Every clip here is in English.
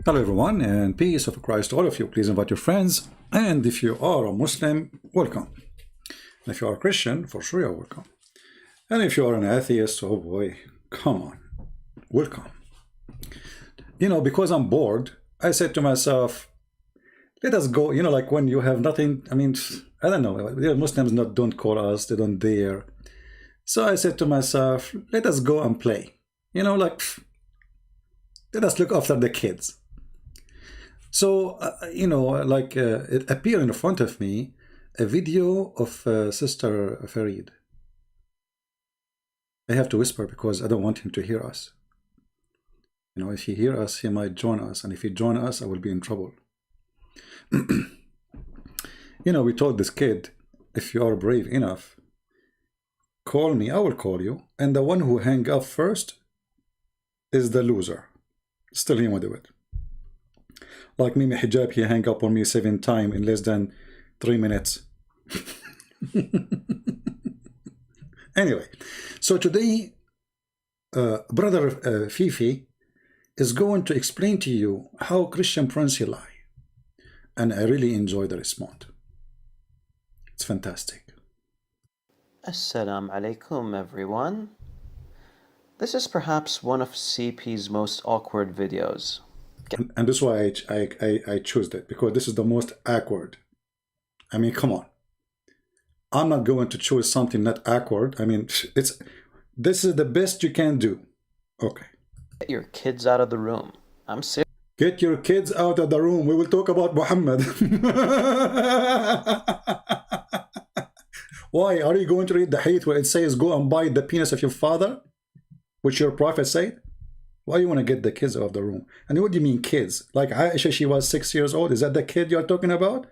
Hello everyone, and peace of Christ to all of you. Please invite your friends, and if you are a Muslim, welcome. And if you are a Christian, for sure you're welcome. And if you are an atheist, oh boy, come on, welcome. You know, because I'm bored, I said to myself, let us go, you know, like when you have nothing, I mean, I don't know, Muslims don't call us, they don't dare. So I said to myself, let us go and play. You know, like, let us look after the kids. So, you know, like it appeared in front of me a video of Sister Farid. I have to whisper because I don't want him to hear us. You know, if he hears us, he might join us. And if he joins us, I will be in trouble. You know, we told this kid, if you are brave enough, call me, I will call you. And the one who hang up first is the loser. Still he won't do it. Like Mimi Hijab, he hang up on me 7 times in less than 3 minutes. Anyway, so today, Brother Fifi is going to explain to you how Christian princes lie. And I really enjoy the response. It's fantastic. Assalamu alaikum, everyone. This is perhaps one of CP's most awkward videos. And this is why I chose it, because this is the most awkward. I mean, come on. I'm not going to choose something not awkward. I mean, this is the best you can do. Okay. Get your kids out of the room. I'm serious. Get your kids out of the room. We will talk about Muhammad. Why? Are you going to read the hadith where it says, go and bite the penis of your father? Which your prophet said? Why you want to get the kids out of the room? And what do you mean kids? Like Aisha, she was 6 years old. Is that the kid you're talking about?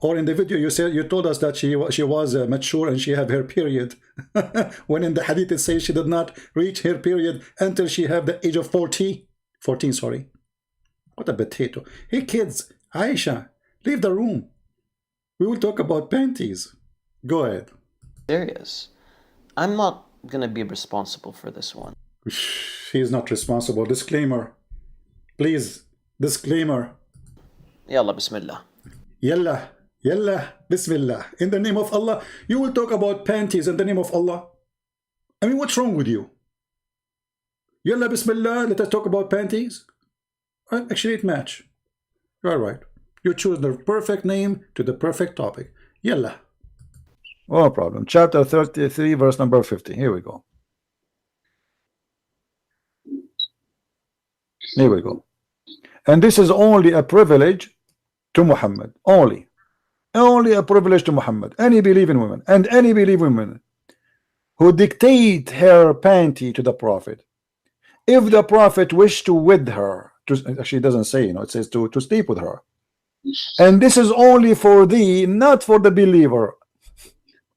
Or in the video you told us that she was mature and she had her period. When in the hadith it says she did not reach her period until she had the age of 14, sorry. What a potato. Hey kids, Aisha, leave the room. We will talk about panties. Go ahead. Serious. I'm not going to be responsible for this one. He is not responsible. Disclaimer. Please, disclaimer. Yalla, bismillah. Yalla, yalla, bismillah. In the name of Allah. You will talk about panties in the name of Allah. I mean, what's wrong with you? Yalla, bismillah, let us talk about panties. Actually, it match. You're right. You choose the perfect name to the perfect topic. Yalla. No problem. Chapter 33, verse number 50. Here we go. Here we go. And this is only a privilege to Muhammad. Only a privilege to Muhammad. Any believing woman and any believing woman who dictate her panty to the Prophet. If the Prophet wished to with her, actually it doesn't say, you know, it says to sleep with her. And this is only for thee, not for the believer.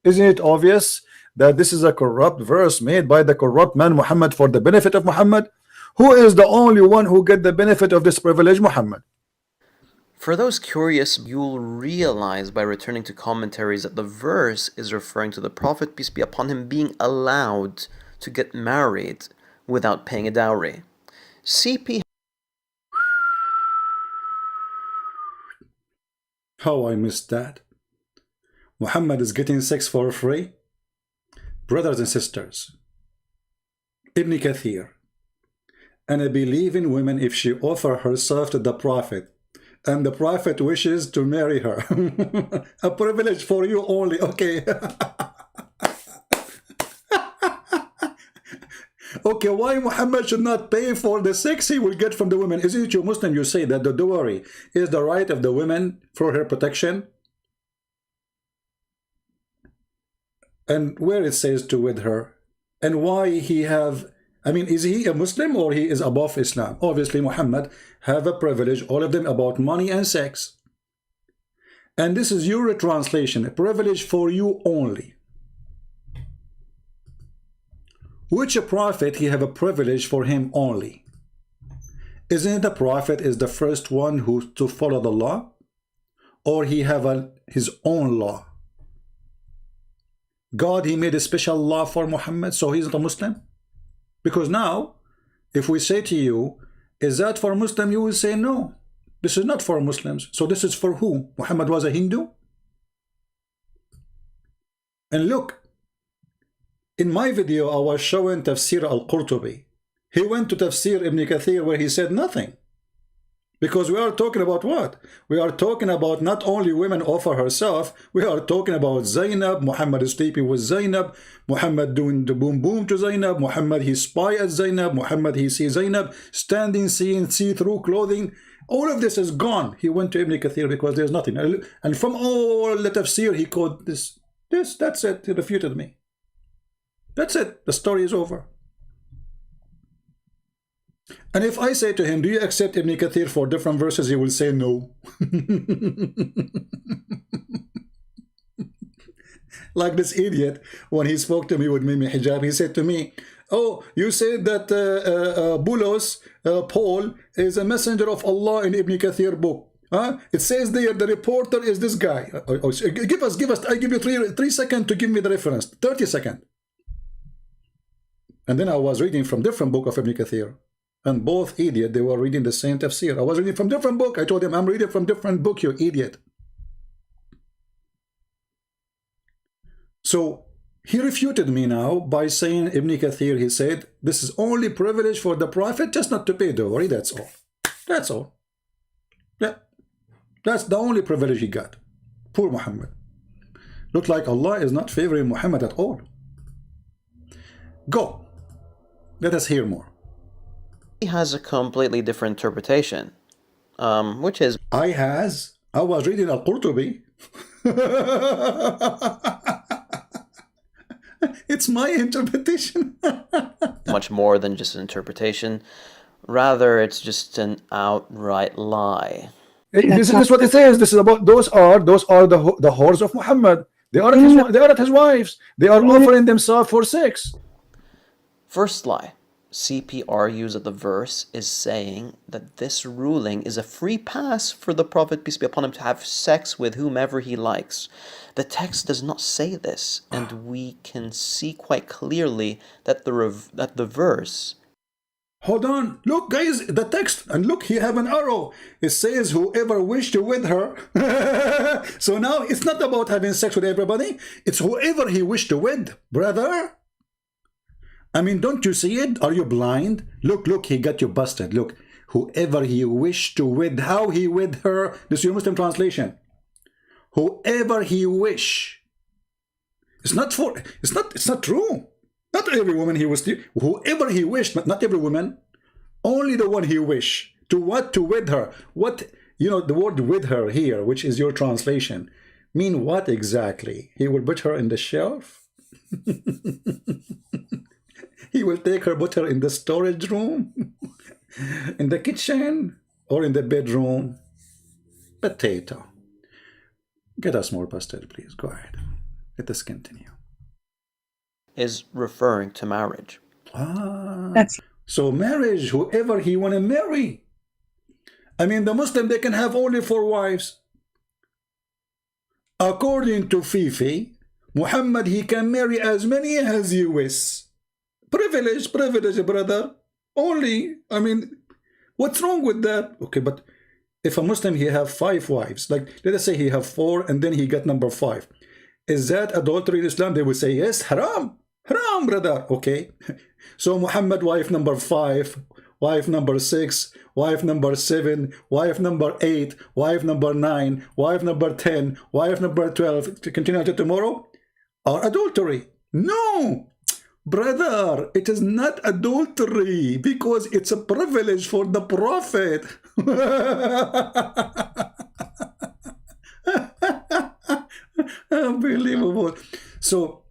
Isn't it obvious that this is a corrupt verse made by the corrupt man Muhammad for the benefit of Muhammad? Who is the only one who get the benefit of this privilege? Muhammad. For those curious, you'll realize by returning to commentaries that the verse is referring to the Prophet, peace be upon him, being allowed to get married without paying a dowry. CP. How I missed that. Muhammad is getting sex for free. Brothers and sisters, Ibn Kathir, and I believe in women if she offer herself to the Prophet and the Prophet wishes to marry her. A privilege for you only. Okay. Okay, why Muhammad should not pay for the sex he will get from the women? Isn't it you Muslim? You say that the dowry is the right of the women for her protection? And where it says to with her, and why he have, I mean, is he a Muslim or he is above Islam? Obviously Muhammad have a privilege, all of them about money and sex. And this is your translation, a privilege for you only. Which a prophet he have a privilege for him only? Isn't it the prophet is the first one who to follow the law? Or he have his own law? God, he made a special law for Muhammad, so he's not a Muslim? Because now, if we say to you, is that for Muslim? You will say no. This is not for Muslims. So this is for who? Muhammad was a Hindu? And look, in my video, I was showing Tafsir al-Qurtubi. He went to Tafsir Ibn Kathir where he said nothing. Because we are talking about what? We are talking about not only women offer herself, we are talking about Zainab, Muhammad is sleeping with Zainab, Muhammad doing the boom boom to Zainab, Muhammad he spy at Zainab, Muhammad he sees Zainab standing, seeing see-through clothing. All of this is gone. He went to Ibn Kathir because there's nothing. And from all the tafsir, he called this, that's it. He refuted me. That's it. The story is over. And if I say to him, do you accept Ibn Kathir for different verses? He will say no. Like this idiot, when he spoke to me with Mimi Hijab, he said to me, oh, you said that Paul is a messenger of Allah in Ibn Kathir book. Huh? It says there the reporter is this guy. Give us, I give you 3 seconds to give me the reference. 30 seconds. And then I was reading from different book of Ibn Kathir. And both idiot, they were reading the same tafsir. I was reading from different book. I told him, I'm reading from different book, you idiot. So he refuted me now by saying Ibn Kathir, he said, this is only privilege for the Prophet, just not to pay dowry, that's all. That's all. Yeah. That's the only privilege he got. Poor Muhammad. Look like Allah is not favoring Muhammad at all. Go. Let us hear more. He has a completely different interpretation, which is... I was reading Al-Qurtubi. It's my interpretation. much more than just an interpretation. Rather, it's just an outright lie. This is what it says. This is about those are the whores of Muhammad. They are not his wives. They are offering themselves for sex. First lie. CP argues that the verse is saying that this ruling is a free pass for the Prophet, peace be upon him, to have sex with whomever he likes. The text does not say this, and we can see quite clearly that the verse... Hold on. Look, guys, the text. And look, he have an arrow. It says, whoever wished to with her. So now it's not about having sex with everybody. It's whoever he wished to with, brother. I mean, don't you see it? Are you blind? Look, he got you busted. Look, whoever he wished to with, how he with her. This is your Muslim translation. Whoever he wish. It's not true. Not every woman he was, whoever he wished, but not every woman. Only the one he wished. To what? To with her. What, the word with her here, which is your translation, mean what exactly? He will put her in the shelf? He will take her, put her in the storage room, in the kitchen, or in the bedroom. Potato. Get us more busted, please. Go ahead. Let us continue. Is referring to marriage. So marriage, whoever he want to marry. I mean, the Muslim, they can have only 4 wives. According to Fifi, Muhammad, he can marry as many as he wishes. Privilege, brother. Only, I mean, what's wrong with that? Okay, but if a Muslim, he have 5 wives, like let us say he have 4 and then he got number 5. Is that adultery in Islam? They will say, yes, haram. Haram, brother. Okay. So Muhammad, wife number 5, wife number 6, wife number 7, wife number 8, wife number 9, wife number 10, wife number 12, to continue until tomorrow, are adultery. No. Brother, it is not adultery because it's a privilege for the Prophet. Unbelievable. So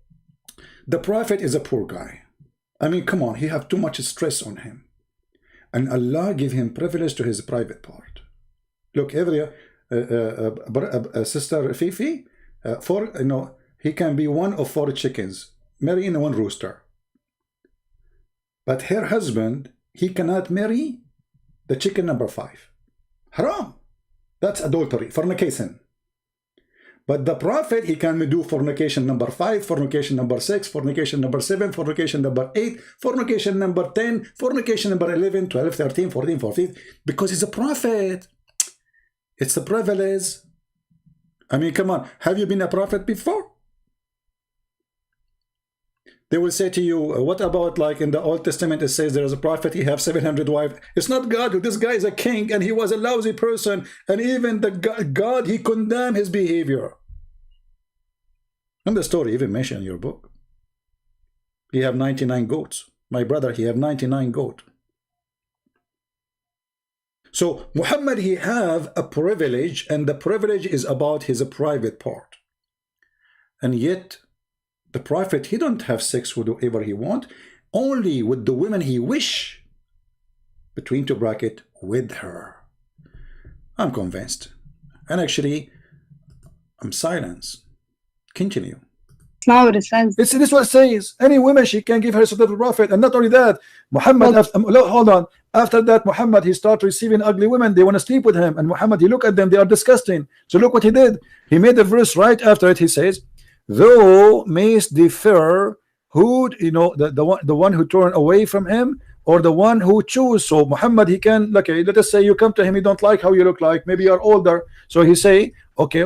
the Prophet is a poor guy. I mean, come on, he have too much stress on him, and Allah give him privilege to his private part. Look, every sister Fifi, he can be one of 4 chickens, marrying 1 rooster. But her husband, he cannot marry the chicken number 5. Haram. That's adultery, fornication. But the Prophet, he can do fornication number 5, fornication number 6, fornication number 7, fornication number 8, fornication number 10, fornication number 11, 12, 13, 14, 14, because he's a Prophet. It's a privilege. I mean, come on. Have you been a prophet before? They will say to you, what about like in the Old Testament, it says there is a prophet, he have 700 wives. It's not God. This guy is a king and he was a lousy person. And even the God, he condemned his behavior. And the story even mentioned in your book. He have 99 goats. My brother, he have 99 goats. So Muhammad, he have a privilege, and the privilege is about his private part. And yet, the prophet, he don't have sex with whoever he want, only with the women he wish, between two brackets, with her. I'm convinced. And actually, I'm silenced. Continue. It's not what it says. This is what it says. Any woman, she can give herself to the prophet. And not only that, Muhammad, hold on. After that, Muhammad, he started receiving ugly women. They want to sleep with him. And Muhammad, he look at them. They are disgusting. So look what he did. He made a verse right after it. He says, "Thou mayst defer who, you know, the one who turn away from him, or the one who choose." So Muhammad, he can, okay, let us say you come to him, you don't like how you look like, maybe you're older. So he say, okay,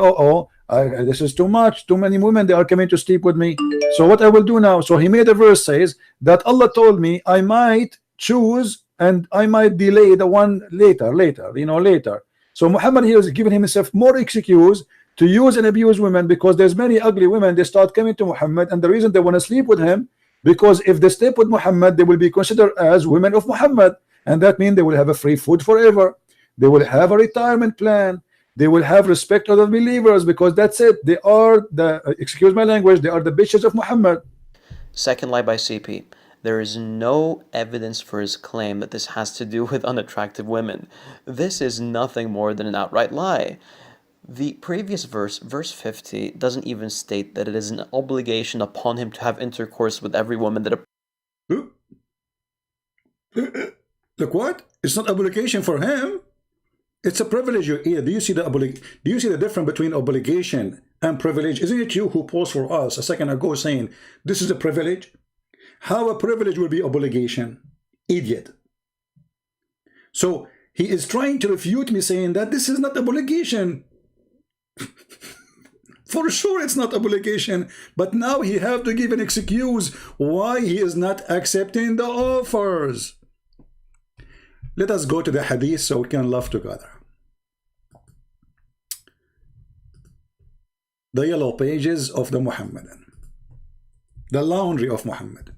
this is too much, too many women, they are coming to sleep with me. So what I will do now? So he made a verse says that Allah told me I might choose and I might delay the one later. So Muhammad, he was giving himself more excuse to use and abuse women, because there's many ugly women. They start coming to Muhammad, and the reason they want to sleep with him, because if they sleep with Muhammad, they will be considered as women of Muhammad, and that means they will have a free food forever. They will have a retirement plan. They will have respect of the believers, because that's it. They are the, excuse my language, they are the bitches of Muhammad. Second lie by CP. There is no evidence for his claim that this has to do with unattractive women. This is nothing more than an outright lie. The previous verse, verse 50, doesn't even state that it is an obligation upon him to have intercourse with every woman that Look what? It's not obligation for him. It's a privilege. Do you see the difference between obligation and privilege? Isn't it you who posed for us a second ago saying this is a privilege? How a privilege will be obligation? Idiot. So he is trying to refute me, saying that this is not obligation. For sure it's not obligation, but now he have to give an excuse why he is not accepting the offers. Let us go to the hadith so we can laugh together. The yellow pages of the Muhammadan, the laundry of Muhammad.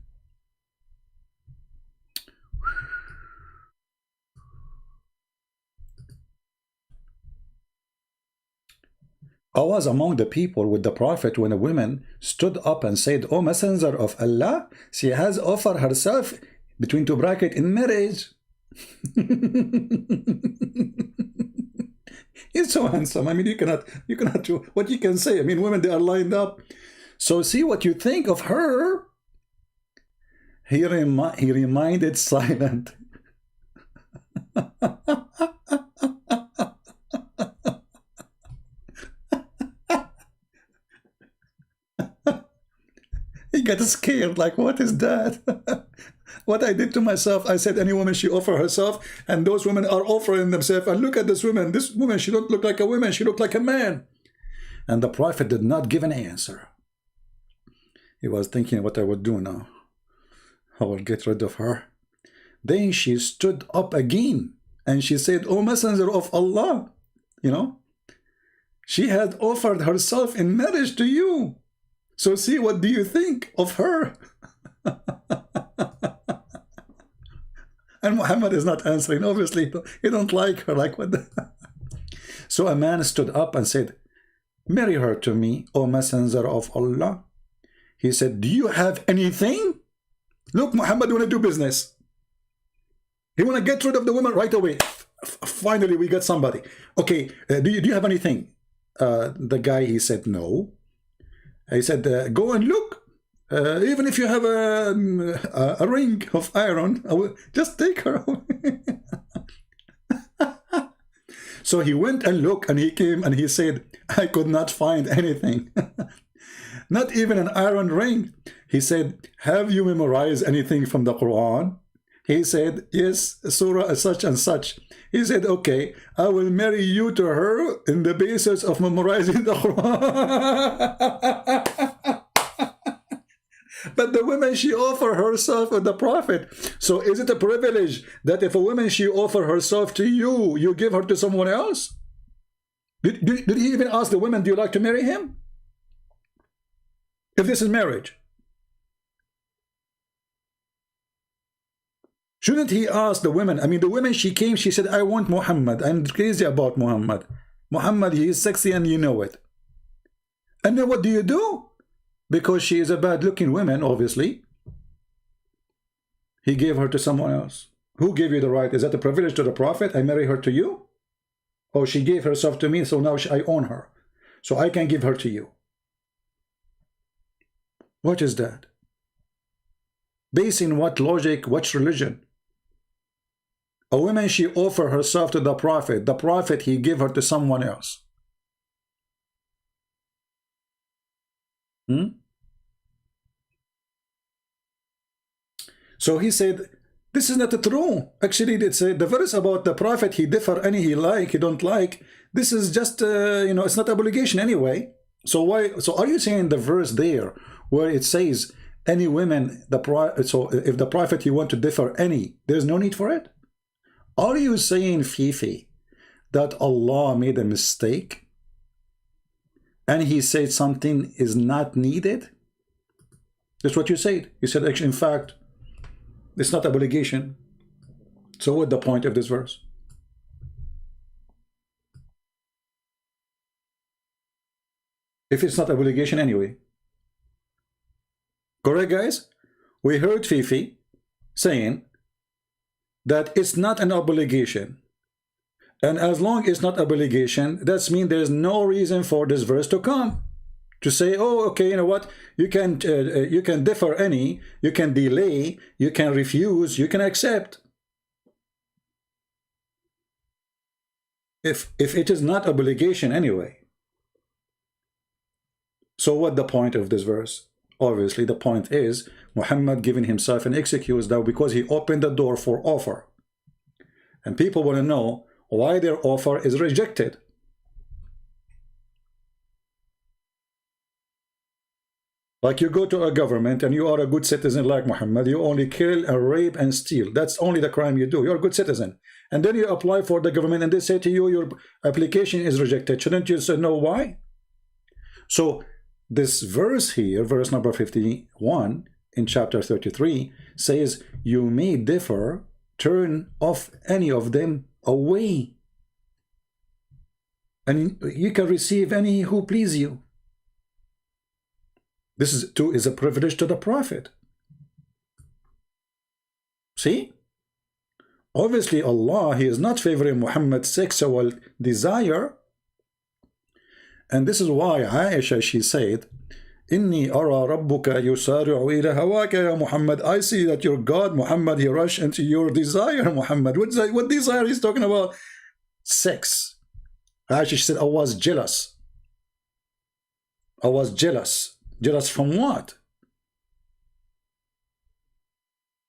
I was among the people with the Prophet when a woman stood up and said, "O Messenger of Allah, she has offered herself between two brackets in marriage." He's so handsome. I mean, you cannot do what you can say. I mean, women, they are lined up. So see what you think of her. He remained silent. He got scared, like, what is that? What I did to myself, I said, any woman, she offer herself, and those women are offering themselves. And look at this woman. This woman, she don't look like a woman, she looked like a man. And the Prophet did not give an answer. He was thinking what I would do now. I will get rid of her. Then she stood up again, and she said, "O Messenger of Allah, you know, she had offered herself in marriage to you. So see, what do you think of her?" And Muhammad is not answering. Obviously, he don't like her. Like what? So a man stood up and said, "Marry her to me, O Messenger of Allah." He said, "Do you have anything?" Look, Muhammad want to do business. He want to get rid of the woman right away. Finally, we got somebody. Okay, do you have anything? The guy, he said, "No." He said, "Go and look. Even if you have a ring of iron, I will just take her away." So he went and looked, and he came and he said, "I could not find anything." Not even an iron ring. He said, "Have you memorized anything from the Quran?" He said, yes, surah such and such. He said, okay, I will marry you to her in the basis of memorizing the Quran. But the woman, she offer herself to the Prophet. So is it a privilege that if a woman, she offer herself to you, you give her to someone else? Did he even ask the woman, do you like to marry him? If this is marriage. Shouldn't he ask the women? I mean, the woman, she came, she said, I want Muhammad. I'm crazy about Muhammad. Muhammad, he is sexy and you know it. And then what do you do? Because she is a bad-looking woman, obviously. He gave her to someone else. Who gave you the right? Is that a privilege to the Prophet? I marry her to you? Or she gave herself to me, so now I own her. So I can give her to you. What is that? Based in what logic, what religion? A woman, she offered herself to the Prophet. The Prophet, he gave her to someone else. So he said, this is not true. Actually, it's the verse about the Prophet, he differ any he like, he don't like. This is just, you know, it's not obligation anyway. So why? So are you saying the verse there where it says any women, so if the Prophet, he want to differ any, there's no need for it? Are you saying, Fifi, that Allah made a mistake and he said something is not needed? That's what you said. You said, actually, in fact, it's not obligation. So what's the point of this verse? If it's not obligation anyway. Correct, guys? We heard Fifi saying that it's not an obligation. And as long as it's not obligation, that means there's no reason for this verse to come. To say, oh, okay, you know what? You can differ any, you can delay, you can refuse, you can accept. If it is not obligation anyway. So what the point of this verse? Obviously, the point is Muhammad giving himself an excuse now because he opened the door for offer. And people want to know why their offer is rejected. Like you go to a government and you are a good citizen like Muhammad, you only kill and rape and steal. That's only the crime you do. You're a good citizen. And then you apply for the government and they say to you, your application is rejected. Shouldn't you say, know why? So this verse here, verse number 51 in chapter 33, says, you may differ, turn off any of them away. And you can receive any who please you. This is a privilege to the Prophet. See? Obviously, Allah, he is not favoring Muhammad's sexual desire. And this is why Aisha, she said, Inni ara rabbuka yusari'u ila hawaka ya Muhammad. I see that your God, Muhammad, he rushed into your desire, Muhammad. What desire he's talking about? Sex. Aisha, she said, I was jealous. I was jealous. Jealous from what?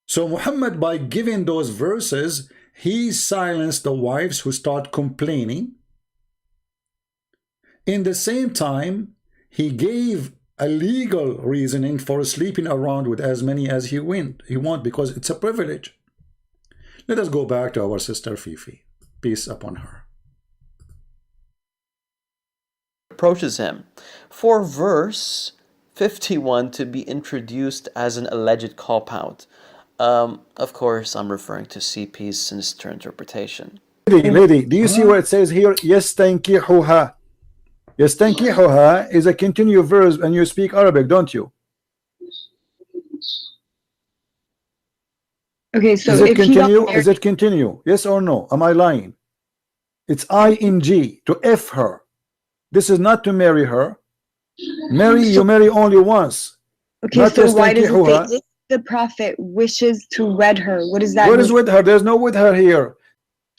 So Muhammad, by giving those verses, he silenced the wives who start complaining. In the same time, he gave a legal reasoning for sleeping around with as many as he want, because it's a privilege. Let us go back to our sister Fifi. Peace upon her. Approaches him for verse 51 to be introduced as an alleged cop-out. Of course, I'm referring to CP's sinister interpretation. Lady, do you see what it says here? Yastankihuha. Yastankihuha is a continued verse, and you speak Arabic, don't you? Okay, so is it if continue? Is it continue? Yes or no? Am I lying? It's ing to F her. This is not to marry her. Marry, you marry only once. Okay, not so why does it say if the Prophet wishes to wed her? What does that mean? What is with her? There's no with her here.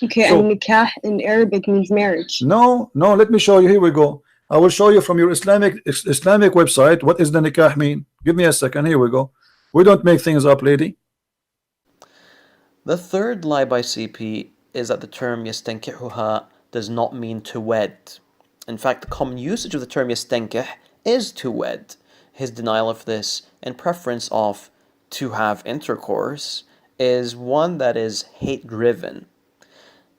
Okay, so, and nikah in Arabic means marriage. No, let me show you. Here we go. I will show you from your Islamic website what is the nikah mean. Give me a second. Here we go. We don't make things up, lady. The third lie by CP is that the term yastankihuha does not mean to wed. In fact, the common usage of the term yastankih is to wed. His denial of this and preference of to have intercourse is one that is hate-driven.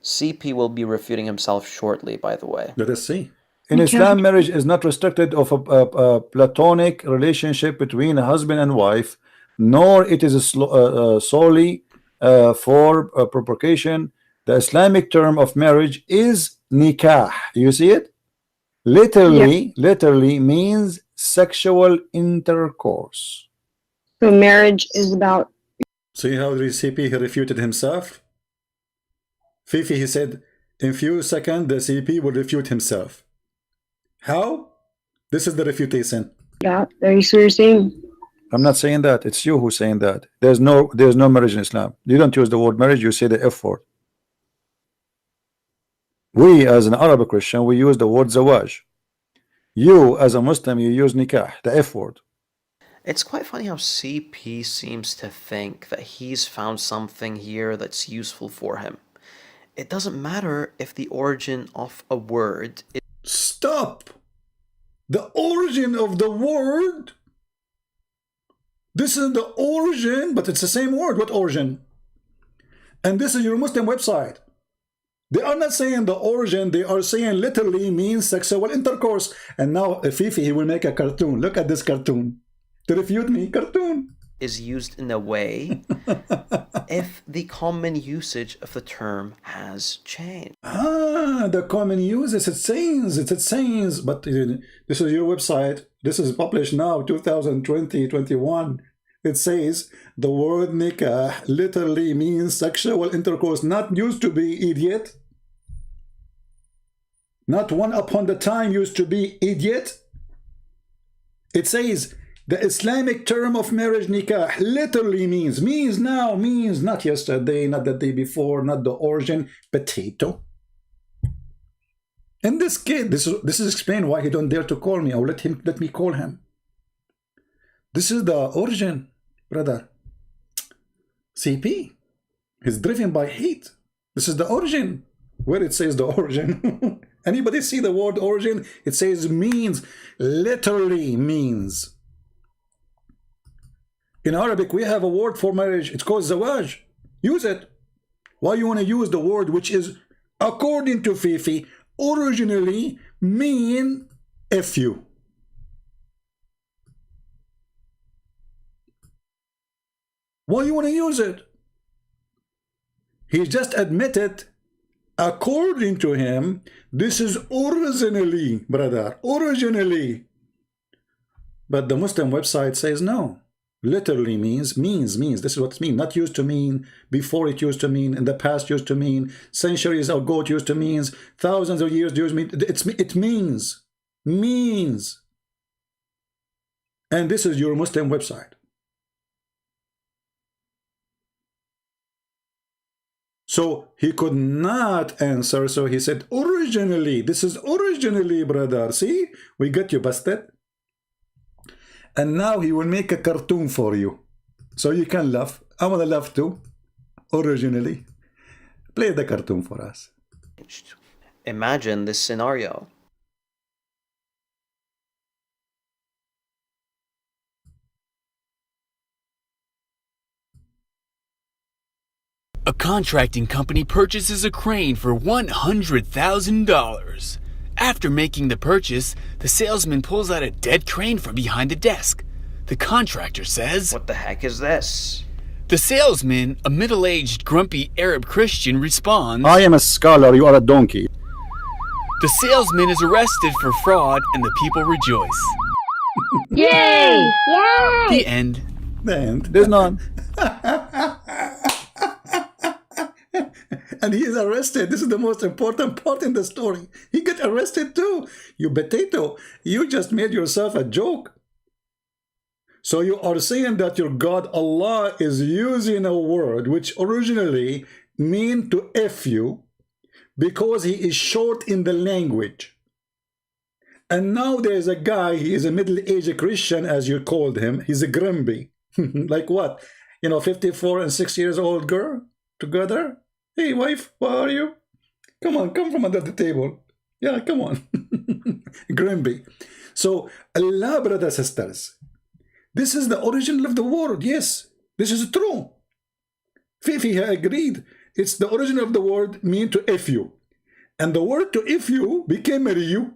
CP will be refuting himself shortly, by the way. Let us see. In Islam, marriage is not restricted of a platonic relationship between a husband and wife, nor it is solely for procreation. The Islamic term of marriage is nikah. You see it? Literally means sexual intercourse. So marriage is about. See how the CP he refuted himself? Fifi, he said, in few seconds the CP will refute himself. How? This is the refutation. Yeah, are you serious? I'm not saying that. It's you who's saying that. There's no marriage in Islam. You don't use the word marriage, you say the F word. We as an Arab Christian, we use the word zawaj. You as a Muslim, you use nikah, the F word. It's quite funny how CP seems to think that he's found something here that's useful for him. It doesn't matter if the origin of a word is... Stop! The origin of the word? This is the origin, but it's the same word. What origin? And this is your Muslim website. They are not saying the origin, they are saying literally means sexual intercourse. And now Fifi, he will make a cartoon. Look at this cartoon. To refute me, cartoon. Is used in a way if the common usage of the term has changed. The common usage, it says, but this is your website. This is published now, 2020-21. It says the word nikah literally means sexual intercourse, not used to be, idiot. Not one upon the time used to be, idiot. It says the Islamic term of marriage nikah literally means now, means not yesterday, not the day before, not the origin, potato. And this kid, this is explain why he don't dare to call me. I'll let me call him. This is the origin, brother. CP is driven by hate. This is the origin. Where it says the origin. Anybody see the word origin? It says means, literally means. In Arabic, we have a word for marriage. It's called zawaj. Use it. Why you want to use the word which is, according to Fifi, originally mean F-U? Why you want to use it? He just admitted, according to him, this is originally, brother, originally. But the Muslim website says no. Literally means. This is what it means. Not used to mean, before it used to mean, in the past used to mean, centuries ago it used to mean, thousands of years used to mean. It means. Means. And this is your Muslim website. So he could not answer, so he said, originally, this is originally, brother. See, we got you busted. And now he will make a cartoon for you. So you can laugh. I want to laugh too. Originally. Play the cartoon for us. Imagine this scenario. A contracting company purchases a crane for $100,000. After making the purchase, the salesman pulls out a dead crane from behind the desk. The contractor says, "What the heck is this?" The salesman, a middle-aged, grumpy Arab Christian, responds, I am a scholar, you are a donkey. The salesman is arrested for fraud and the people rejoice. Yay! Yay! The end. The end. There's none. And he is arrested. This is the most important part in the story. He got arrested too. You potato. You just made yourself a joke. So you are saying that your God Allah is using a word which originally mean to F you because he is short in the language. And now there's a guy, he is a middle-aged Christian, as you called him. He's a grumpy. Like what? 54 and 6 years old girl? together. Hey, wife, where are you? Come on, come from under the table. Yeah, come on. Grimby. So, Allah, brothers and sisters, this is the origin of the word. Yes, this is true. Fifi agreed. It's the origin of the word mean to if you. And the word to if you became marry you.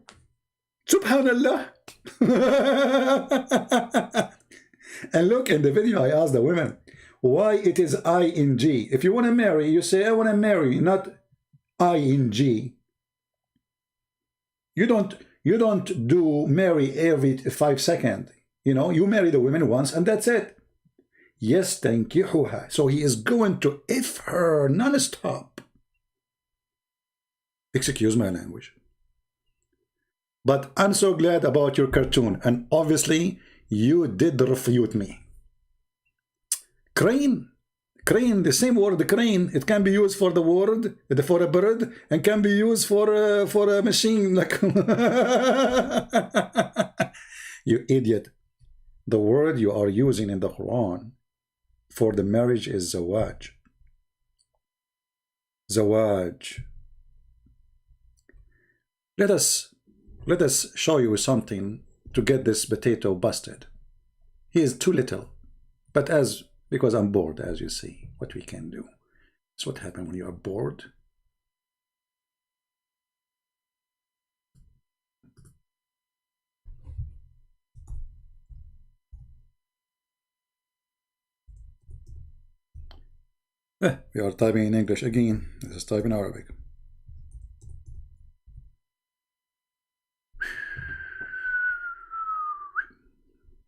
Subhanallah. And look, in the video I asked the women why it is ing. If you want to marry, you say I want to marry, not ing. You don't do marry every 5 seconds. You know, you marry the women once and that's it. Yes, thank you. So he is going to if her non-stop. Excuse my language. But I'm so glad about your cartoon, and obviously you did refute me. Crane, the same word crane, it can be used for the word, for a bird, and can be used for a machine. Like you idiot. The word you are using in the Quran for the marriage is zawaj. Zawaj. Let us show you something to get this potato busted. He is too little, but because I'm bored, as you see, what we can do. That's what happens when you are bored. We are typing in English again. This is typing Arabic.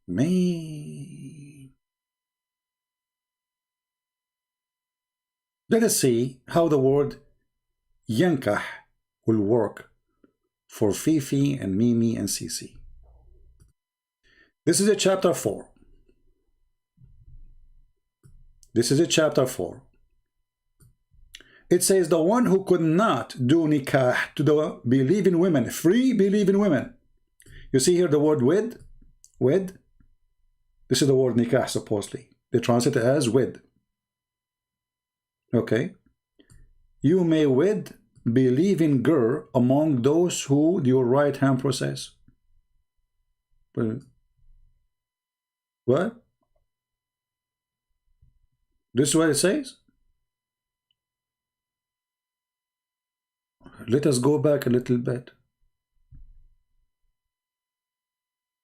Me. Let us see how the word yankah will work for Fifi and Mimi and Sisi. This is a chapter 4. This is a chapter 4. It says the one who could not do nikah to the believing women, free believing women. You see here the word wed. This is the word nikah, supposedly. They translate it as wed. Okay. You may wed believing girl among those who your right hand possess. What? This is what it says? Let us go back a little bit.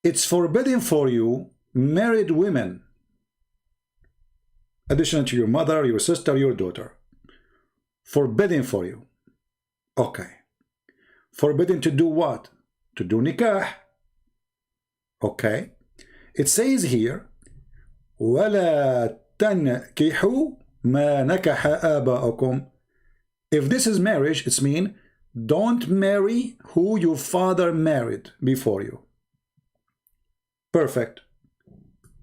It's forbidden for you, married women, addition to your mother, your sister, your daughter. Forbidden for you. Okay. Forbidden to do what? To do nikah. Okay. It says here, وَلَا تَنْكِحُوا مَا نَكَحَ آبَاؤُكُمْ. If this is marriage, it's mean don't marry who your father married before you. Perfect.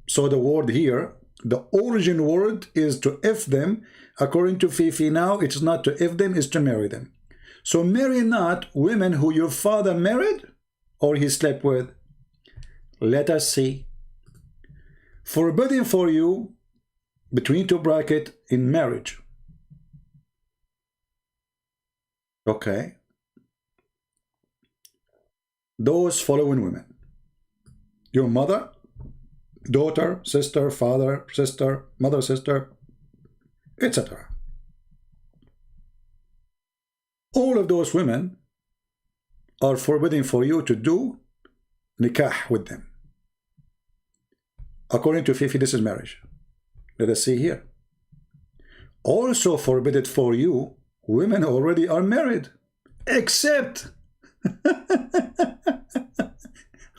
So the word here, the origin word is to if them. According to Fifi now, it's not to if them, it's to marry them. So marry not women who your father married or he slept with. Let us see. Forbidden for you, between two brackets, in marriage. Okay. Those following women. Your mother, daughter, sister, father, sister, mother, sister, etc. All of those women are forbidden for you to do nikah with them. According to Fifi, this is marriage. Let us see here. Also forbidden for you, women already are married, except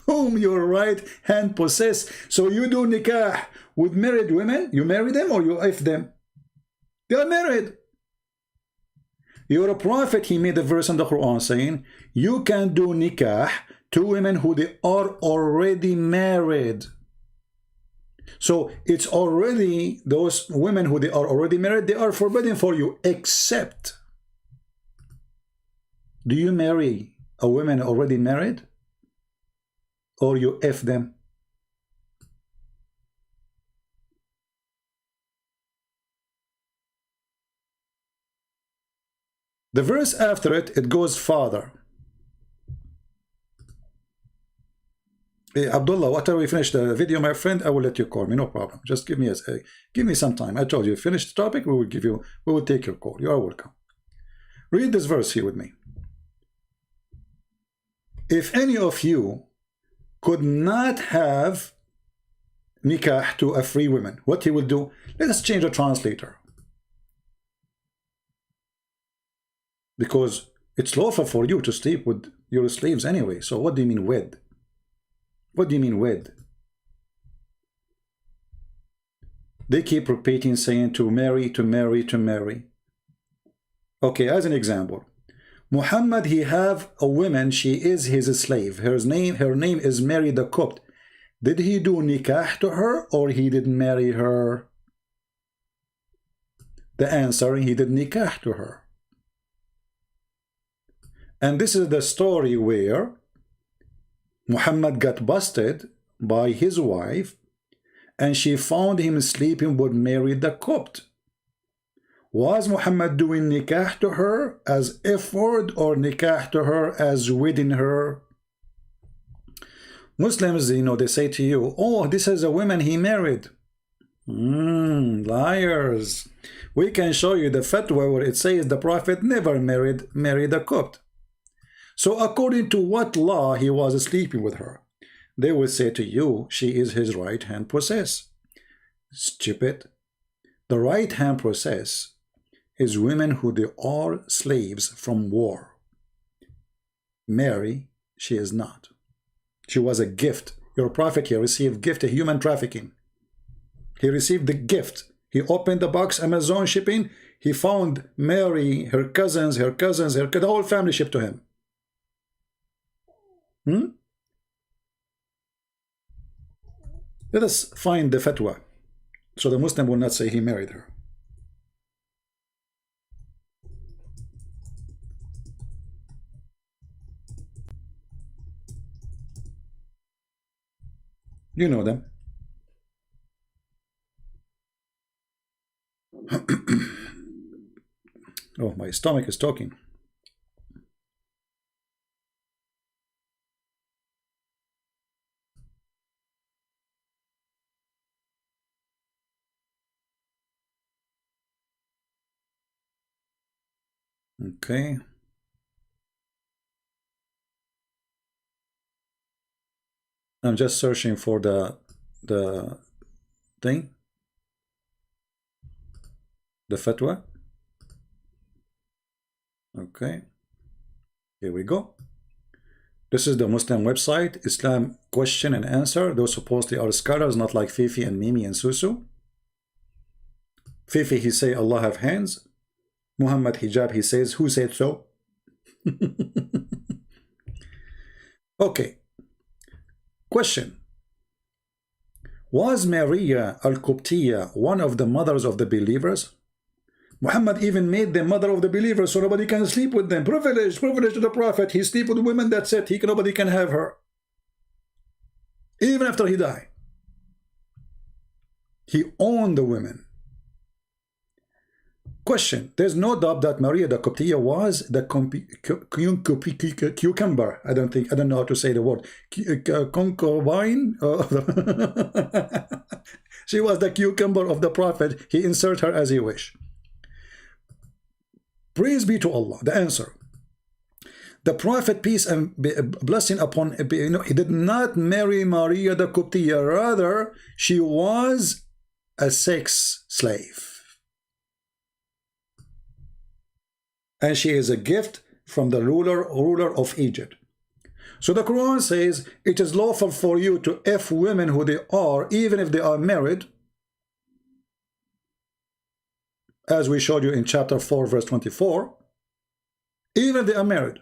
whom your right hand possess. So you do nikah with married women, you marry them or you if them? They are married. Your prophet, he made a verse in the Quran saying, you can do nikah to women who they are already married. So it's already those women who they are already married, they are forbidden for you, except, do you marry a woman already married? Or you F them? The verse after it, it goes farther. Hey, Abdullah, after we finish the video, my friend, I will let you call me, no problem. Just give me some time. I told you, finish the topic, we will take your call. You are welcome. Read this verse here with me. If any of you could not have nikah to a free woman, what he will do? Let us change the translator. Because it's lawful for you to sleep with your slaves anyway. So what do you mean wed? What do you mean wed? They keep repeating, saying to marry, to marry, to marry. Okay, as an example, Muhammad, he have a woman, she is his slave. Her name is Mary the Copt. Did he do nikah to her or he didn't marry her? The answer, he did nikah to her. And this is the story where Muhammad got busted by his wife and she found him sleeping with Mary the Copt. Was Muhammad doing nikah to her as effort or nikah to her as wedding her? Muslims, you know, they say to you, oh, this is a woman he married. Liars. We can show you the fatwa where it says the Prophet never married Mary the Copt. So according to what law he was sleeping with her? They will say to you, she is his right hand process. Stupid. The right hand process is women who they are slaves from war. Mary, she is not. She was a gift. Your prophet here received gift, a human trafficking. He received the gift. He opened the box, Amazon shipping. He found Mary, her cousins, the whole family shipped to him. Let us find the fatwa, so the Muslim will not say he married her. You know them. Oh, my stomach is talking. Okay. I'm just searching for the thing, the fatwa. Okay, here we go. This is the Muslim website, Islam question and answer. Those supposedly are scholars, not like Fifi and Mimi and Susu. Fifi, he say Allah have hands. Muhammad hijab, he says, who said so? Okay. Question. Was Maria al-Qubtiyya one of the mothers of the believers? Muhammad even made them mother of the believers so nobody can sleep with them. Privilege to the Prophet. He sleep with women, that's it. Nobody can have her. Even after he died. He owned the women. Question. There's no doubt that Maria the Qubtiyya was the cucumber. I don't know how to say the word. Concubine. She was the cucumber of the Prophet. He insert her as he wish. Praise be to Allah. The answer. The Prophet, peace and blessing upon him, he did not marry Maria the Qubtiyya. Rather, she was a sex slave. And she is a gift from the ruler of Egypt. So the Quran says it is lawful for you to F women who they are, even if they are married, as we showed you in chapter 4 verse 24. Even if they are married,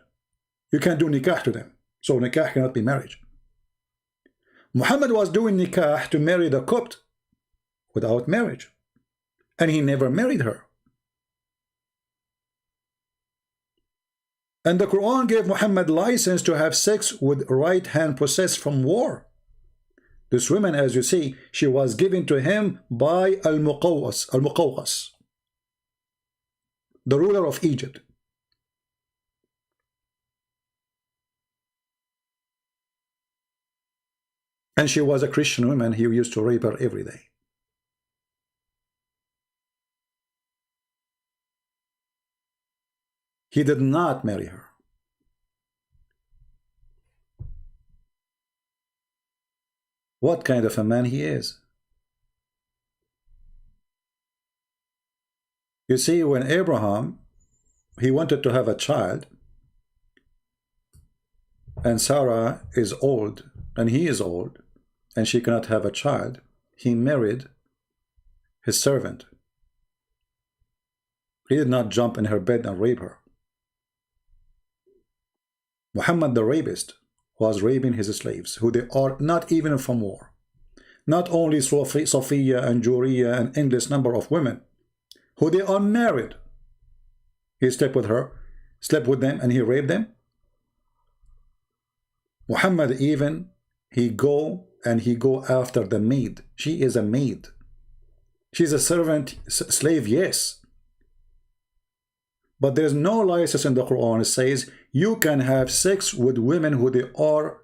you can't do nikah to them. So nikah cannot be marriage. Muhammad was doing nikah to marry the Copt without marriage, and he never married her. And the Quran gave Muhammad license to have sex with right hand possessed from war. This woman, as you see, she was given to him by Al-Muqawqas, the ruler of Egypt. And she was a Christian woman. He used to rape her every day. He did not marry her. What kind of a man he is? You see, when Abraham, he wanted to have a child, and Sarah is old, and he is old, and she cannot have a child, he married his servant. He did not jump in her bed and rape her. Muhammad the rapist was raping his slaves, who they are not even from war. Not only Sophia and Juriya and endless number of women, who they are married. He slept with her, slept with them, and he raped them. Muhammad even, he go after the maid. She is a maid. She's a servant, slave, yes. But there's no license in the Quran. It says you can have sex with women who they are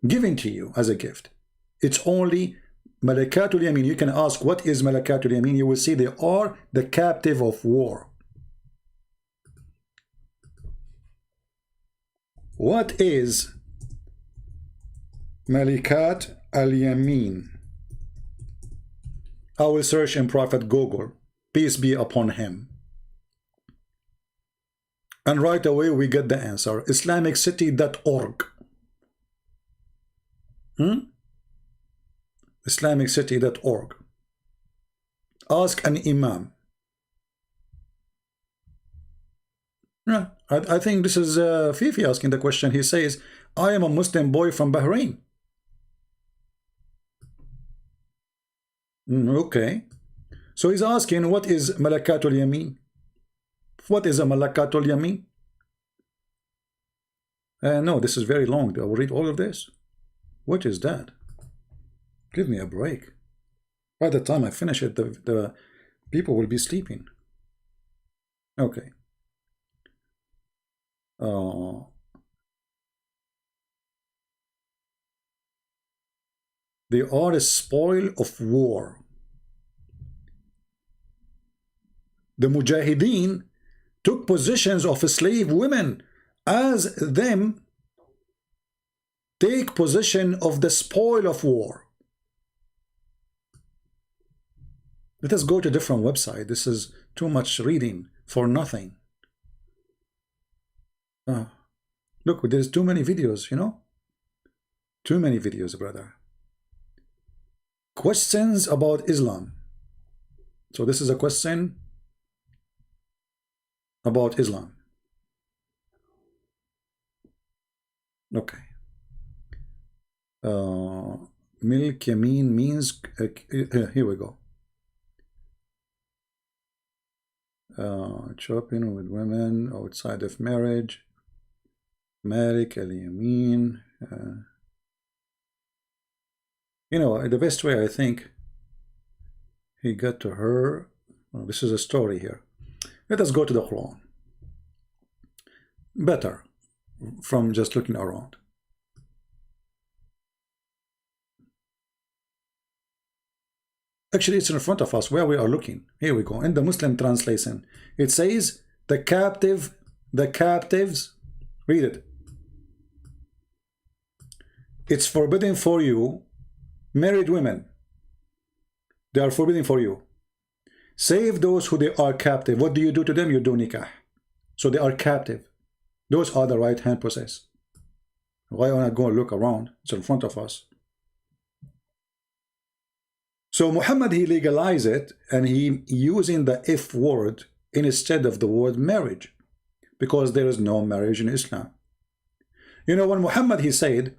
given to you as a gift. It's only Malakatul Yamin. You can ask, what is Malakatul Yamin? You will see they are the captive of war. What is Malikat al-Yamin? I will search in Prophet Google, peace be upon him. And right away we get the answer. islamcritiqued.org. islamcritiqued.org. Ask an imam. Yeah, I think this is Fifi asking the question. He says, I am a Muslim boy from Bahrain. Okay. So he's asking, what is Malakatul Yamin? What is a Malakatul Yamin? No, this is very long. I will read all of this. What is that? Give me a break. By the time I finish it, the people will be sleeping. Okay. They are a spoil of war. The Mujahideen took positions of slave women as them take possession of the spoil of war. Let us go to a different website. This is too much reading for nothing. Look, there's too many videos, you know? Too many videos, brother. Questions about Islam. So this is a question about Islam. Okay. Milk Yamin means here we go. Shopping with women outside of marriage. Malik al Yamin. You know, the best way I think he got to her. Oh, this is a story here. Let us go to the Quran. Better from just looking around. Actually, it's in front of us where we are looking. Here we go. In the Muslim translation, it says the captives. Read it. It's forbidden for you, married women. They are forbidden for you. Save those who they are captive. What do you do to them? You do nikah. So they are captive. Those are the right hand possessed. Why not go and look around? It's in front of us. So Muhammad, he legalized it, and he using the F word instead of the word marriage, because there is no marriage in Islam. You know, when Muhammad, he said,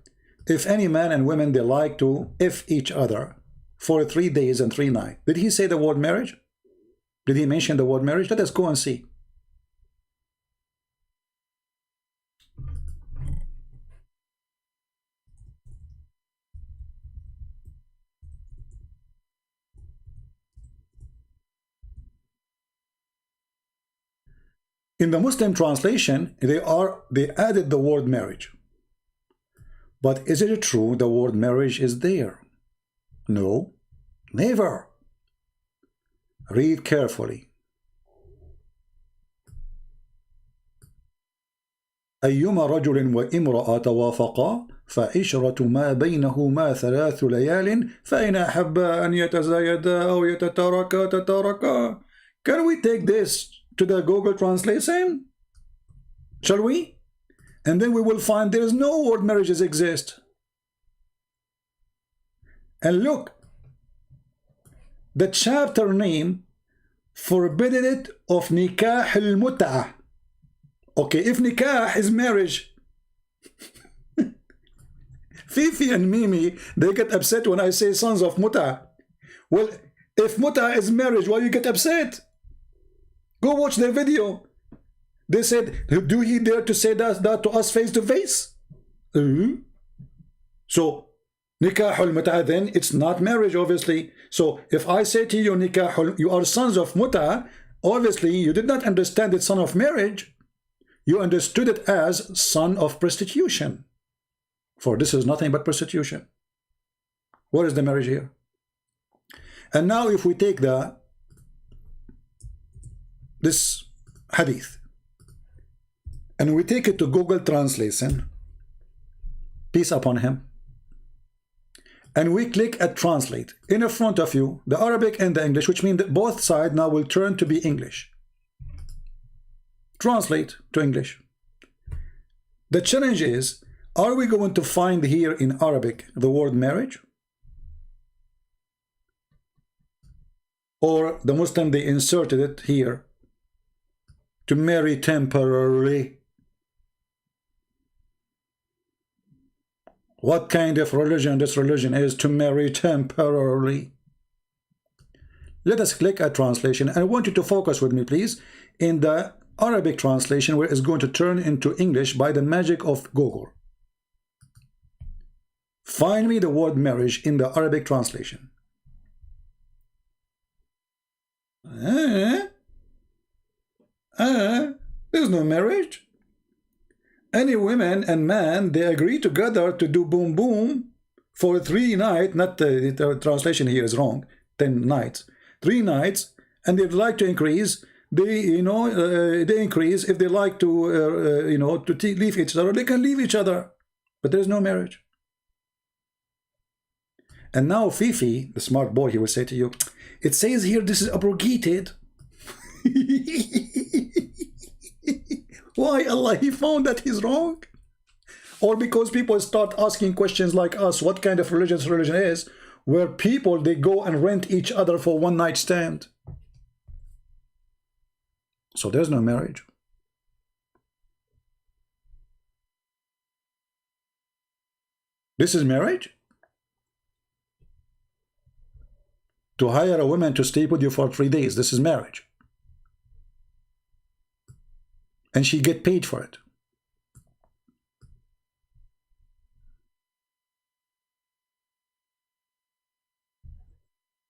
if any man and women, they like to F each other for 3 days and 3 nights, did he say the word marriage? Did he mention the word marriage? Let us go and see. In the Muslim translation, they added the word marriage. But is it true the word marriage is there? No, never. Read carefully. أيما رجل وامرأة توافقا فعشرة ما بينهما 3 ليال فإن أحبا أن يتزايدا أو يتتاركا. Can we take this to the Google translation? Shall we? And then we will find there is no word marriages exist. And look, the chapter name forbidden it of nikah al-mut'ah. Okay, if nikah is marriage, Fifi and Mimi, they get upset when I say sons of mut'ah. Well, if mut'ah is marriage, why you get upset? Go watch their video. They said, do he dare to say that to us face to face? So, nikahul mut'ah, then it's not marriage, obviously. So, if I say to you, nikahul, you are sons of mut'ah, obviously you did not understand it son of marriage. You understood it as son of prostitution. For this is nothing but prostitution. What is the marriage here? And now if we take this hadith and we take it to Google Translation, peace upon him, and we click at translate, in front of you the Arabic and the English, which means that both sides now will turn to be English. Translate to English. The challenge is, are we going to find here in Arabic the word marriage? Or the Muslim, they inserted it here to marry temporarily. What kind of religion this religion is, to marry temporarily? Let us click at translation. I want you to focus with me, please, in the Arabic translation, where it's going to turn into English by the magic of Google. Find me the word marriage in the Arabic translation. There's no marriage. Any women and man, they agree together to do boom boom for 3 nights, not the translation here is wrong, 10 nights, 3 nights, and they'd like to increase. They increase. If they like to leave each other, they can leave each other, but there's no marriage. And now Fifi, the smart boy, he will say to you, it says here this is abrogated. Why, Allah, he found that he's wrong? Or because people start asking questions like us, what kind of religion is, where people, they go and rent each other for one night stand. So there's no marriage. This is marriage? To hire a woman to stay with you for 3 days, this is marriage. And she get paid for it.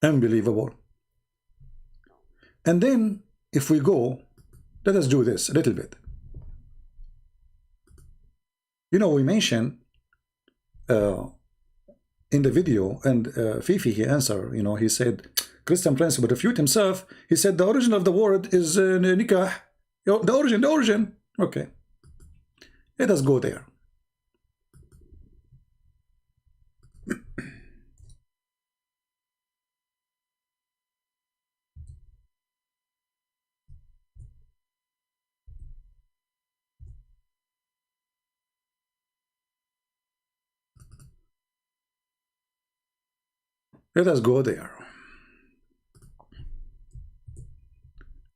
Unbelievable. And then, if we go, let us do this a little bit. You know, we mentioned in the video, and Fifi, he answered, he said, Christian Prince would refute himself. He said the origin of the word is nikah. The origin. Okay. Let us go there. Let us go there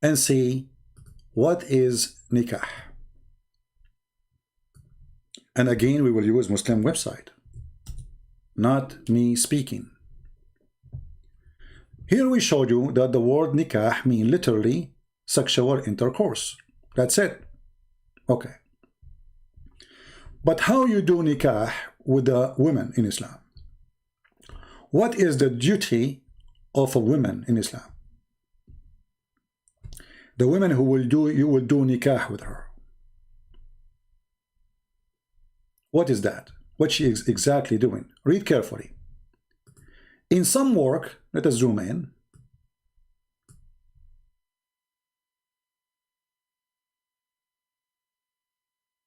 and see what is nikah. And again, we will use Muslim website, not me speaking. Here we showed you that the word nikah means literally sexual intercourse. That's it. Okay. But how you do nikah with the women in Islam? What is the duty of a woman in Islam? The women who will do, you will do nikah with her. What is that? what she is exactly doing. Read carefully. In some work, let us zoom in.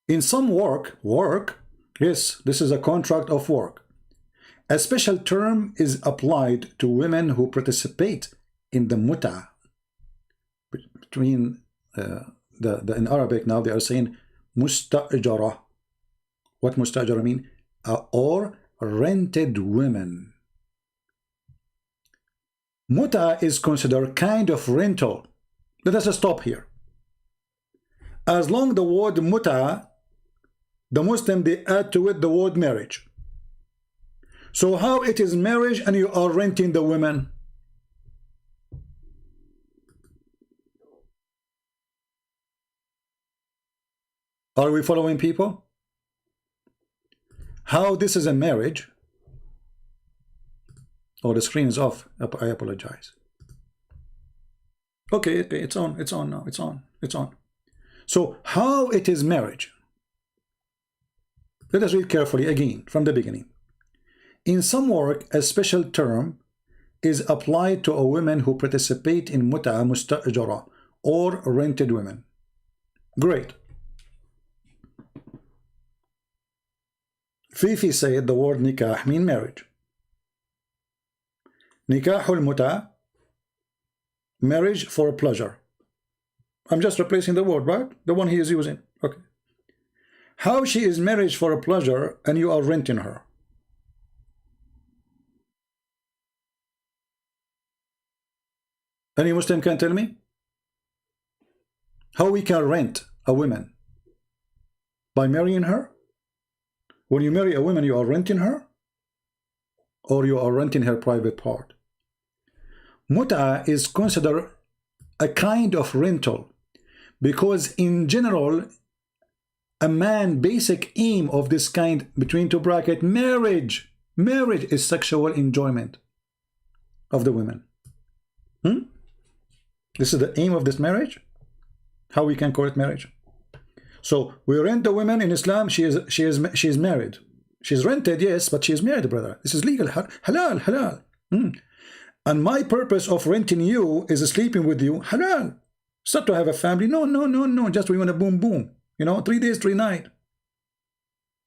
In some work, yes, this is a contract of work. A special term is applied to women who participate in the muta. Between in Arabic now they are saying mustajara. What mustajara mean? Or rented women. Muta is considered kind of rental. Let us stop here. As long the word muta, the Muslim, they add to it the word marriage. So how it is marriage and you are renting the women? Are we following, people? How this is a marriage? Oh, the screen is off. I apologize. Okay, it's on now. It's on. So how it is marriage? Let us read carefully again from the beginning. In some work, a special term is applied to a woman who participate in muta mustajara, or rented women. Great. Fifi said the word nikah mean marriage. Nikahul muta, marriage for pleasure. I'm just replacing the word, right? The one he is using. Okay. How she is marriage for a pleasure and you are renting her? Any Muslim can tell me? How we can rent a woman? By marrying her? When you marry a woman, you are renting her? Or you are renting her private part? Muta is considered a kind of rental because in general, a man basic aim of this kind, between two bracket, marriage is sexual enjoyment of the women. This is the aim of this marriage. How we can call it marriage? So we rent the women in Islam. She is married. She's rented, yes, but she is married, brother. This is legal, halal. And my purpose of renting you is sleeping with you, halal. It's not to have a family. No. Just we want a boom. 3 days, 3 nights.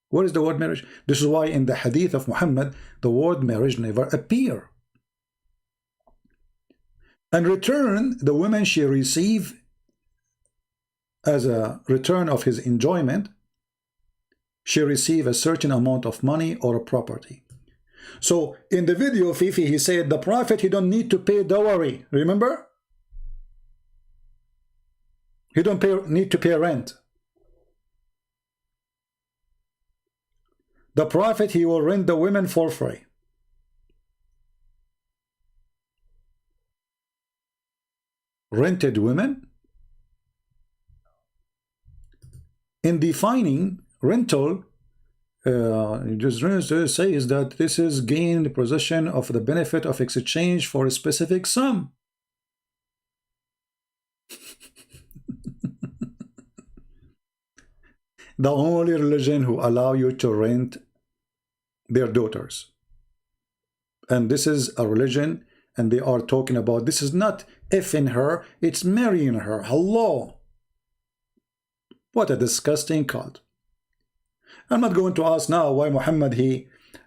What is the word marriage? This is why in the hadith of Muhammad, the word marriage never appear. In return, the woman she receive as a return of his enjoyment, she receive a certain amount of money or a property. So in the video, Fifi, he said the Prophet, he don't need to pay dowry. Remember? He don't need to pay rent. The Prophet, he will rent the women for free. Rented women? In defining rental, just says that this is gain the possession of the benefit of exchange for a specific sum. The only religion who allow you to rent their daughters. And this is a religion, and they are talking about this is not effing her, it's marrying her. Hello. What a disgusting cult. I'm not going to ask now why Muhammad,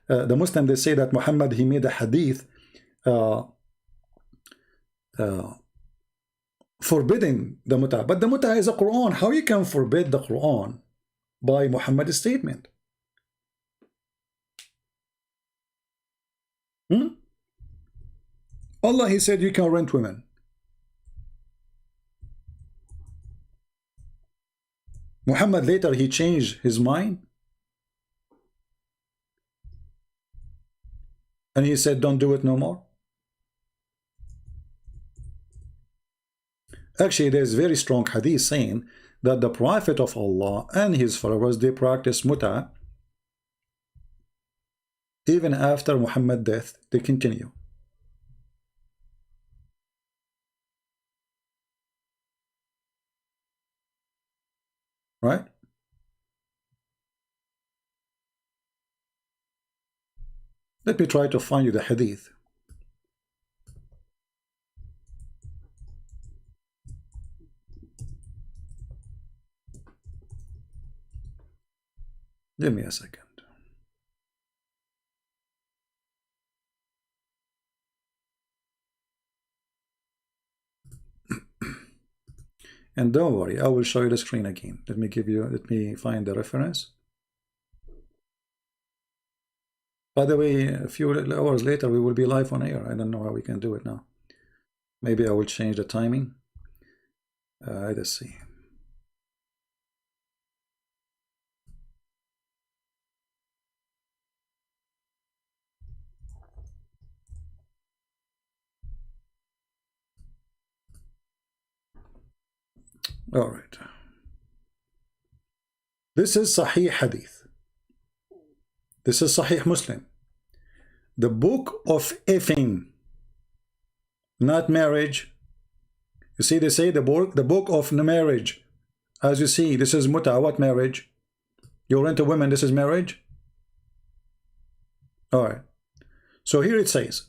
the Muslim, they say that Muhammad, he made a hadith forbidding the muta. But the muta is a Quran. How you can forbid the Quran by Muhammad's statement? Allah, he said you can rent women. Muhammad later, he changed his mind. And he said, don't do it no more. Actually, there's very strong hadith saying that the Prophet of Allah and his followers, they practice muta. Even after Muhammad's death, they continue. Right? Let me try to find you the hadith. Give me a second. And don't worry, I will show you the screen again. Let me find the reference. By the way, a few hours later we will be live on air. I don't know how we can do it now. Maybe I will change the timing. Let's see. All right. This is Sahih Hadith. This is Sahih Muslim. The book of effing, not marriage. You see, they say the book of marriage. As you see, this is muta. What marriage? You rent a woman, this is marriage? All right. So here it says,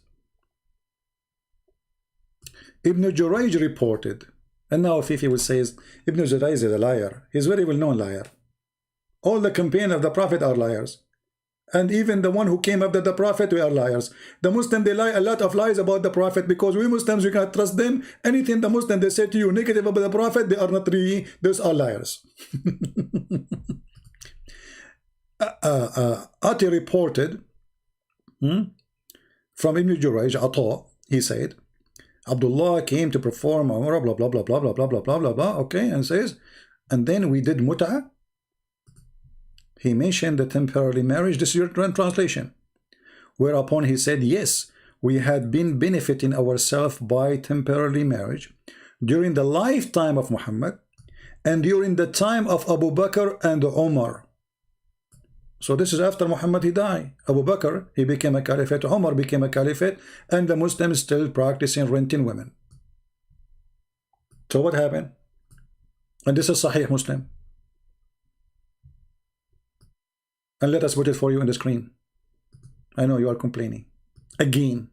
Ibn Jurayj reported, and now Fifi will say Ibn Jurayj is a liar. He's a very well-known liar. All the companions of the Prophet are liars. And even the one who came after the Prophet, we are liars. The Muslims, they lie a lot of lies about the Prophet, because we Muslims, we cannot trust them. Anything the Muslims, they say to you negative about the Prophet, they are not really, those are liars. Ati reported from Ibn Jurayj, Ata, he said, Abdullah came to perform Umrah, blah, blah, blah, blah, blah, blah, blah, blah, blah, blah, okay, and says, and then we did mut'ah. He mentioned the temporary marriage. This is your translation. Whereupon he said, yes, we had been benefiting ourselves by temporary marriage during the lifetime of Muhammad and during the time of Abu Bakr and Umar. So this is after Muhammad he died. Abu Bakr, he became a caliphate. Umar became a caliphate, and the Muslims still practicing renting women. So what happened? And this is Sahih Muslim. And let us put it for you on the screen. I know you are complaining. Again.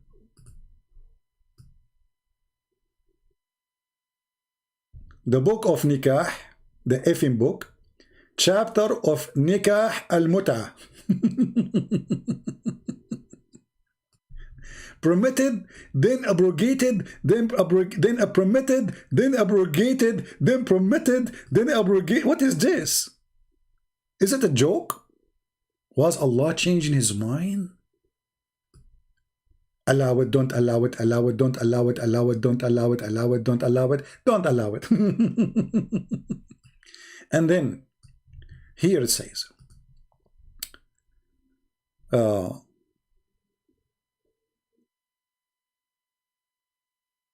The book of Nikah, the effing book, chapter of Nikah al-Mut'ah. Permitted, then abrogated, then permitted, then abrogated, then permitted, then abrogated. What is this? Is it a joke? Was Allah changing his mind? Allow it, don't allow it, allow it, don't allow it, allow it, don't allow it, allow it, don't allow it, don't allow it. And then here it says,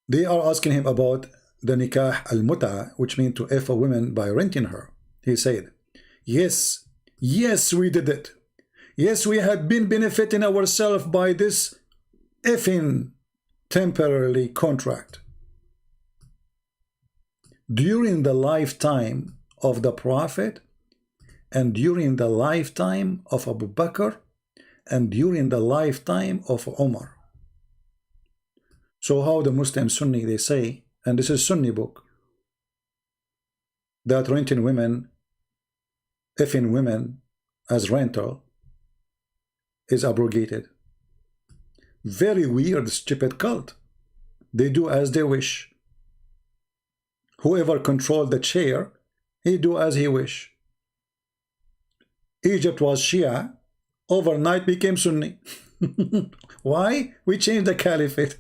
they are asking him about the nikah al-mut'ah, which means to F a woman by renting her. He said, yes, yes, we did it. Yes, we had been benefiting ourselves by this effing temporary contract during the lifetime of the Prophet and during the lifetime of Abu Bakr and during the lifetime of Umar. So how the Muslim Sunni, they say, and this is Sunni book, that renting women, effing women as rental is abrogated. Very weird, stupid cult. They do as they wish. Whoever controlled the chair, he do as he wish. Egypt was Shia, overnight became Sunni. Why? We changed the caliphate.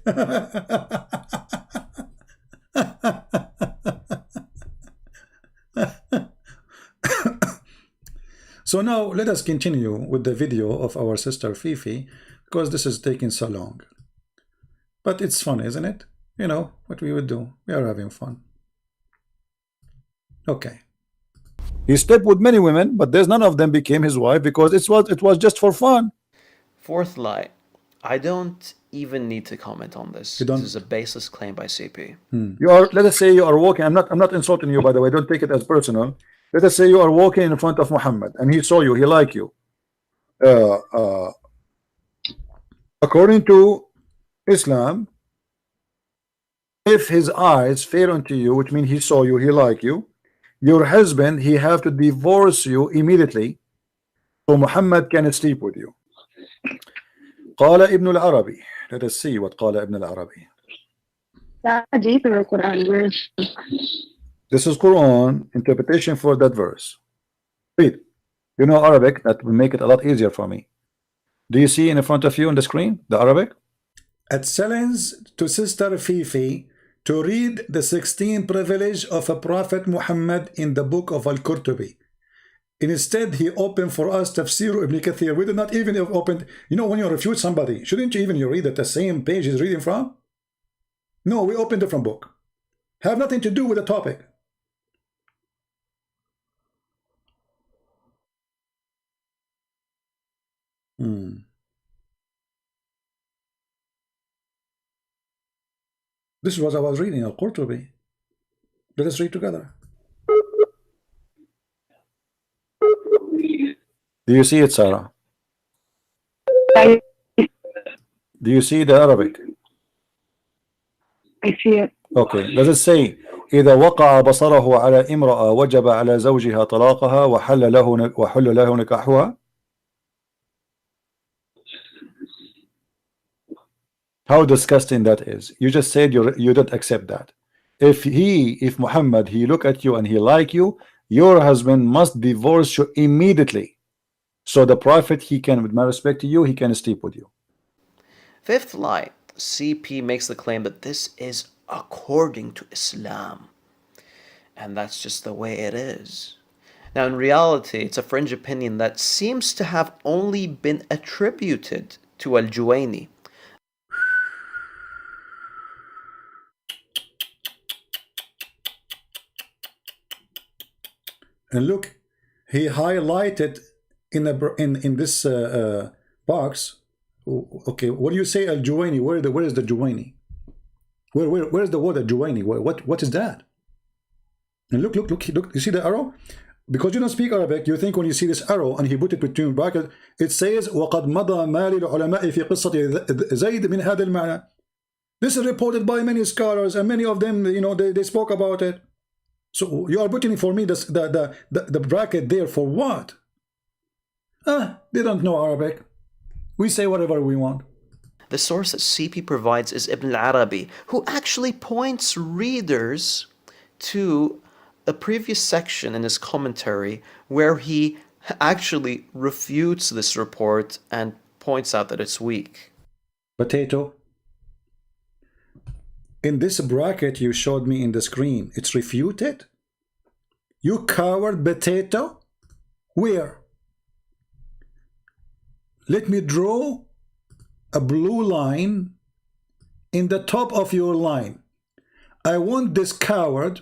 So now let us continue with the video of our sister Fifi, because this is taking so long. But it's fun, isn't it? You know what we would do. We are having fun. Okay. He slept with many women, but there's none of them became his wife because it was just for fun. Fourth lie. I don't even need to comment on this. This is a baseless claim by CP. You are, let us say you are walking. I'm not insulting you, by the way. Don't take it as personal. Let us say you are walking in front of Muhammad and he saw you, he liked you. According to Islam, if his eyes fail onto you, which means he saw you, he like you, your husband, he have to divorce you immediately so Muhammad can sleep with you. قال ابن العربي. Let us see what قال ابن العربي. Hadith or Quran? This is Quran interpretation for that verse. Read. You know Arabic, that will make it a lot easier for me. Do you see in front of you on the screen the Arabic? A challenge to Sister Fifi to read the 16th privilege of a Prophet Muhammad in the book of Al-Qurtubi. Instead, he opened for us Tafsir Ibn Kathir. We did not even open. You know, when you refute somebody, shouldn't you even read at the same page he's reading from? No, we opened a different book. Have nothing to do with the topic. This is what I was reading, Al-Qurtubi. Let us read together. Do you see it, Sarah? I Do you see the Arabic? see it. Okay, does it say إذا وقع بصره على امرأة وجب على زوجها طلاقها وحل له نكاحها? How disgusting that is. You just said you don't accept that. If Muhammad, he look at you and he like you, your husband must divorce you immediately. So the Prophet, he can, with my respect to you, he can sleep with you. Fifth lie. CP makes the claim that this is according to Islam. And that's just the way it is. Now, in reality, it's a fringe opinion that seems to have only been attributed to Al-Juwayni. And look, he highlighted in this box. Okay, what do you say, Al-Juwayni? Where is the Juwayni? Where is the word Al-Juwayni? What is that? And look. You see the arrow? Because you don't speak Arabic, you think when you see this arrow and he put it between brackets, it says وَقَدْ مَضَى مَا لِلْعُلَمَاءِ فِي قِصَّةِ زَيْدٍ مِنْ هَذَا الْمَعْنَى. This is reported by many scholars, and many of them, you know, they spoke about it. So you are putting for me the bracket there for what? They don't know Arabic. We say whatever we want. The source that CP provides is Ibn al-Arabi, who actually points readers to a previous section in his commentary where he actually refutes this report and points out that it's weak. Potato. In this bracket you showed me in the screen, it's refuted? You coward potato? Where? Let me draw a blue line in the top of your line. I want this coward,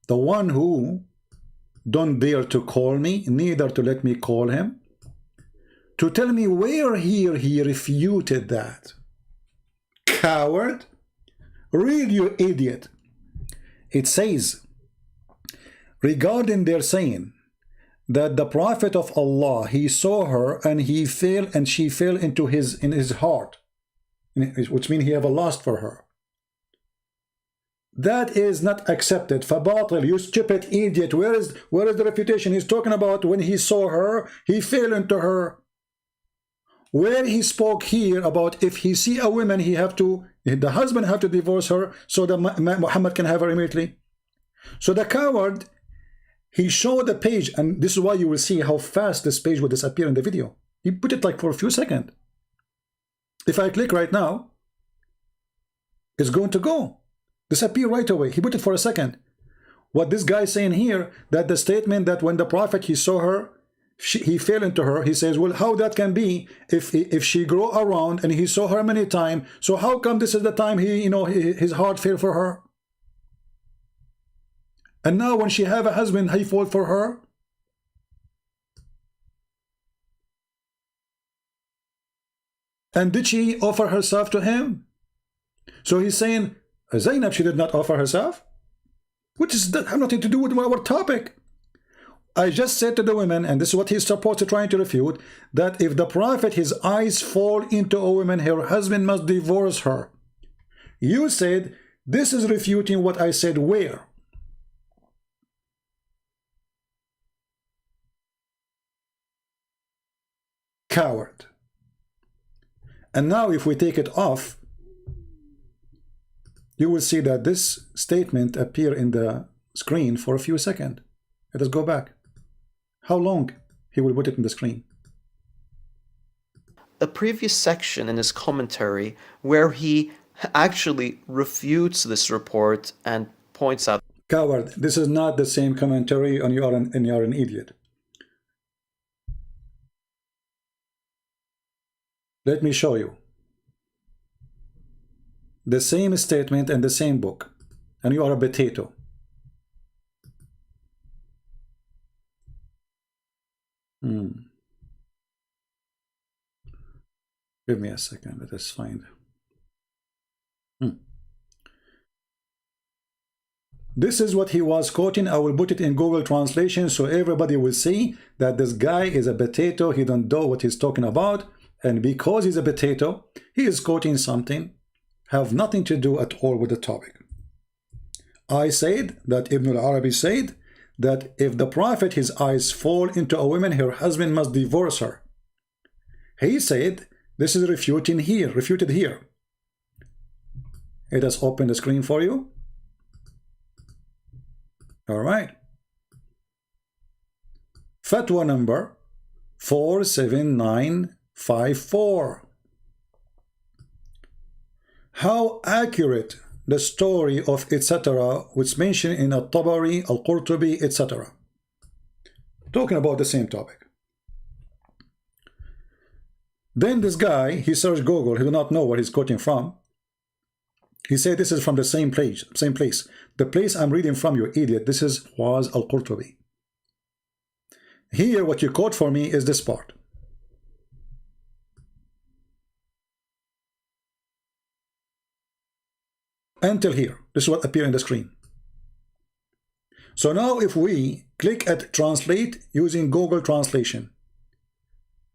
the one who don't dare to call me, neither to let me call him, to tell me where here he refuted that. Coward, read, you idiot. It says regarding their saying that the Prophet of Allah, he saw her and he fell, and she fell into his heart, which means he have a lust for her. That is not accepted. Fabatil, you stupid idiot. Where is the refutation? He's talking about when he saw her, he fell into her. Where he spoke here about if he see a woman, the husband have to divorce her so that Muhammad can have her immediately. So the coward, he showed the page, and this is why you will see how fast this page will disappear in the video. He put it like for a few seconds. If I click right now, it's going to go. Disappear right away. He put it for a second. What this guy is saying here, that the statement that when the Prophet, he saw her, he fell into her, he says, well, how that can be if she grow around and he saw her many times, so how come this is the time his heart fell for her? And now when she have a husband, he fall for her? And did she offer herself to him? So he's saying, Zainab, she did not offer herself? Which is that have nothing to do with our topic. I just said to the women, and this is what he's supposed to trying to refute, that if the prophet, his eyes fall into a woman, her husband must divorce her. You said, this is refuting what I said where? Coward. And now if we take it off, you will see that this statement appear in the screen for a few seconds. Let us go back. How long he will put it in the screen? A previous section in his commentary where he actually refutes this report and points out. Coward, this is not the same commentary, and you are an idiot. Let me show you. The same statement and the same book, and you are a potato. Give me a second, let us find. This is what he was quoting. I will put it in Google translation so everybody will see that this guy is a potato. He don't know what he's talking about, and because he's a potato, he is quoting something have nothing to do at all with the topic. I said that Ibn al-Arabi said that if the prophet, his eyes fall into a woman, her husband must divorce her. He said this is refuted here. Let us open the screen for you. All right. Fatwa number 47954. How accurate the story of etc. which mentioned in Al-Tabari, Al-Qurtubi, etc. Talking about the same topic. Then this guy, he searched Google, he did not know where he's quoting from. He said this is from the same place. The place I'm reading from, you idiot, was Al-Qurtubi. Here what you quote for me is this part. Until here, this is what appears in the screen. So now if we click at translate using Google translation,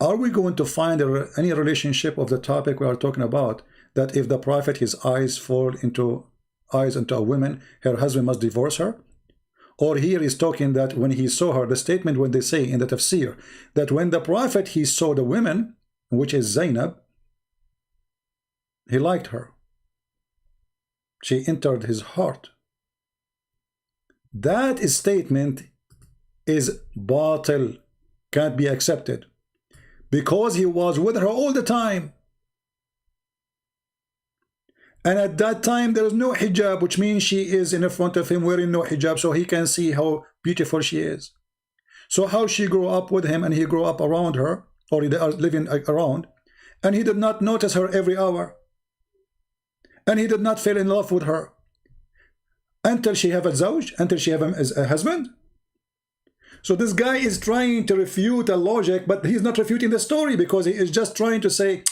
are we going to find any relationship of the topic we are talking about, that if the prophet, his eyes fall into a woman, her husband must divorce her? Or here he's talking that when he saw her, the statement when they say in the tafsir, that when the prophet, he saw the women, which is Zainab, he liked her. She entered his heart. That statement is batil, can't be accepted, because he was with her all the time. And at that time there is no hijab, which means she is in front of him wearing no hijab, so he can see how beautiful she is. So how she grew up with him, and he grew up around her, or they are living around, and he did not notice her every hour. And he did not fall in love with her until she have a zawj, until she have a husband. So this guy is trying to refute a logic, but he's not refuting the story, because he is just trying to say,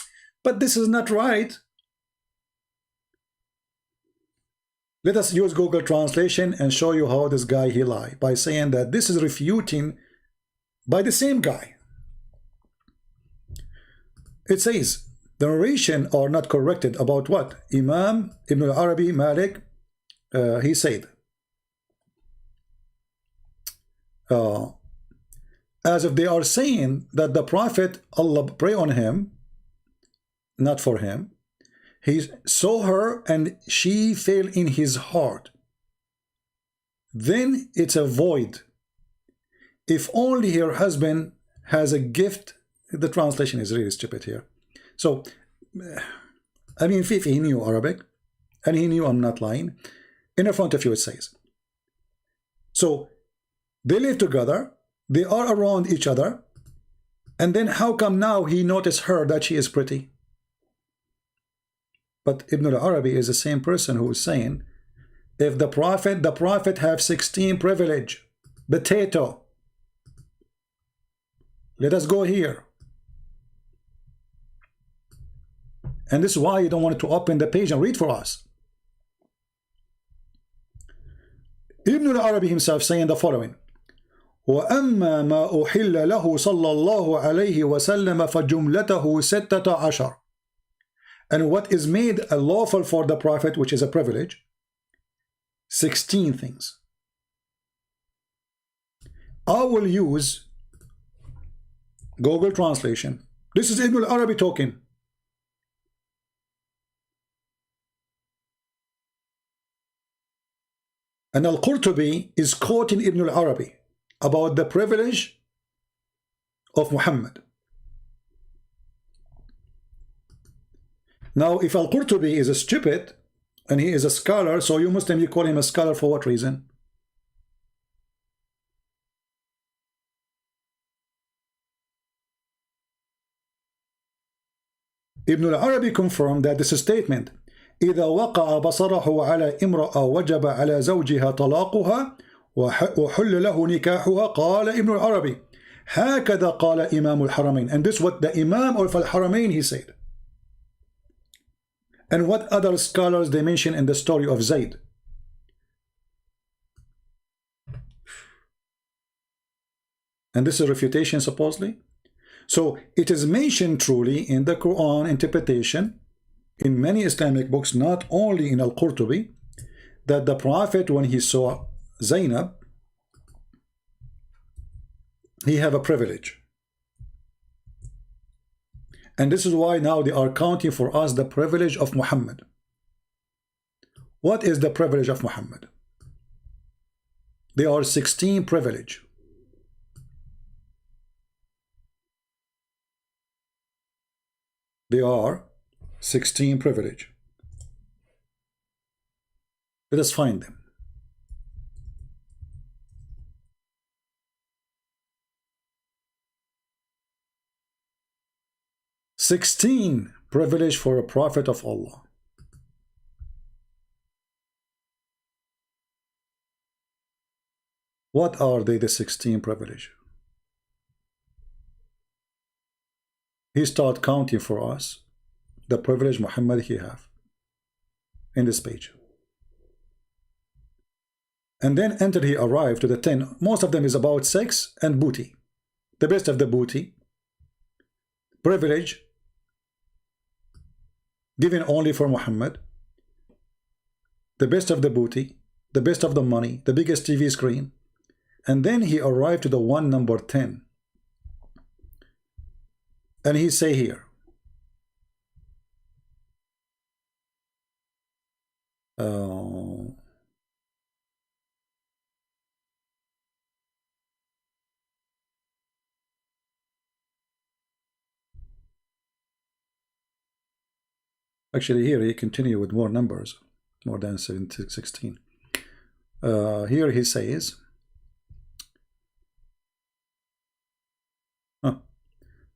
but this is not right. Let us use Google translation and show you how this guy he lied, by saying that this is refuting by the same guy. It says, the narration are not corrected about what? Imam Ibn al-Arabi Malik, he said, as if they are saying that the prophet, Allah pray on him, not for him, he saw her and she fell in his heart. Then it's a void. If only her husband has a gift. The translation is really stupid here. So, I mean, Fifi, he knew Arabic, and he knew I'm not lying. In front of you it says. So, they live together, they are around each other, and then how come now he noticed her that she is pretty? But Ibn al-Arabi is the same person who is saying, if the prophet have 16 privilege, potato. Let us go here. And this is why you don't want to open the page and read for us. Ibn al-Arabi himself saying the following: وأما ما أحل له صلى الله عليه وسلم فجملته 16. And what is made lawful for the Prophet, which is a privilege, 16 things. I will use Google Translation. This is Ibn al-Arabi talking. And Al-Qurtubi is quoting Ibn al-Arabi about the privilege of Muhammad. Now, if Al-Qurtubi is a stupid and he is a scholar, so you Muslim, you call him a scholar for what reason? Ibn al-Arabi confirmed that this statement, إذا وقع بصره على امرأة وجب على زوجها طلاقها وحل له نكاحها. قال Ibn al-Arabi هكذا قال إمام الحرمين. And this is what the Imam of al-Haramain he said. And what other scholars they mention in the story of Zayd. And this is a refutation supposedly. So it is mentioned truly in the Quran interpretation in many Islamic books, not only in Al-Qurtubi, that the Prophet, when he saw Zainab, he have a privilege. And this is why now they are counting for us the privilege of Muhammad. What is the privilege of Muhammad? There are 16 privilege. They are 16 privilege. Let us find them. "16 privilege for a prophet of Allah." What are they, the 16 privilege? He start counting for us the privilege Muhammad he have in this page. And then until he arrived to the 10, most of them is about sex and booty. The best of the booty, privilege given only for Muhammad, the best of the booty, the best of the money, the biggest TV screen. And then he arrived to the one number 10. And he say here, actually here he continue with more numbers, more than 16. Here he says,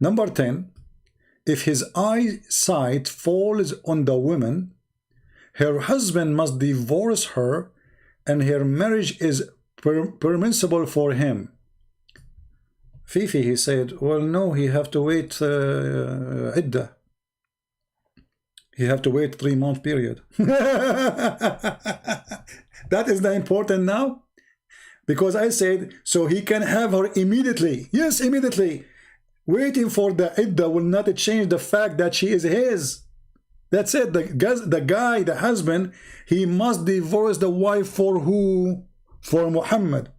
number 10, if his eyesight falls on the woman, her husband must divorce her and her marriage is permissible for him. Fifi, he said, well, no, he have to wait iddah. He have to wait 3-month period. That is the important now. Because I said, so he can have her immediately. Yes, immediately. Waiting for the iddah will not change the fact that she is his. That's it. The guy, the husband, he must divorce the wife for who? For Muhammad.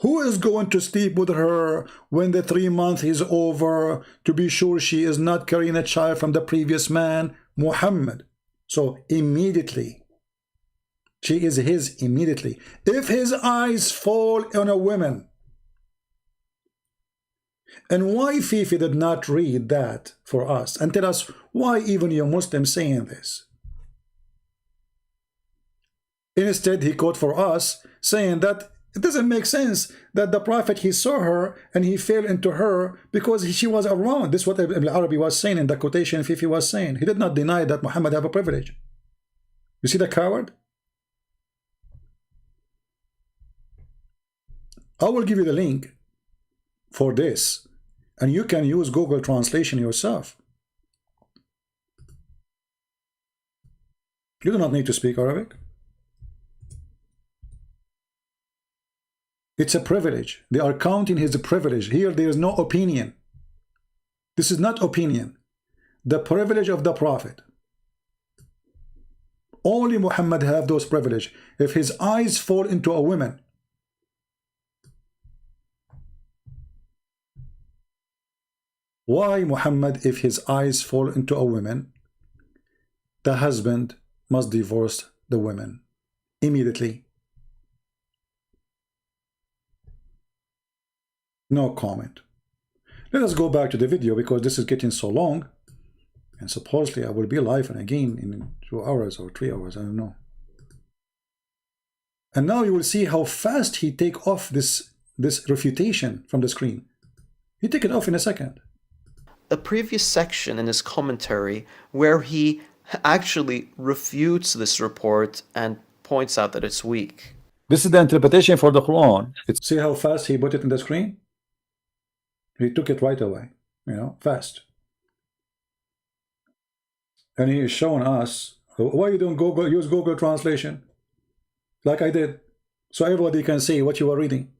Who is going to sleep with her when the 3 months is over to be sure she is not carrying a child from the previous man? Muhammad. So immediately. She is his immediately. If his eyes fall on a woman. And why Fifi did not read that for us and tell us why even you Muslims saying this? Instead, he quote for us saying that it doesn't make sense that the Prophet, he saw her and he fell into her because she was around. This is what Ibn Arabi was saying in the quotation Fifi was saying. He did not deny that Muhammad have a privilege. You see the coward? I will give you the link for this and you can use Google Translation yourself. You do not need to speak Arabic. It's a privilege. They are counting his privilege. Here there is no opinion. This is not opinion. The privilege of the Prophet. Only Muhammad have those privilege. If his eyes fall into a woman, why Muhammad, if his eyes fall into a woman, the husband must divorce the woman immediately? No comment. Let us go back to the video because this is getting so long, and supposedly I will be live and again in 2 hours or 3 hours, I don't know. And now you will see how fast he take off this refutation from the screen. He take it off in a second. A previous section in his commentary where he actually refutes this report and points out that it's weak. This is the interpretation for the Quran. It's See how fast he put it in the screen? He took it right away, you know, fast. And he is showing us, why you don't use Google translation like I did, so everybody can see what you are reading.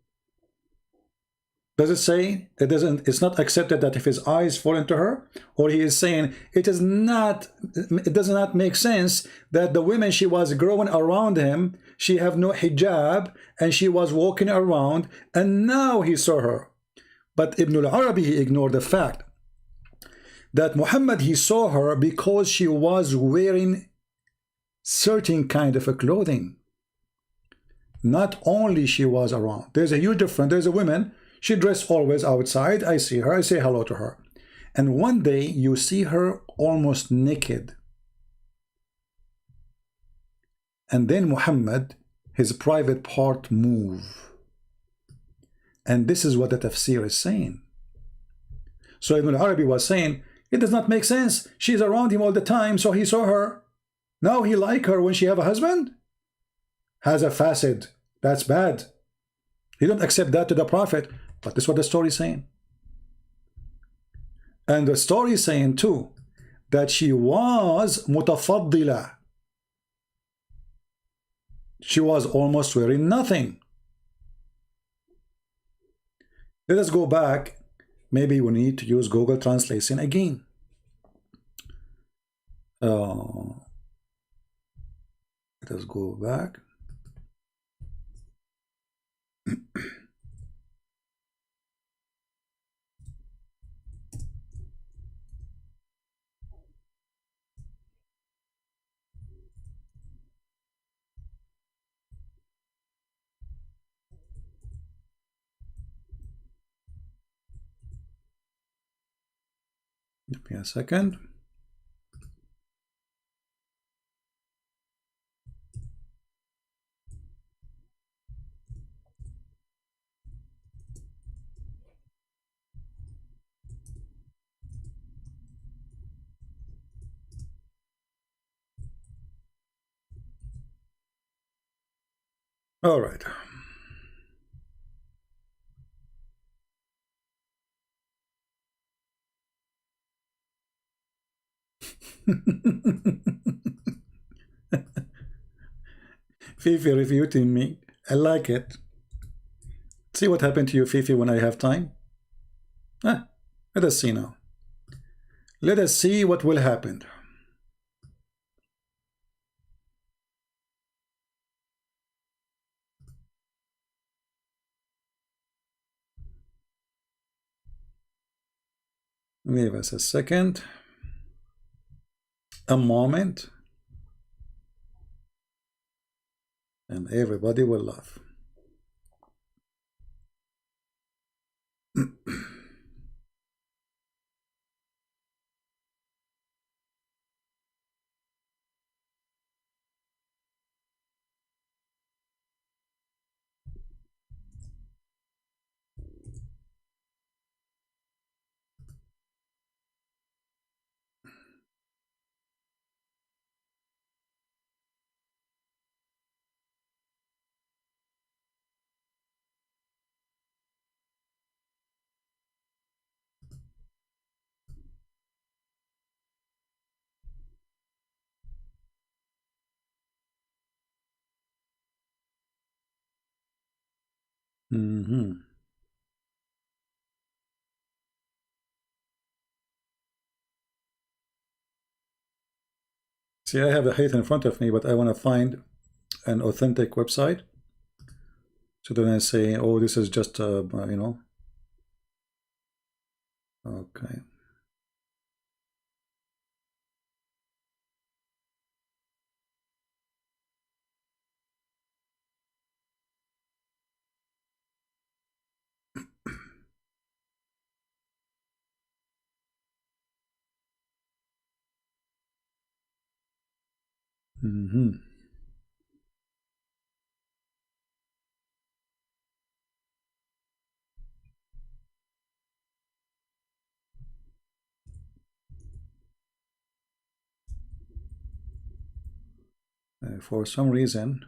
Does it say it's not accepted that if his eyes fall into her? Or he is saying it does not make sense that the women she was growing around him, she have no hijab and she was walking around and now he saw her. But Ibn al-Arabi, he ignored the fact that Muhammad, he saw her because she was wearing certain kind of a clothing. Not only she was around. There's a huge difference. There's a woman, she dressed always outside. I see her, I say hello to her. And one day you see her almost naked. And then Muhammad, his private part move. And this is what the tafsir is saying. So Ibn al-Arabi was saying, it does not make sense. She's around him all the time, so he saw her. Now he like her when she have a husband? Has a fasid. That's bad. He don't accept that to the Prophet. But this is what the story is saying. And the story is saying too, that she was mutafaddila. She was almost wearing nothing. Let us go back. Maybe we need to use Google Translation again. Let us go back. Give me a second. All right. Fifi refuting me. I like it. See what happened to you, Fifi, when I have time? Let us see now. Let us see what will happen. Give us a second. A moment. And everybody will laugh. See, I have the hadith in front of me, but I want to find an authentic website. So then I say, oh, this is just, you know. Okay. For some reason,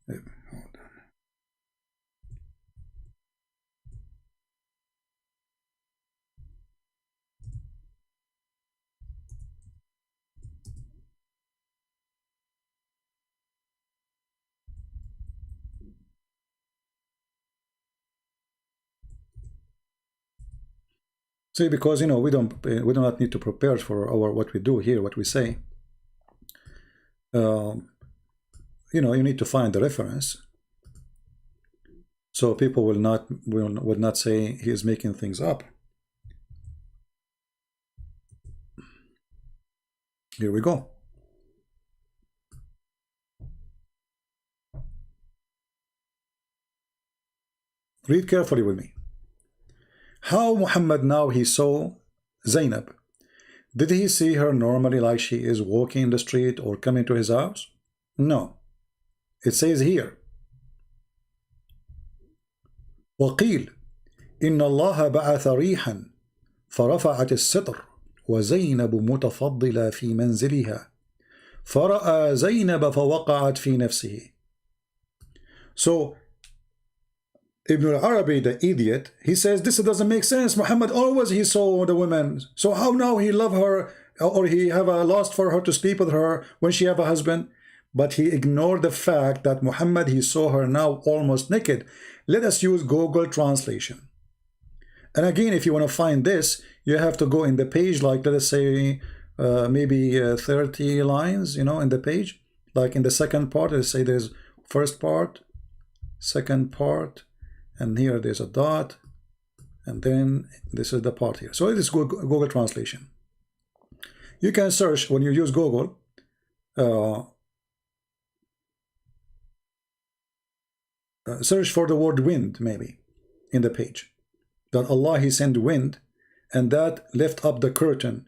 hold on. See, because, you know, we do not need to prepare for our what we do here, what we say. You know, you need to find the reference, so people will not say he is making things up. Here we go. Read carefully with me. How Muhammad, now he saw Zainab. Did he see her normally like she is walking in the street or coming to his house? No. It says here, وقيل إن الله بعث ريحا فرفعت الستر وزينب متفضلة في منزلها فرأى زينب فوقعت في نفسه. So Ibn al-Arabi, the idiot, he says this doesn't make sense. Muhammad always he saw the women. So how now he love her, or he have a lust for her to sleep with her when she have a husband? But he ignored the fact that Muhammad, he saw her now almost naked. Let us use Google translation. And again, if you want to find this, you have to go in the page, like let us say maybe 30 lines, you know, in the page. Like in the second part, let's say there's first part, second part, and here there's a dot, and then this is the part here. So it is Google translation. You can search, when you use Google, search for the word wind, maybe, in the page. That Allah, he sent wind, and that lift up the curtain.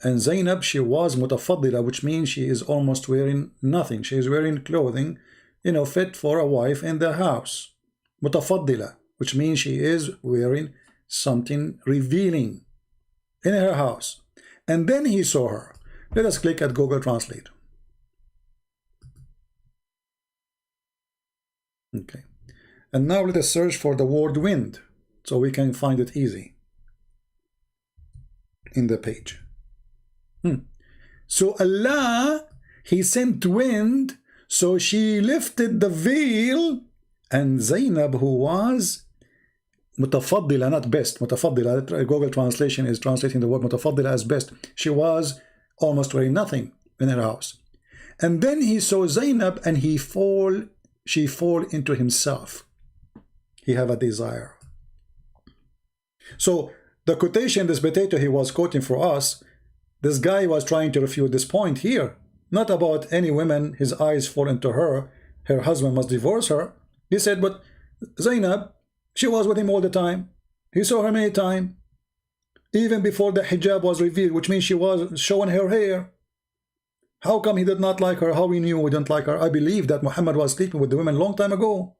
And Zainab, she was mutafaddila, which means she is almost wearing nothing. She is wearing clothing, you know, fit for a wife in the house. Mutafaddila, which means she is wearing something revealing in her house. And then he saw her. Let us click at Google Translate. Okay. And now let us search for the word wind, so we can find it easy in the page. So Allah, he sent wind, so she lifted the veil, and Zainab, who was mutafaddila, not best, mutafaddila, Google translation is translating the word mutafaddila as best. She was almost wearing nothing in her house. And then he saw Zainab, and she fall into himself. He have a desire. So the quotation, this potato he was quoting for us, this guy was trying to refute this point here. Not about any women, his eyes fall into her, her husband must divorce her. He said, but Zainab, she was with him all the time. He saw her many times. Even before the hijab was revealed, which means she was showing her hair. How come he did not like her? How we knew we didn't like her? I believe that Muhammad was sleeping with the women a long time ago.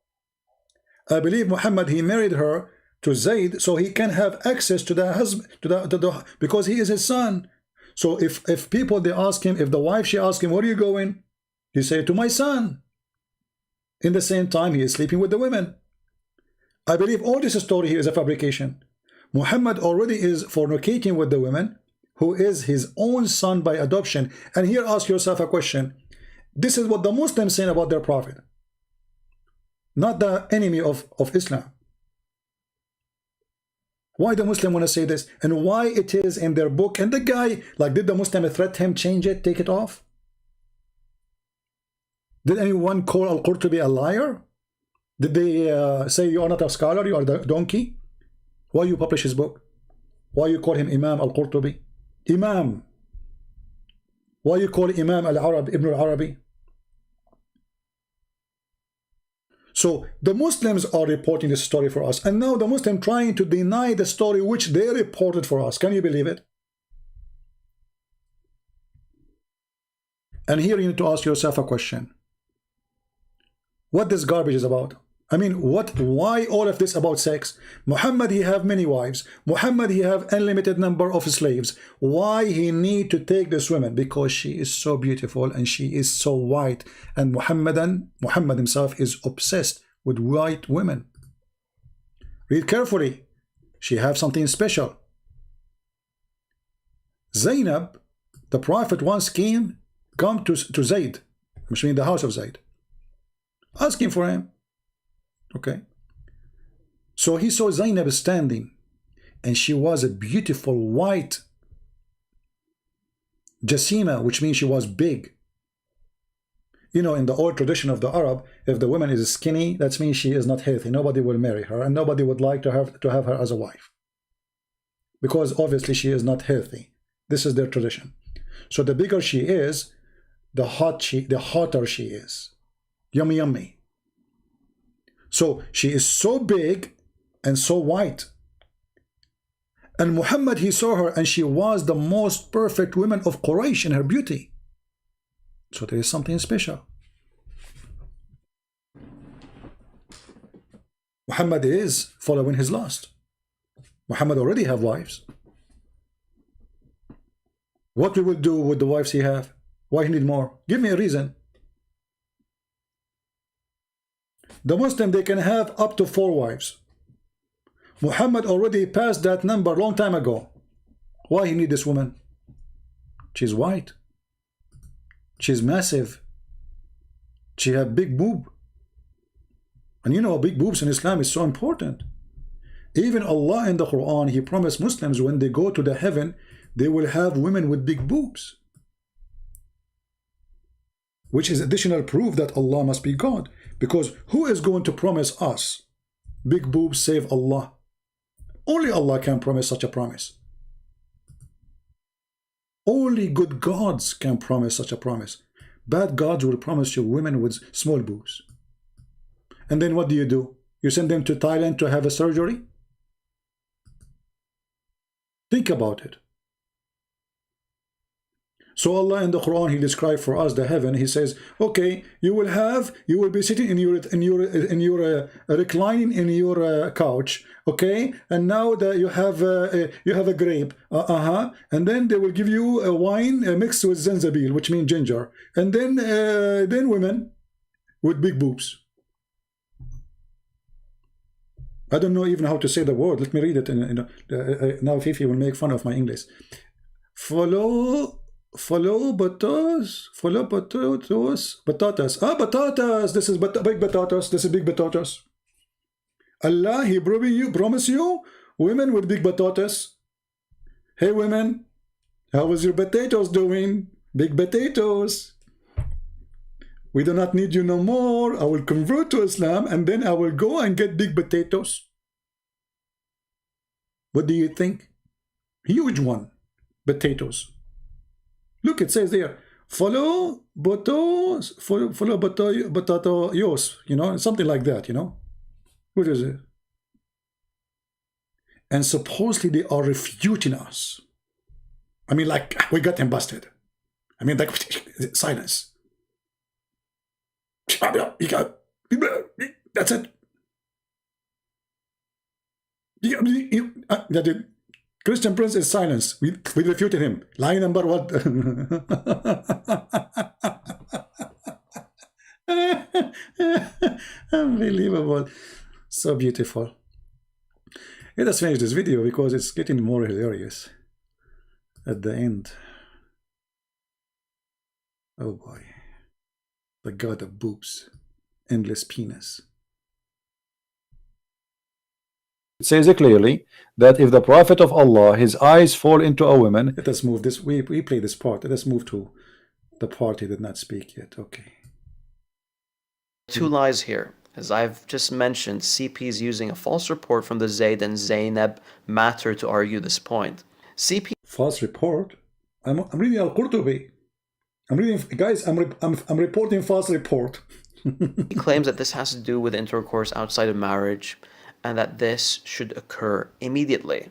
I believe Muhammad, he married her to Zayd so he can have access to the husband, because he is his son. So if people, they ask him, if the wife, she asks him, where are you going? He say, to my son. In the same time, he is sleeping with the women. I believe all this story here is a fabrication. Muhammad already is fornicating with the women, who is his own son by adoption. And here, ask yourself a question. This is what the Muslims say about their prophet. not the enemy of Islam. Why the Muslim want to say this, and why it is in their book? And the guy, like, did the Muslim threat him, change it, take it off? Did anyone call Al-Qurtubi a liar? Did they say you are not a scholar, you are the donkey? Why you publish his book? Why you call him Imam Al-Qurtubi? Imam. Why you call Imam Al-Arab, Ibn Al-Arabi? So the Muslims are reporting this story for us, and now the Muslim trying to deny the story which they reported for us. Can you believe it? And here you need to ask yourself a question. What this garbage is about? I mean, why all of this about sex? Muhammad, he have many wives. Muhammad, he have unlimited number of slaves. Why he need to take this woman? Because she is so beautiful and she is so white. And Muhammad himself is obsessed with white women. Read carefully. She have something special. Zainab, the Prophet once come to Zayd, which means the house of Zayd, asking for him. Okay, so he saw Zainab standing, and she was a beautiful white jasima, which means she was big. You know, in the old tradition of the Arab, if the woman is skinny, that means she is not healthy. Nobody will marry her, and nobody would like to have her as a wife, because obviously she is not healthy. This is their tradition. So the bigger she is, the hotter she is. Yummy, yummy. So she is so big and so white. And Muhammad, he saw her, and she was the most perfect woman of Quraysh in her beauty. So there is something special. Muhammad is following his lust. Muhammad already have wives. What we will do with the wives he have? Why he need more? Give me a reason. The Muslim, they can have up to 4 wives. Muhammad already passed that number a long time ago. Why he need this woman? She's white. She's massive. She have big boob. And you know, big boobs in Islam is so important. Even Allah in the Quran, he promised Muslims when they go to the heaven, they will have women with big boobs. Which is additional proof that Allah must be God. Because who is going to promise us big boobs save Allah? Only Allah can promise such a promise. Only good gods can promise such a promise. Bad gods will promise you women with small boobs. And then what do? You send them to Thailand to have a surgery? Think about it. So Allah in the Quran, he described for us the heaven. He says, okay, you will be sitting in your reclining in your couch, okay, and now you have a grape, and then they will give you a wine mixed with zanjabil, which means ginger, and then women with big boobs. I don't know even how to say the word. Let me read it. Now Fifi will make fun of my English. Follow potatoes. Batatas. Batatas. This is big potatoes. This is big potatoes. Allah, he promise you women with big potatoes. Hey women, how is your potatoes doing? Big potatoes. We do not need you no more. I will convert to Islam, and then I will go and get big potatoes. What do you think? Huge one. Potatoes. Look, it says there, follow potatoes, you know, something like that, you know. What is it? And supposedly they are refuting us. I mean, like, we got them busted. I mean, like, silence. That's it. That it. Christian Prince is silence. We refuted him. Lie number what? Unbelievable. So beautiful. Let us finish this video because it's getting more hilarious at the end. Oh boy. The god of boobs. Endless penis. It says clearly that if the Prophet of Allah, his eyes fall into a woman. Let us move this. We play this part. Let us move to the part he did not speak yet. Okay. Two lies here. As I've just mentioned, CP is using a false report from the Zayd and Zainab matter to argue this point. CP False report? I'm reading Al-Qurtubi. I'm reading, guys, I'm reporting false report. claims that this has to do with intercourse outside of marriage and that this should occur immediately.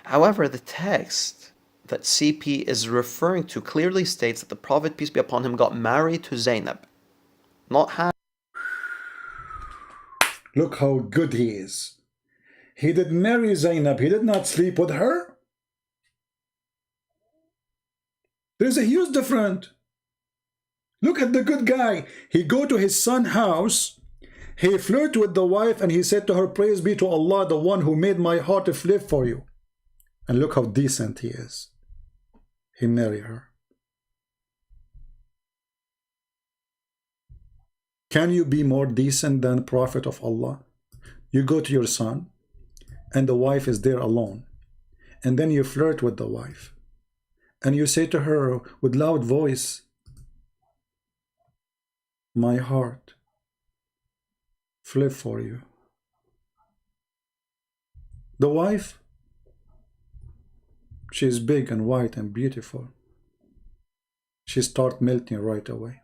However, the text that CP is referring to clearly states that the Prophet, peace be upon him, got married to Zainab, not had. Look how good he is. He did marry Zainab. He did not sleep with her. There's a huge difference. Look at the good guy. He go to his son's house. He flirt with the wife and he said to her, praise be to Allah, the one who made my heart to flip for you. And look how decent he is. He married her. Can you be more decent than Prophet of Allah? You go to your son and the wife is there alone. And then you flirt with the wife. And you say to her with loud voice, my heart flip for you. The wife, she's big and white and beautiful. She start melting right away.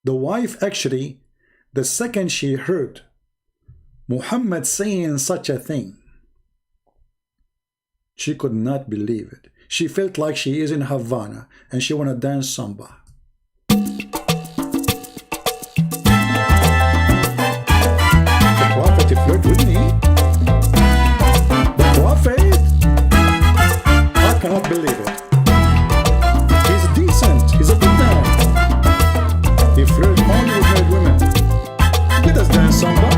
The wife actually, the second she heard Muhammad saying such a thing, she could not believe it. She felt like she is in Havana and she want to dance samba. The Prophet flirt with me? The Prophet? I cannot believe it. He's decent. He's a good man. He flirts only with married women. Let us dance samba.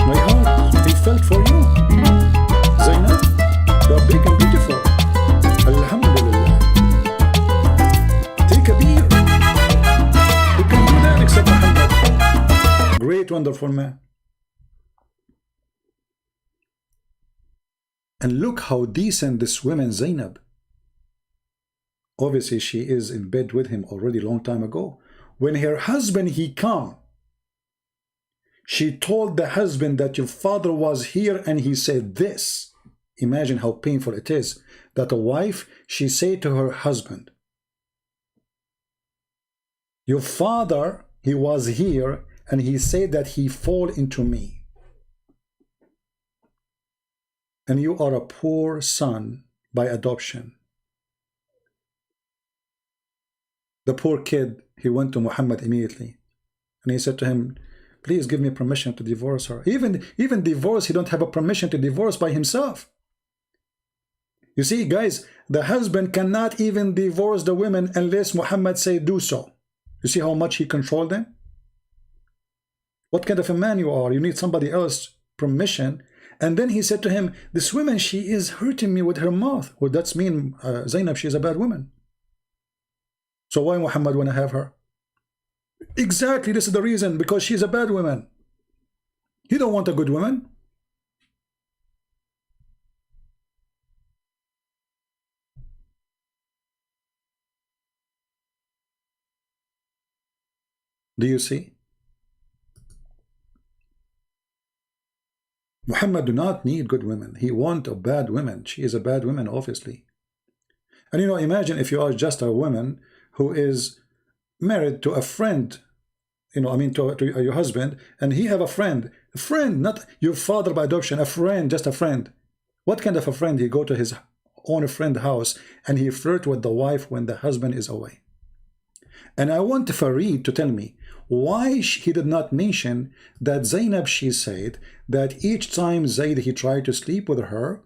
My heart, he felt for you. Zainab, you're big and beautiful. Alhamdulillah. Take a beer. You can do that except Muhammad. Great, wonderful man. And look how decent this woman Zainab. Obviously, she is in bed with him already long time ago. When her husband, he come, she told the husband that your father was here and he said this. Imagine how painful it is that a wife, she say to her husband, your father, he was here and he said that he fall into me. And you are a poor son by adoption. The poor kid, he went to Muhammad immediately. And he said to him, please give me permission to divorce her. Even divorce, he don't have a permission to divorce by himself. You see, guys, the husband cannot even divorce the women unless Muhammad say do so. You see how much he controlled them? What kind of a man you are? You need somebody else's permission. And then he said to him, this woman, she is hurting me with her mouth. Well, that's mean Zainab, she is a bad woman. So why Muhammad want to have her? Exactly, this is the reason, because she's a bad woman. He don't want a good woman. Do you see? Muhammad do not need good women. He want a bad woman. She is a bad woman, obviously. And you know, imagine if you are just a woman who is married to a friend, you know, I mean to your husband, and he have a friend, not your father by adoption, a friend, just a friend. What kind of a friend? He go to his own friend house and he flirt with the wife when the husband is away. And I want Farid to tell me why he did not mention that Zainab, she said that each time Zayd, he tried to sleep with her,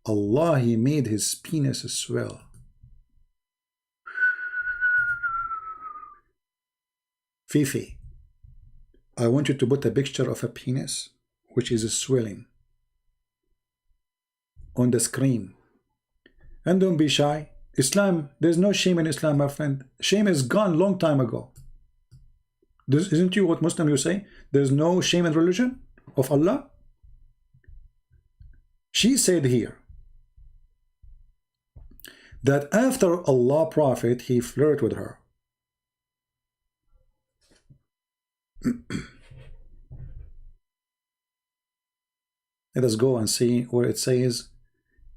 Allah, he made his penis swell. Fifi, I want you to put a picture of a penis which is swelling on the screen. And don't be shy. Islam, there's no shame in Islam, my friend. Shame is gone long time ago. Isn't you what Muslim you say? There's no shame in religion of Allah? She said here that after Allah Prophet, he flirted with her. Let us go and see where it says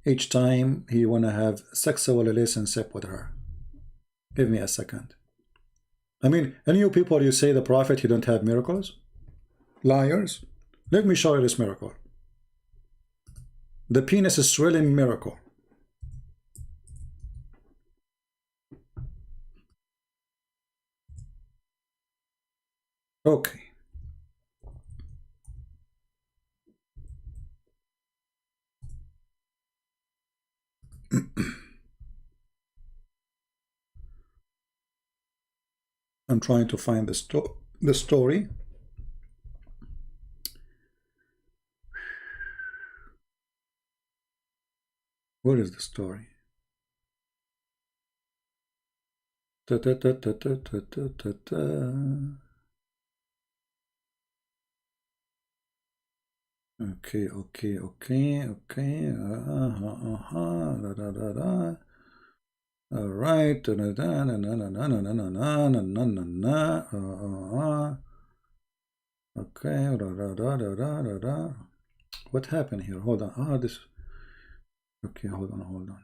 each time he want to have sexual relationship with her. Give me a second. I mean, and you people, you say the Prophet, he don't have miracles? Liars. Let me show you this miracle. The penis is swelling miracle. Okay. I'm trying to find the story. Where is the story? Okay. All right. Okay. What happened here? Hold on. This. Okay. Hold on.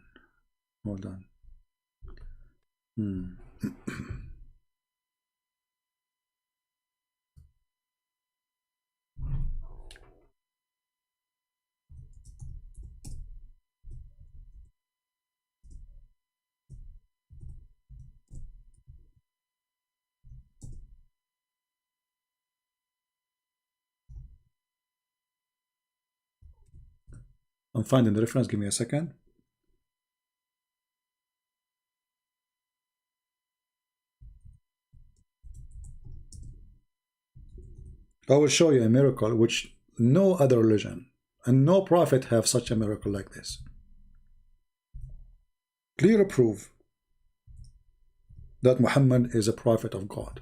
I'm finding the reference. Give me a second. I will show you a miracle which no other religion and no prophet have such a miracle like this. Clear proof that Muhammad is a prophet of God.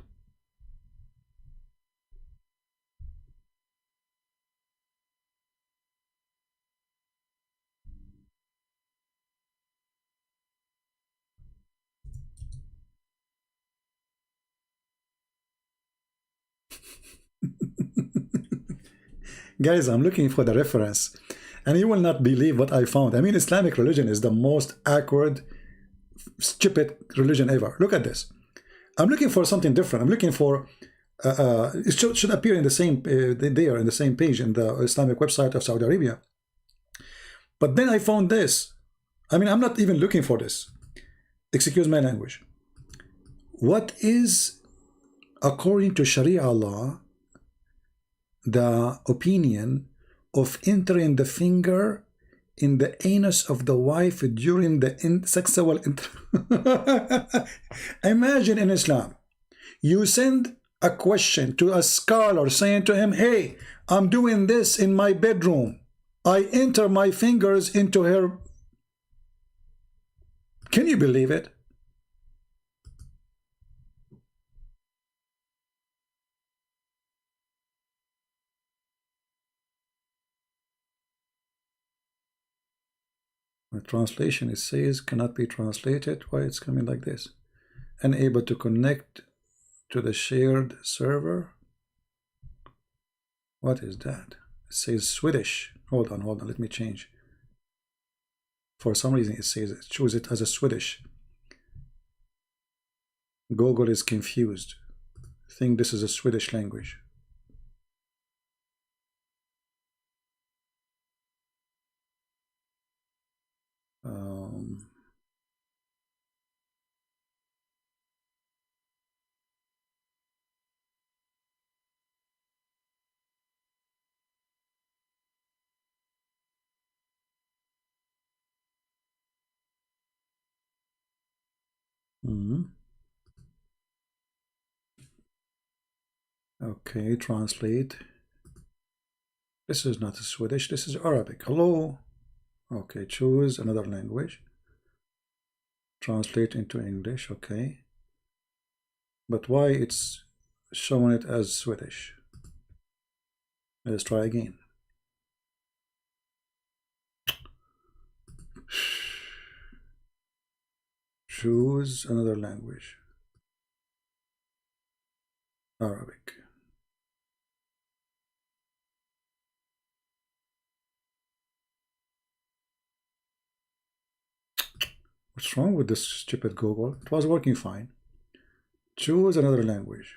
Guys, I'm looking for the reference and you will not believe what I found. I mean, Islamic religion is the most awkward, stupid religion ever. Look at this. I'm looking for something different. I'm looking for it should appear in the same there in the same page in the Islamic website of Saudi Arabia. But then I found this. I mean, I'm not even looking for this. Excuse my language. What is, according to Sharia law, the opinion of entering the finger in the anus of the wife during the sexual Imagine in Islam, you send a question to a scholar saying to him, hey, I'm doing this in my bedroom. I enter my fingers into her. Can you believe it? The translation, it says, cannot be translated. Why it's coming like this? Unable to connect to the shared server. What is that? It says Swedish. Hold on, let me change. For some reason it says, choose it as a Swedish. Google is confused. I think this is a Swedish language. Okay, translate. This is not Swedish, this is Arabic. Hello. Okay, choose another language. Translate into English. Okay. But why it's showing it as Swedish. Let's try again. Choose another language. Arabic. What's wrong with this stupid Google? It was working fine. Choose another language.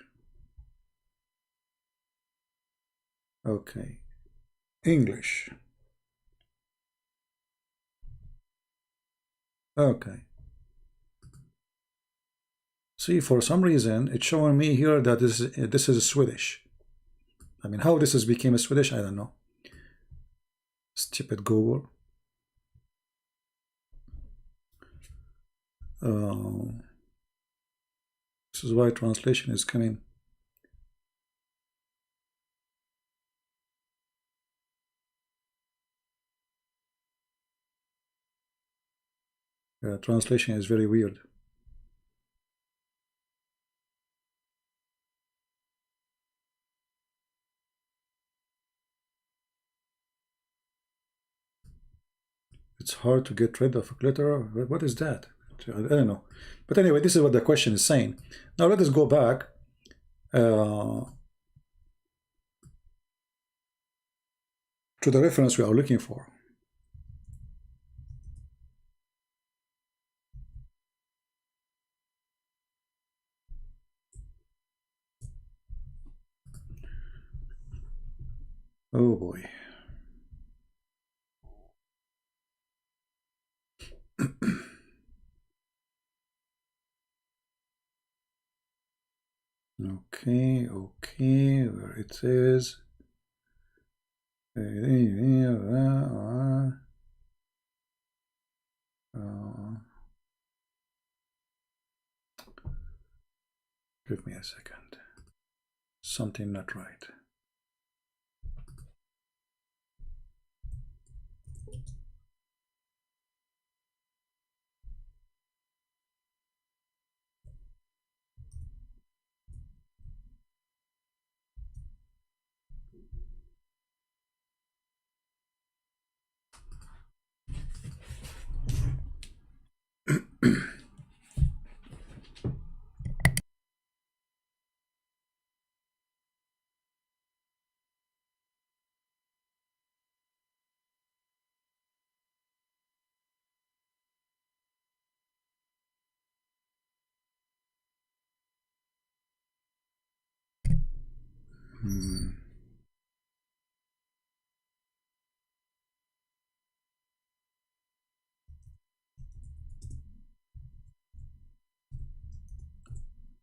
Okay. English. Okay. See, for some reason, it's showing me here that this is Swedish. I mean, how this became a Swedish, I don't know. Stupid Google. This is why translation is coming. Translation is very weird. It's hard to get rid of a glitter. What is that? I don't know. But anyway, this is what the question is saying. Now let us go back to the reference we are looking for. Oh boy. Okay, where it is. Give me a second. Something not right.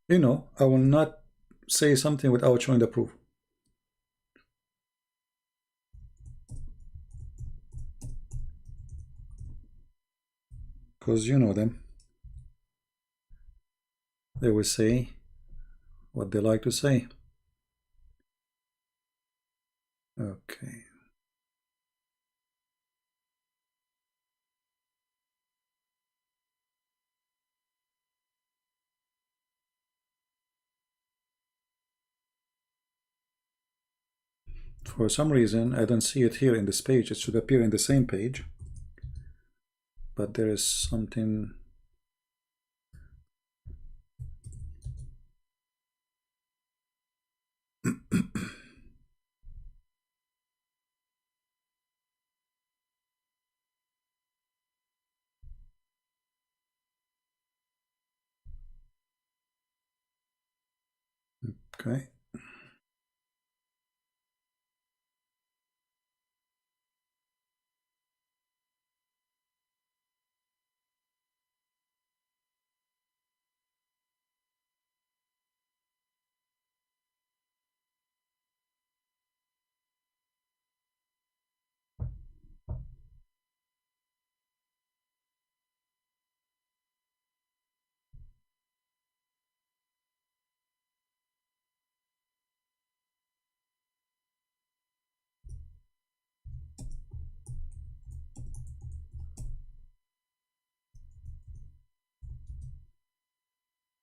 You know, I will not say something without showing the proof. Because you know them. They will say what they like to say. Okay. For some reason, I don't see it here in this page. It should appear in the same page. But there is something. Okay.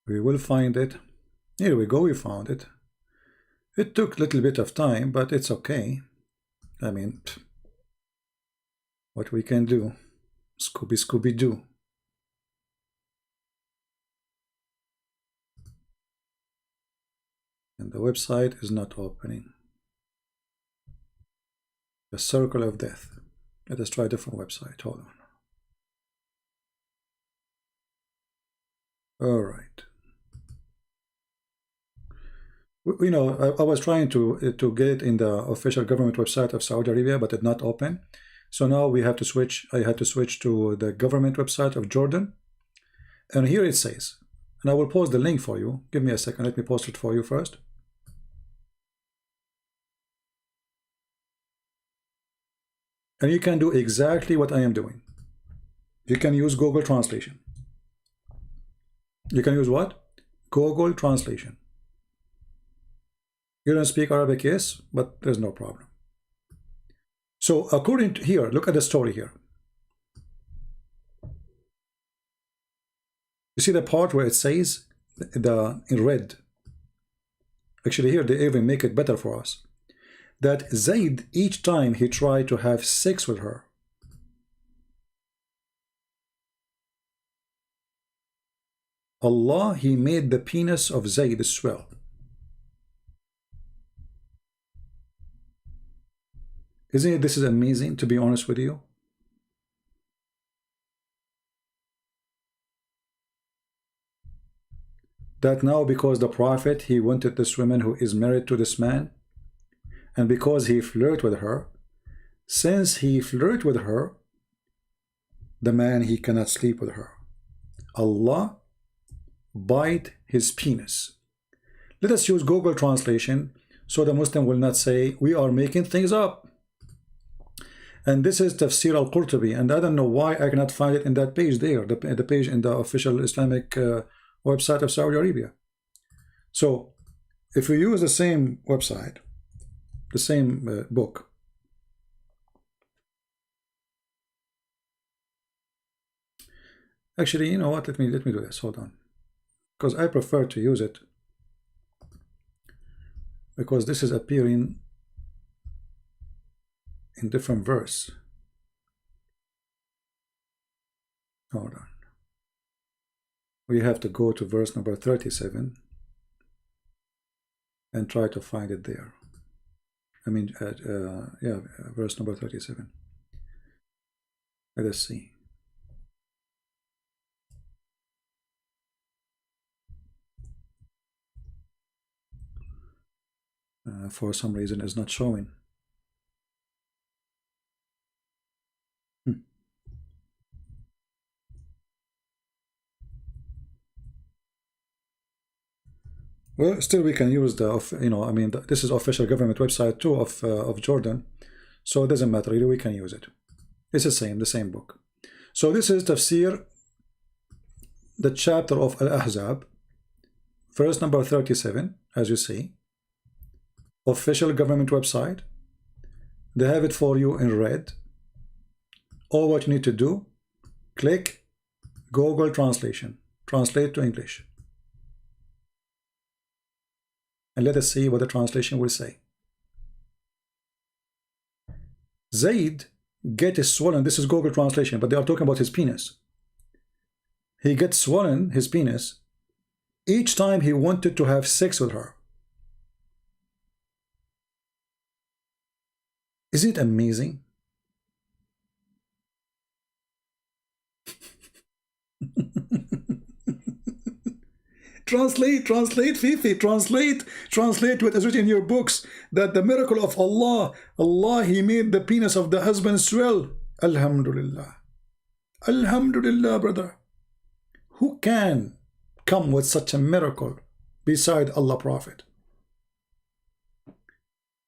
We will find it. Here we go, we found it. It took a little bit of time, but it's okay. I mean, what we can do? Scooby-Doo. And the website is not opening. The circle of death. Let us try a different website. Hold on. All right. You know, I was trying to get in the official government website of Saudi Arabia, but it did not open. So now we have to switch. I had to switch to the government website of Jordan. And here it says, and I will post the link for you. Give me a second. Let me post it for you first. And you can do exactly what I am doing. You can use Google Translation. You can use what? Google Translation. You don't speak Arabic, yes, but there's no problem. So according to here, look at the story here. You see the part where it says in red. Actually here they even make it better for us. That Zayd, each time he tried to have sex with her, Allah, he made the penis of Zayd swell. Isn't it, this is amazing, to be honest with you? That now because the Prophet, he wanted this woman who is married to this man, and because he flirted with her, since he flirted with her, the man, he cannot sleep with her. Allah bite his penis. Let us use Google Translation so the Muslim will not say we are making things up. And this is Tafsir al-Qurtubi, and I don't know why I cannot find it in that page there, the page in the official Islamic website of Saudi Arabia. So if we use the same website, the same book, actually, you know what, let me do this, hold on, because I prefer to use it because this is appearing in different verse. Hold on. We have to go to verse number 37 and try to find it there. I mean, yeah, verse number 37. Let us see. For some reason, it's not showing. Well, still we can use the, you know, I mean, this is official government website too of Jordan, so it doesn't matter, really, we can use it. It's the same book. So this is Tafsir, the chapter of Al-Ahzab, verse number 37, as you see, official government website. They have it for you in red. All what you need to do, click Google Translation, translate to English. And let us see what the translation will say. Zayd gets swollen. This is Google Translation, but they are talking about his penis. He gets swollen, his penis, each time he wanted to have sex with her. Is it amazing? Translate, Fifi, translate what is written in your books, that the miracle of Allah, he made the penis of the husband swell. Alhamdulillah. Alhamdulillah, brother. Who can come with such a miracle beside Allah Prophet?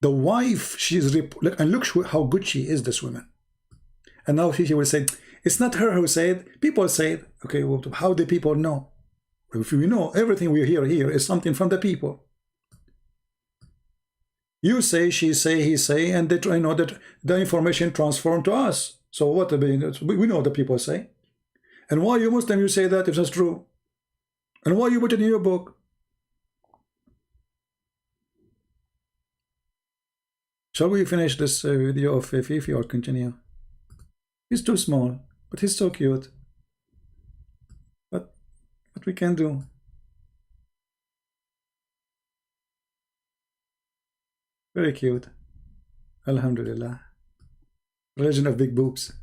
The wife, she's, and look how good she is, this woman. And now she will say, it's not her who said, people said. Okay, well, how do people know? If we know, everything we hear here is something from the people. You say, she say, he say, and they try, you know, that the information transformed to us. So what? We know what the people say. And why you Muslim, you say that if that's true? And why you put it in your book? Shall we finish this video of Fifi or continue? He's too small, but he's so cute. But what we can do? Very cute. Alhamdulillah. Religion of big boobs.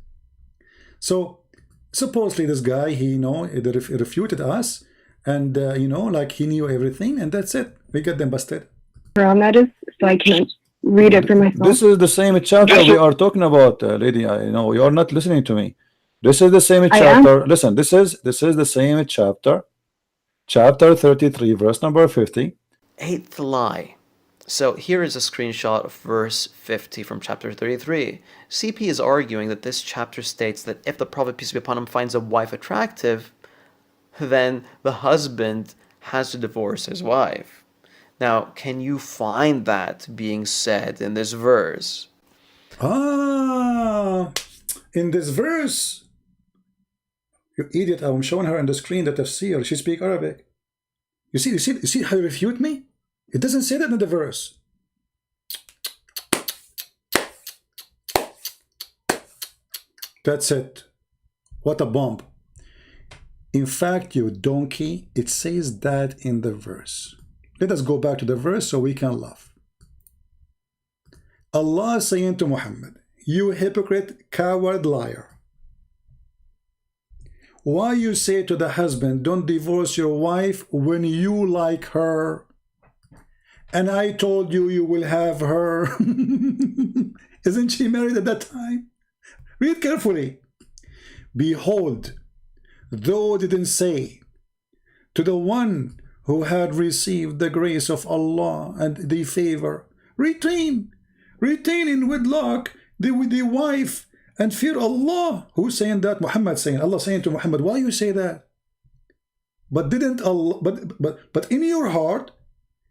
So supposedly this guy, he refuted us, and like he knew everything, and that's it. We got them busted. On that is, so I can't read it for myself. This is the same chapter we are talking about, lady. I know you are not listening to me. This is the same chapter. Listen, this is the same chapter, chapter 33, verse number 50. Eighth lie. So here is a screenshot of verse 50 from chapter 33. CP is arguing that this chapter states that if the Prophet, peace be upon him, finds a wife attractive, then the husband has to divorce his wife. Now, can you find that being said in this verse? In this verse, you idiot! I'm showing her on the screen that tafsir. She speaks Arabic. You see how you refute me? It doesn't say that in the verse. That's it. What a bomb. In fact, you donkey, it says that in the verse. Let us go back to the verse so we can laugh. Allah is saying to Muhammad, you hypocrite, coward, liar. Why you say to the husband, don't divorce your wife when you like her? And I told you you will have her. Isn't she married at that time? Read carefully. Behold, though didn't say to the one who had received the grace of Allah and the favor, retain in wedlock the wife and fear Allah. Who's saying that? Muhammad saying. Allah saying to Muhammad, why you say that? But didn't Allah? But in your heart,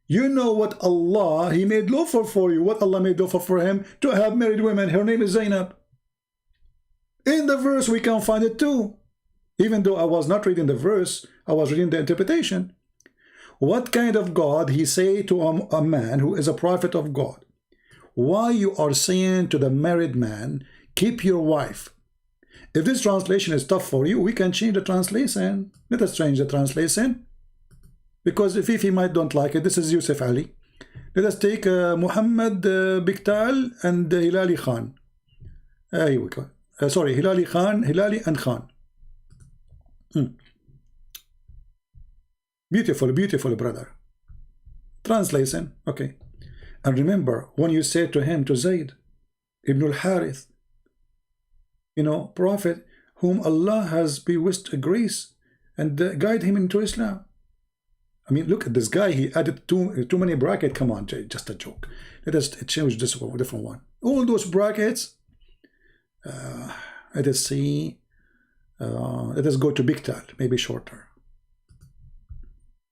you know what Allah, He made lawful for you. What Allah made lawful for him? To have married women. Her name is Zainab. In the verse we can find it too. Even though I was not reading the verse, I was reading the interpretation. What kind of God He say to a man who is a prophet of God? Why you are saying to the married man, keep your wife? If this translation is tough for you, we can change the translation. Let us change the translation. Because if he might don't like it, this is Yusuf Ali. Let us take Muhammad Biktal and Hilali Khan. Here we go. Sorry, Hilali and Khan. Beautiful brother. Translation, okay. And remember, when you said to him, to Zayd Ibn al-Harith, prophet whom Allah has bewitched grace and guide him into Islam. I mean, look at this guy. He added too many brackets. Come on, just a joke. Let us change this one, a different one. All those brackets. Let us see. Let us go to Biktal, maybe shorter.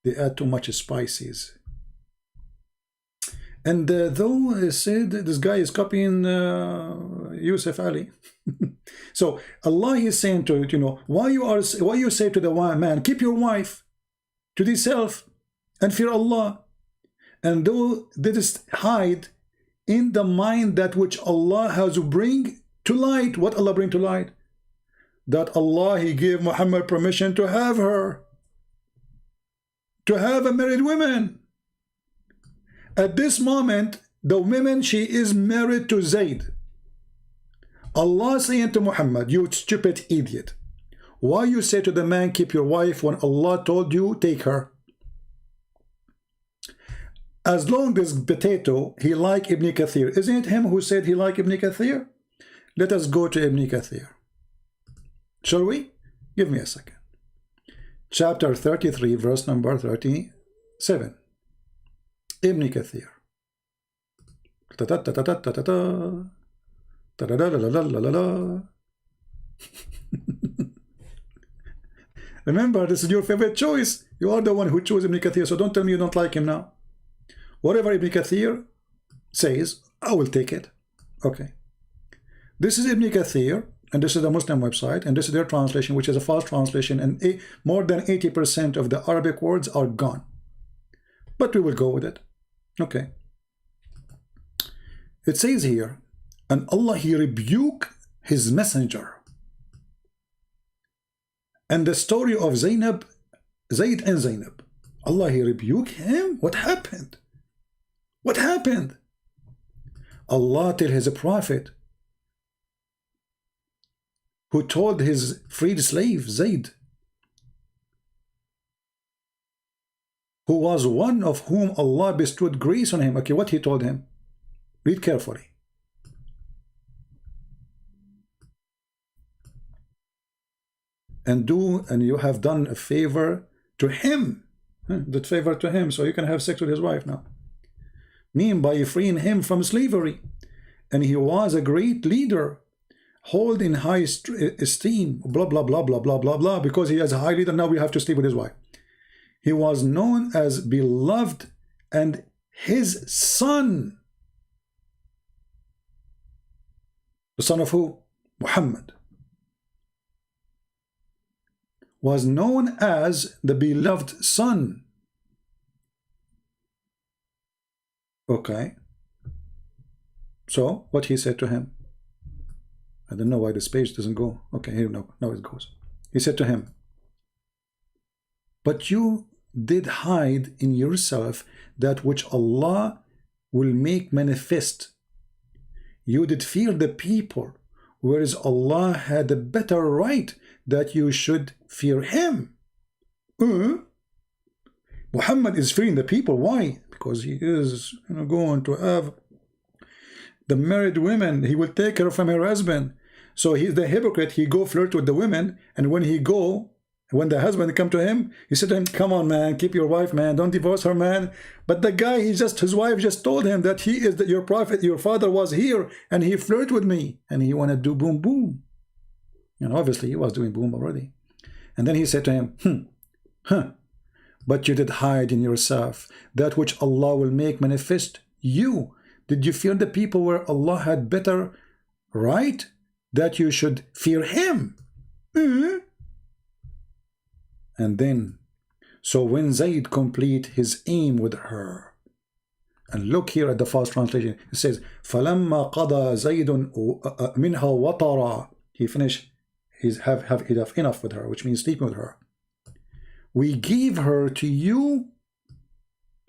They add too much spices. And though it said this guy is copying Yusuf Ali. So Allah is saying to it, why you say to the man, keep your wife to thyself and fear Allah, and though didst hide in the mind that which Allah has bring to light. What Allah bring to light? That Allah, He gave Muhammad permission to have her, to have a married woman. At this moment, the woman, she is married to Zayd. Allah saying to Muhammad, you stupid idiot, why you say to the man, keep your wife, when Allah told you, take her? As long as potato, he like Ibn Kathir. Isn't it him who said he like Ibn Kathir? Let us go to Ibn Kathir. Shall we? Give me a second. Chapter 33, verse number 37. Ibn Kathir. Remember, this is your favorite choice. You are the one who chose Ibn Kathir, so don't tell me you don't like him now. Whatever Ibn Kathir says, I will take it. Okay. This is Ibn Kathir, and this is the Muslim website, and this is their translation, which is a false translation, and more than 80% of the Arabic words are gone. But we will go with it. Okay. It says here, and Allah, he rebuked his messenger. And the story of Zainab, Zayd and Zainab, Allah, he rebuked him. What happened? What happened? Allah tell his prophet, who told his freed slave Zayd, who was one of whom Allah bestowed grace on him. Okay, what he told him? Read carefully. And you have done a favor to him. That favor to him, so you can have sex with his wife now. Mean by freeing him from slavery. And he was a great leader, hold in high esteem, blah, blah, blah, blah, blah, blah, blah, because he is a high leader, now we have to sleep with his wife. He was known as beloved, and his son, the son of who? Muhammad, was known as the beloved son. Okay. So, what he said to him? I don't know why this page doesn't go. Okay, here, now it goes. He said to him, but you did hide in yourself that which Allah will make manifest. You did fear the people, whereas Allah had a better right that you should fear him. Muhammad is fearing the people. Why? Because he is going to have the married women. He will take her from her husband. So he's the hypocrite. He go flirt with the women, and when the husband come to him, he said to him, come on, man, keep your wife, man, don't divorce her, man. But the guy, his wife just told him that he is your prophet, your father was here, and he flirted with me, and he want to do boom, boom. And obviously he was doing boom already. And then he said to him, but you did hide in yourself that which Allah will make manifest. Did you fear the people where Allah had better right that you should fear him? And then, so when Zayd complete his aim with her, and look here at the fast translation, it says, فَلَمَّا قَضَى زَيْدٌ مِنْهَا وَطَرًا. He finished, have enough with her, which means sleeping with her. We gave her to you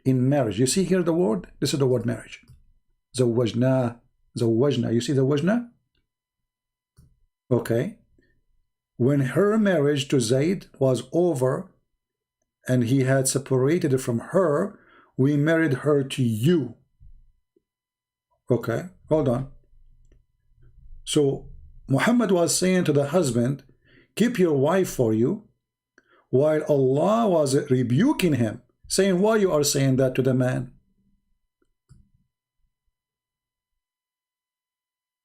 in marriage. You see here the word? This is the word marriage. زوجنا. You see the wajna? Okay. When her marriage to Zayd was over and he had separated from her, we married her to you. Okay, hold on. So Muhammad was saying to the husband, keep your wife for you, while Allah was rebuking him, saying, why you are saying that to the man?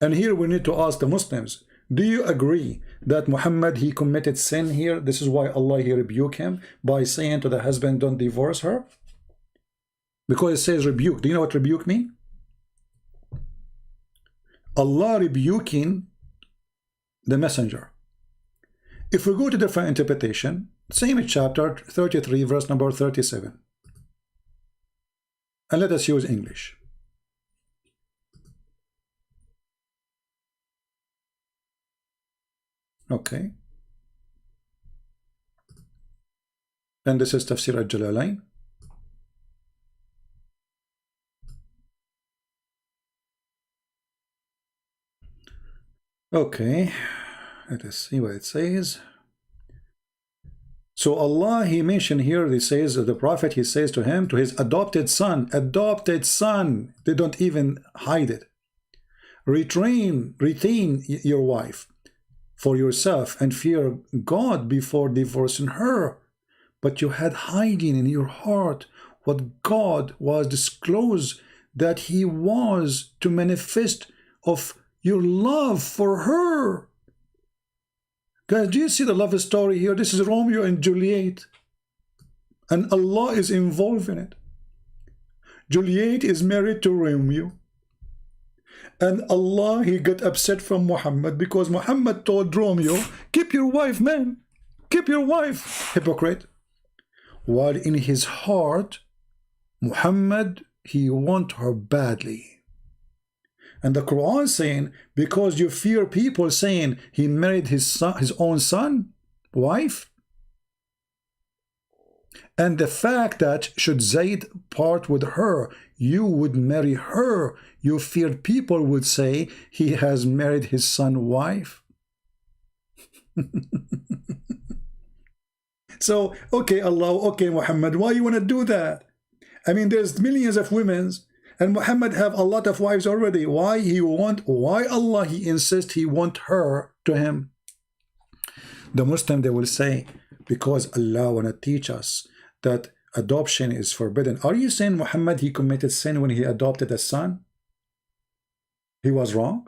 And here we need to ask the Muslims, do you agree that Muhammad, he committed sin here? This is why Allah, he rebuked him by saying to the husband, don't divorce her? Because it says rebuke. Do you know what rebuke means? Allah rebuking the messenger. If we go to different interpretation, same chapter 33, verse number 37. And let us use English. Okay. And this is Tafsir al-Jalalain. Okay. Let us see what it says. So Allah, he mentioned here, he says, the prophet, he says to him, to his adopted son, they don't even hide it. Retain your wife for yourself and fear God before divorcing her. But you had hiding in your heart what God was disclosed that he was to manifest of your love for her. Guys, do you see the love story here? This is Romeo and Juliet, and Allah is involved in it. Juliet is married to Romeo, and Allah, he got upset from Muhammad because Muhammad told Romeo, keep your wife, man, keep your wife, hypocrite. While in his heart, Muhammad, he want her badly. And the Quran saying, because you fear people saying he married his son, his own son, wife. And the fact that should Zayd part with her, you would marry her. You feared people would say he has married his son wife. So, okay, Allah, okay, Muhammad, why you want to do that? I mean, there's millions of women, and Muhammad have a lot of wives already. Why Allah, he insists he want her to him? The Muslim, they will say, because Allah want to teach us that adoption is forbidden. Are you saying Muhammad, he committed sin when he adopted a son? He was wrong?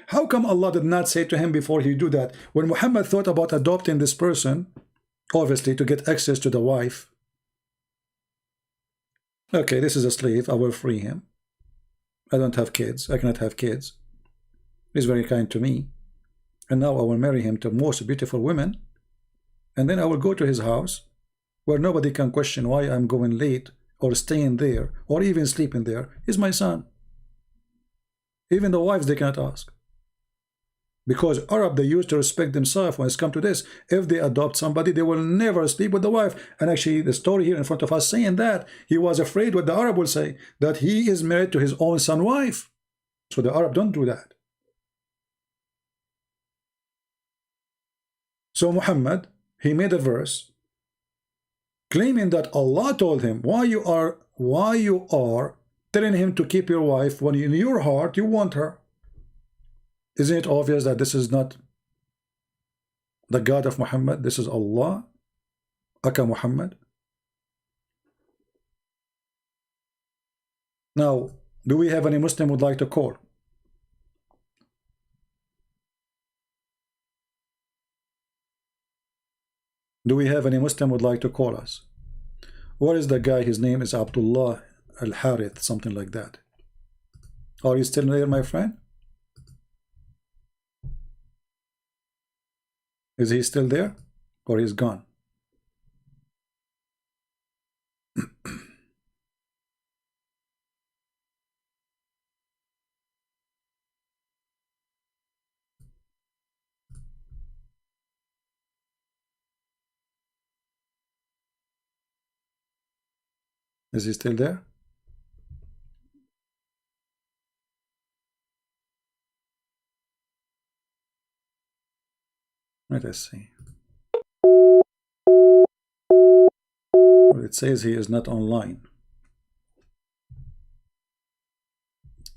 How come Allah did not say to him before he do that? When Muhammad thought about adopting this person, obviously to get access to the wife. Okay, this is a slave, I will free him. I don't have kids, I cannot have kids. He's very kind to me. And now I will marry him to most beautiful women. And then I will go to his house where nobody can question why I'm going late or staying there or even sleeping there. He's my son. Even the wives, they cannot ask. Because Arab, they used to respect themselves when it's come to this. If they adopt somebody, they will never sleep with the wife. And actually, the story here in front of us saying that he was afraid what the Arab will say, that he is married to his own son wife. So the Arab don't do that. So Muhammad, he made a verse claiming that Allah told him, why you are telling him to keep your wife when in your heart you want her. Isn't it obvious that this is not the God of Muhammad? This is Allah, Aka Muhammad. Now, do we have any Muslim would like to call? Do we have any Muslim would like to call us? What is the guy? His name is Abdullah Al-Harith, something like that. Are you still there, my friend? Is he still there? Or he's gone? Is he still there? Let us see. Well, it says he is not online.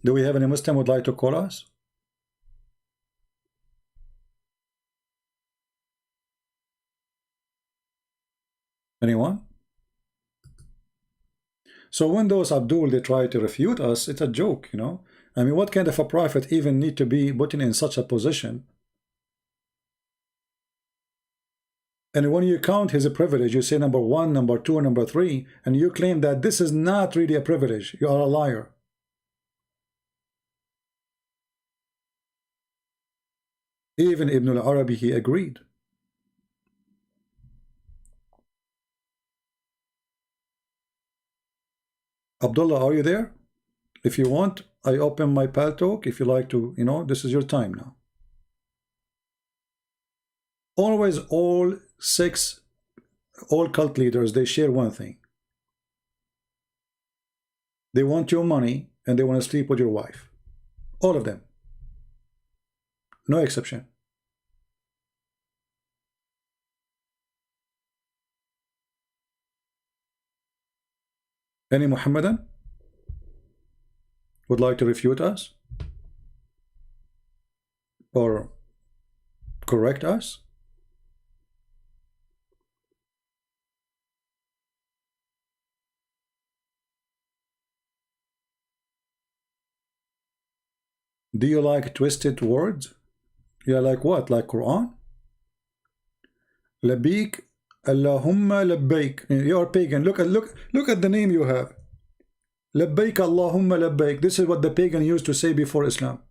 Do we have any Muslim would like to call us? Anyone? So when those Abdul, they try to refute us, it's a joke, you know. I mean, what kind of a prophet even need to be put in such a position? And when you count his privilege, you say number 1, number 2, number 3, and you claim that this is not really a privilege. You are a liar. Even Ibn al-Arabi, he agreed. Abdullah, are you there? If you want, I open my pal talk. If you like to, you know, this is your time now. Always all cult leaders, they share one thing. They want your money and they want to sleep with your wife. All of them. No exception. Any Muhammadan would like to refute us or correct us? Do you like twisted words? Yeah, like what? Like Quran? Labik Allahumma labbaik. You are pagan. Look at the name you have. Labbaik Allahumma labbaik. This is what the pagan used to say before Islam.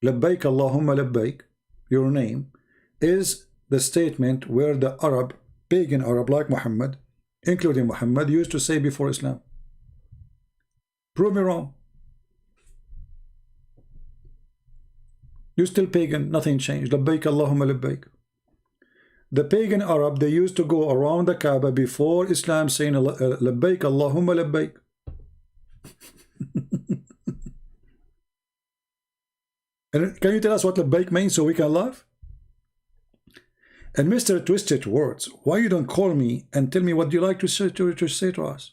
Labbaik Allahumma labbaik, your name, is the statement where the Arab, pagan Arab like Muhammad, including Muhammad, used to say before Islam. Prove me wrong. You're still pagan, nothing changed. Labbaik Allahumma labbaik. The pagan Arab, they used to go around the Kaaba before Islam saying Labbaik Allahumma labbaik. And can you tell us what labbaik means so we can laugh? And Mr. Twisted Words, why you don't call me and tell me what you like to say to us?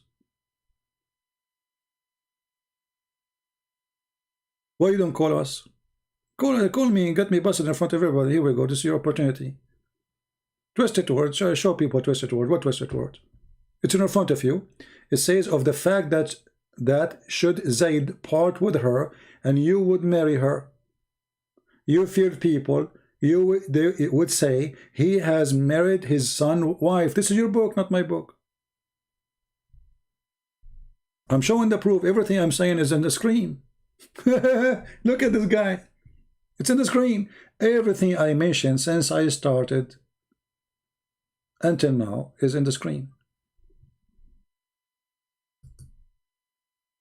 Why you don't call us? Call me and get me busted in front of everybody. Here we go. This is your opportunity. Twisted Words. Show people Twisted Word. What Twisted Word? It's in front of you. It says of the fact that should Zayd part with her and you would marry her. You feared people. They would say he has married his son wife. This is your book, not my book. I'm showing the proof. Everything I'm saying is on the screen. Look at this guy. It's in the screen. Everything I mentioned since I started until now is in the screen.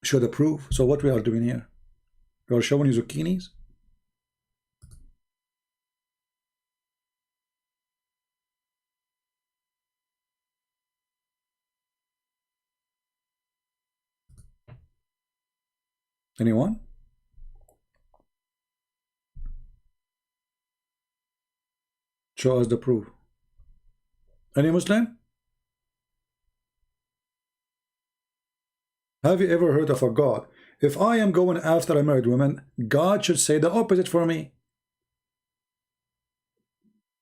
Show the proof. So what we are doing here? We are showing you zucchinis. Anyone? Show us the proof. Any Muslim? Have you ever heard of a God? If I am going after a married woman, God should say the opposite for me.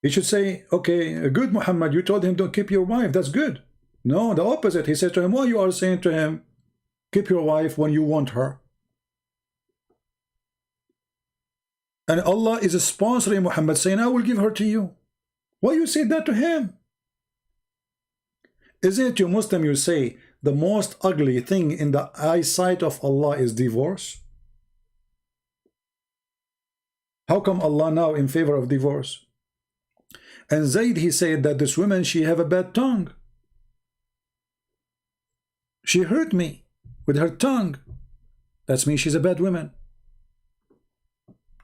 He should say, okay, good Muhammad, you told him don't keep your wife. That's good. No, the opposite. He said to him, why you are saying to him, keep your wife when you want her? And Allah is sponsoring Muhammad saying, I will give her to you. Why you say that to him? Isn't it you Muslim, you say the most ugly thing in the eyesight of Allah is divorce? How come Allah now in favor of divorce? And Zayd, he said that this woman, she have a bad tongue. She hurt me with her tongue. That means she's a bad woman.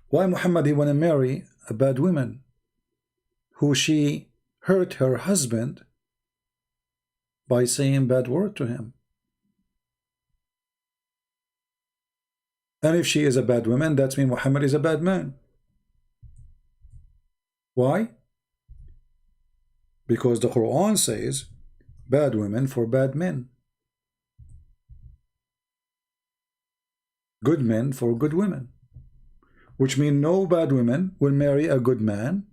Why Muhammad he want to marry a bad woman who she hurt her husband by saying bad word to him? And if she is a bad woman, that means Muhammad is a bad man. Why? Because the Quran says bad women for bad men, good men for good women, which means no bad woman will marry a good man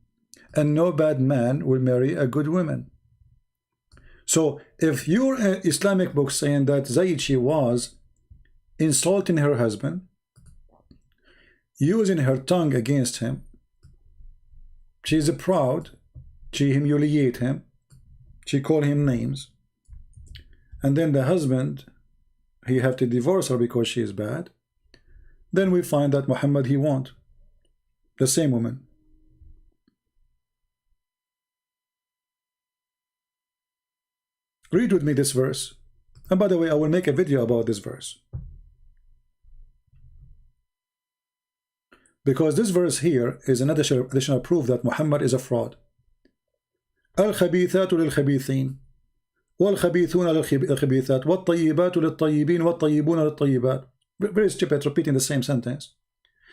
and no bad man will marry a good woman. So if your Islamic book saying that Zayd, she was insulting her husband, using her tongue against him, she is proud, she humiliate him, she call him names, and then the husband, he have to divorce her because she is bad, then we find that Muhammad, he won't. The same woman. Read with me this verse. And by the way, I will make a video about this verse, because this verse here is an additional proof that Muhammad is a fraud. الخبيثات للخبيثين والخبيثون للخبيثات والطيبات للطيبين والطيبون للطيبات. Very stupid, repeating the same sentence.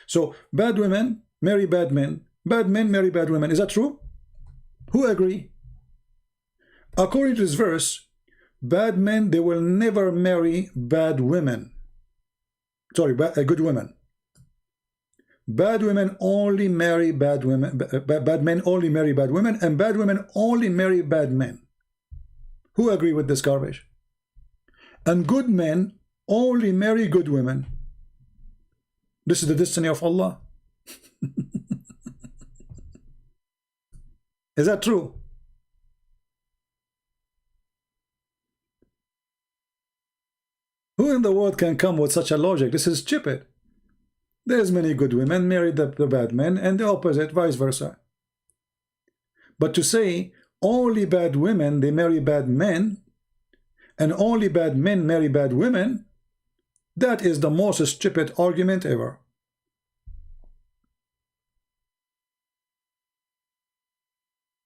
So bad women marry bad men marry bad women. Is that true? Who agree? According to this verse, bad men, they will never marry bad women. Sorry, good women. Bad women only marry bad women. Bad men only marry bad women, and bad women only marry bad men. Who agree with this garbage? And good men only marry good women. This is the destiny of Allah. Is that true? Who in the world can come with such a logic? This is stupid. There's many good women marry the bad men, and the opposite, vice versa. But to say only bad women, they marry bad men, and only bad men marry bad women, That is the most stupid argument ever.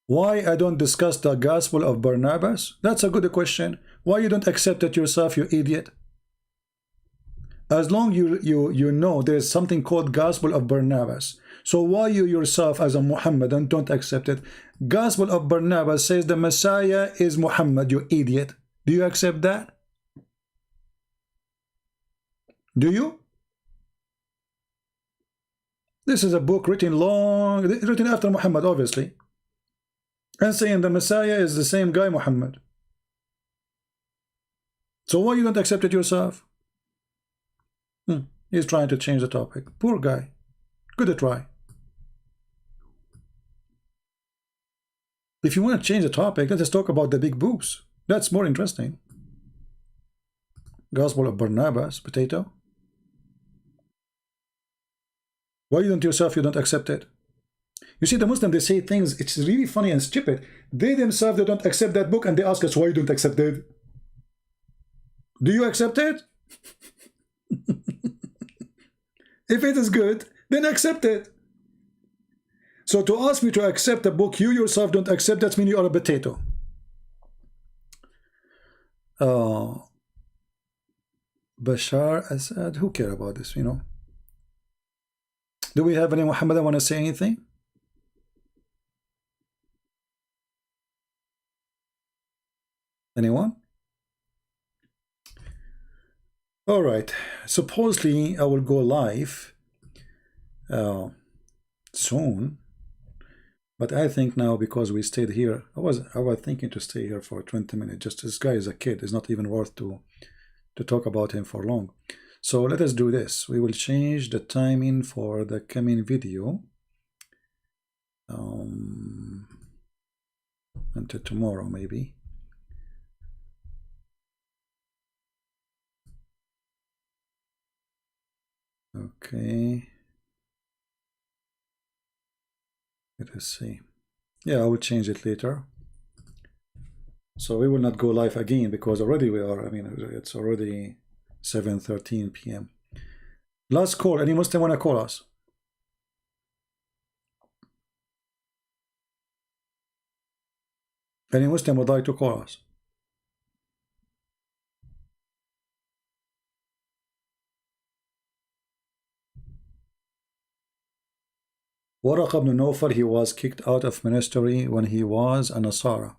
Why I don't discuss the gospel of Barnabas? That's a good question. Why you don't accept it yourself, you idiot? As long you know there is something called gospel of Barnabas. So why you yourself as a Muhammadan don't accept it? Gospel of Barnabas says the Messiah is Muhammad, you idiot. Do you accept that? Do you? This is a book written after Muhammad, obviously, and saying the Messiah is the same guy, Muhammad. So why you don't accept it yourself? He's trying to change the topic. Poor guy. Good try. If you want to change the topic, let's talk about the big boobs. That's more interesting. Gospel of Barnabas, potato. Why you don't accept it? You see, the Muslim, they say things, it's really funny and stupid. They themselves, they don't accept that book, and they ask us why you don't accept it. Do you accept it? If it is good, then accept it. So to ask me to accept a book you yourself don't accept, that means you are a potato. Bashar Assad, who care about this, you know? Do we have any Muhammad that want to say anything? Anyone? All right. Supposedly I will go live soon, but I think now because we stayed here, I was thinking to stay here for 20 minutes. Just this guy is a kid; it's not even worth to talk about him for long. So let us do this. We will change the timing for the coming video until tomorrow, maybe. Okay. Let us see. Yeah, I will change it later. So we will not go live again because already we are, I mean, it's already 7:13 p.m. Last call. Any Muslim want to call us? Any Muslim would like to call us? Waraq ibn Nawfal, he was kicked out of ministry when he was a Nasara.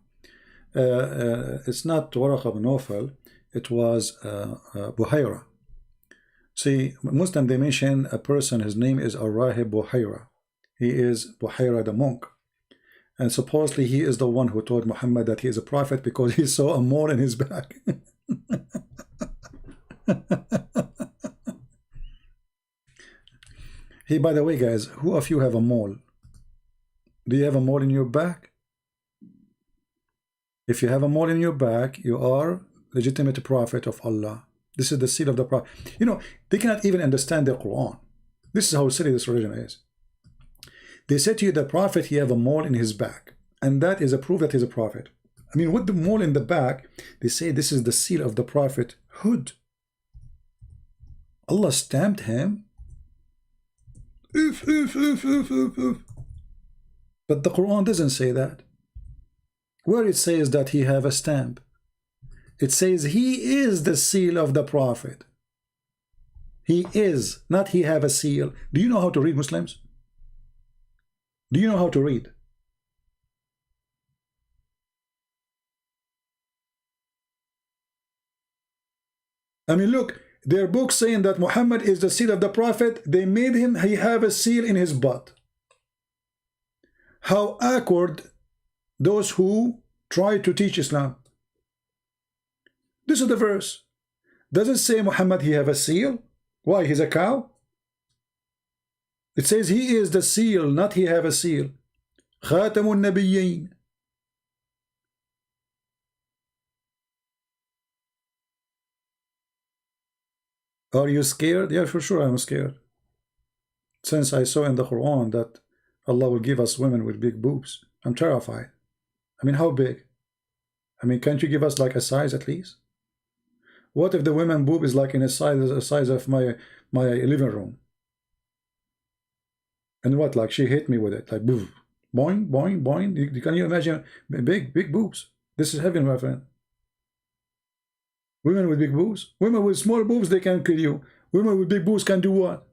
It's not Waraq ibn Nawfal, it was Buhayra. See, Muslim, they mention a person, his name is Ar-Rahib Buhayra. He is Buhayra the monk. And supposedly he is the one who told Muhammad that he is a prophet because he saw a mole in his back. Hey, by the way, guys, who of you have a mole? Do you have a mole in your back? If you have a mole in your back, you are legitimate prophet of Allah. This is the seal of the prophet. You know, they cannot even understand the Quran. This is how silly this religion is. They say to you, the prophet, he have a mole in his back. And that is a proof that he's a prophet. I mean, with the mole in the back, they say this is the seal of the prophethood. Allah stamped him. But the Quran doesn't say that. Where it says that he have a stamp, it says he is the seal of the prophet. He is, not he have a seal. Do you know how to read, Muslims? Do you know how to read? I mean, look, their book saying that Muhammad is the seal of the prophet, they made him, he have a seal in his butt. How awkward those who try to teach Islam. This is the verse. Does it say Muhammad he have a seal? Why, he's a cow? It says he is the seal, not he have a seal. Khatamun Nabiyyin. Are you scared? Yeah, for sure I'm scared. Since I saw in the Quran that Allah will give us women with big boobs, I'm terrified. I mean, how big? I mean, can't you give us like a size at least? What if the women boob is like in the size of my living room? And what, like she hit me with it, like boom, boing, boing, boing. Can you imagine big boobs? This is heaven, my friend. Women with big boobs, women with small boobs, they can kill you. Women with big boobs can do what?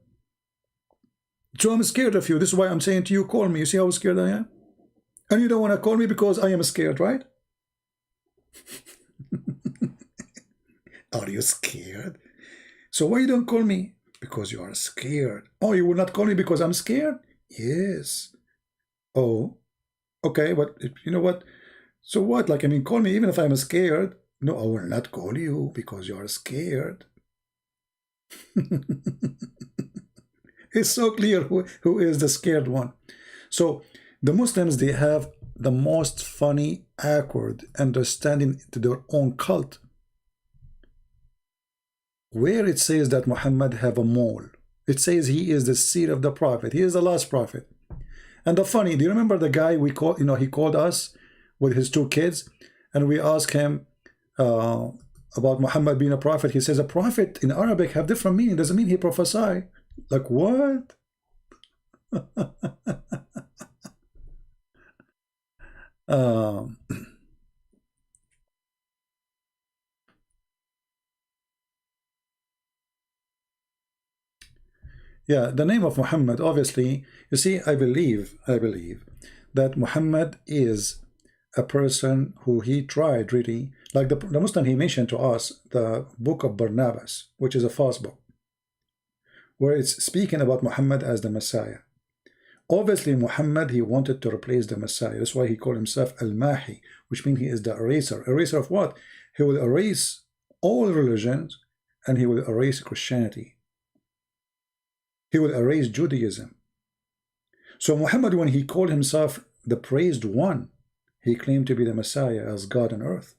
So I'm scared of you. This is why I'm saying to you, call me. You see how scared I am? And you don't want to call me because I am scared, right? Are you scared? So why you don't call me? Because you are scared. Oh, you will not call me because I'm scared? Yes. Oh, okay, but you know what? So what? Like, I mean, call me even if I'm scared. No, I will not call you because you are scared. It's so clear who is the scared one. So the Muslims, they have the most funny, awkward understanding to their own cult, where it says that Muhammad have a mole. It says he is the seed of the prophet. He is the last prophet. And the funny, do you remember the guy we called, he called us with his 2 kids, and we asked him about Muhammad being a prophet. He says a prophet in Arabic have different meaning. Doesn't mean he prophesy. Like what? Yeah, the name of Muhammad, obviously, you see, I believe that Muhammad is a person who he tried really, like the Muslim he mentioned to us, the book of Barnabas, which is a false book, where it's speaking about Muhammad as the Messiah. Obviously, Muhammad, he wanted to replace the Messiah. That's why he called himself Al-Mahi, which means he is the eraser. Eraser of what? He will erase all religions, and he will erase Christianity. He will erase Judaism. So Muhammad, when he called himself the praised one, he claimed to be the Messiah as God on earth.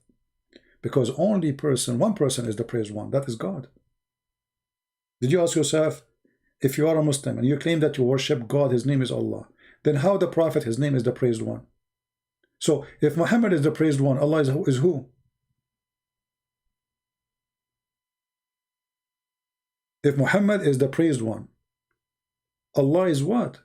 Because only one person is the praised one, that is God. Did you ask yourself, if you are a Muslim and you claim that you worship God, his name is Allah, then how the Prophet, his name is the praised one? So if Muhammad is the praised one, Allah is who? If Muhammad is the praised one, Allah is what?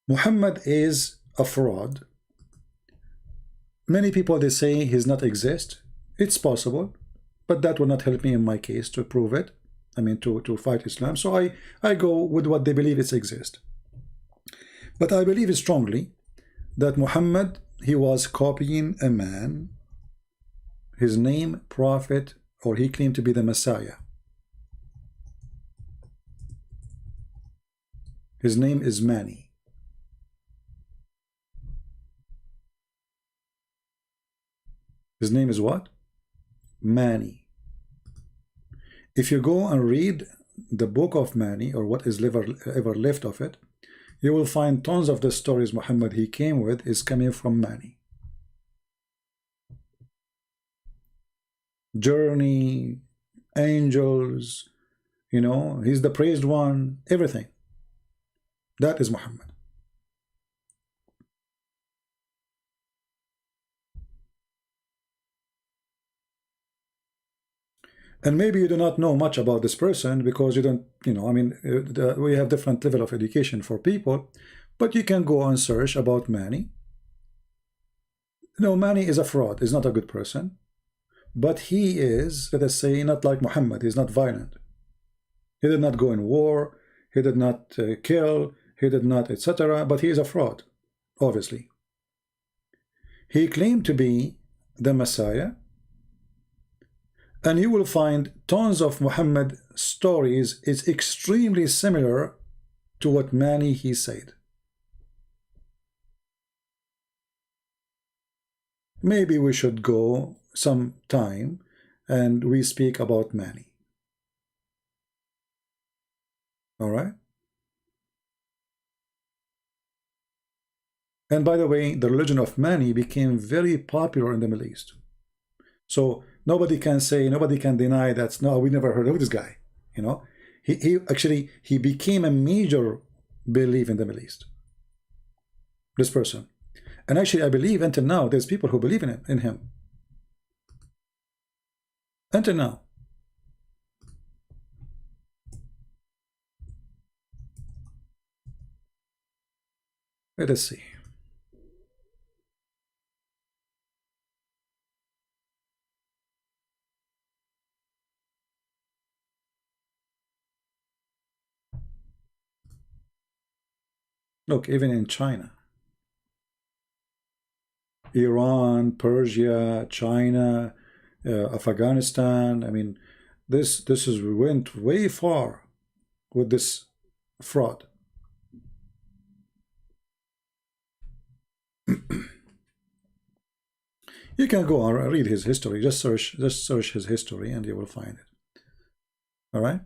Muhammad is a fraud. Many people, they say he's not exist. It's possible, but that will not help me in my case to prove it. I mean, to fight Islam. So I go with what they believe it exists. But I believe strongly that Muhammad, he was copying a man, his name, prophet, or he claimed to be the Messiah. His name is Mani. His name is what? Mani. If you go and read the book of Mani, or what is ever left of it, you will find tons of the stories Muhammad he came with is coming from Mani. Journey, angels, you know, he's the praised one, everything. That is Muhammad. And maybe you do not know much about this person because you don't, you know, I mean, we have different level of education for people, but you can go and search about Mani. No, Mani is a fraud, is not a good person, but he is, let us say, not like Muhammad. He's not violent. He did not go in war, he did not kill, he did not, etc., but he is a fraud, obviously. He claimed to be the Messiah, and you will find tons of Muhammad stories is extremely similar to what Mani he said. Maybe we should go some time and we speak about Mani. All right? And by the way, the religion of Mani became very popular in the Middle East. So nobody can say, nobody can deny that, no, we never heard of this guy. You know, he became a major belief in the Middle East. this person. And actually, I believe until now, there's people who believe in him. Until now. Let us see. Look, even in China, Iran, Persia, China, Afghanistan. I mean, this is went way far with this fraud. You can go and read his history. Just search his history, and you will find it. All right.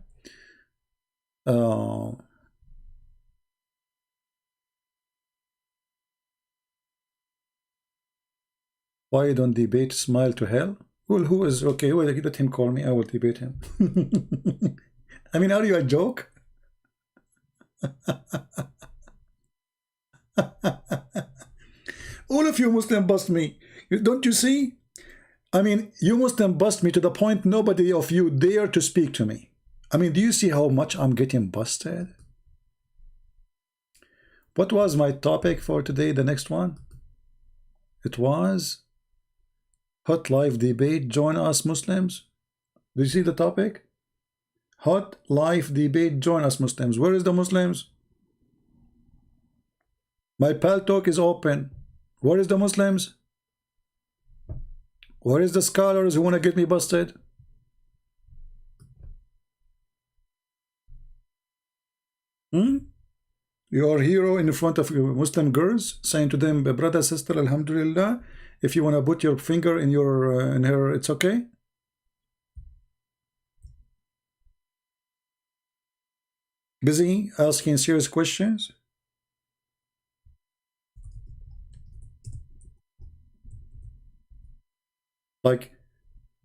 Why don't debate smile to hell? Well, who is okay? Well, let him call me. I will debate him. I mean, are you a joke? All of you Muslim bust me. Don't you see? I mean, you Muslim bust me to the point nobody of you dare to speak to me. I mean, do you see how much I'm getting busted? What was my topic for today, the next one? It was hot live debate, join us Muslims. Do you see the topic? Hot live debate, join us Muslims. Where is the Muslims? My pal talk is open. Where is the Muslims? Where is the scholars who want to get me busted? You are hero in front of Muslim girls, saying to them, brother, sister, alhamdulillah, if you want to put your finger in your in her, it's okay. Busy asking serious questions. Like,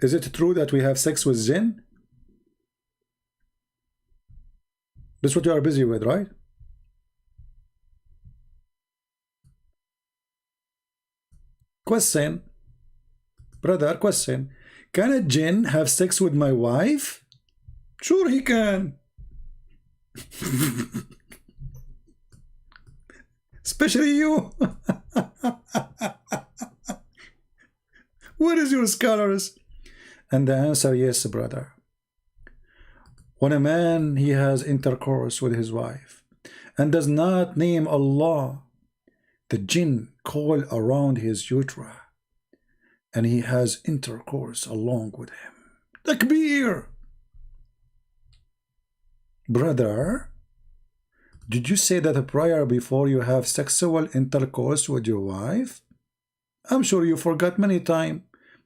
is it true that we have sex with jinn? That's what you are busy with, right? Question, brother, question. Can a jinn have sex with my wife? Sure he can. Especially you. Where is your scholars? And the answer, yes, brother. When a man, he has intercourse with his wife and does not name Allah, the jinn call around his utera and he has intercourse along with him. Takbir! Brother, did you say that prior before you have sexual intercourse with your wife? I'm sure you forgot many times.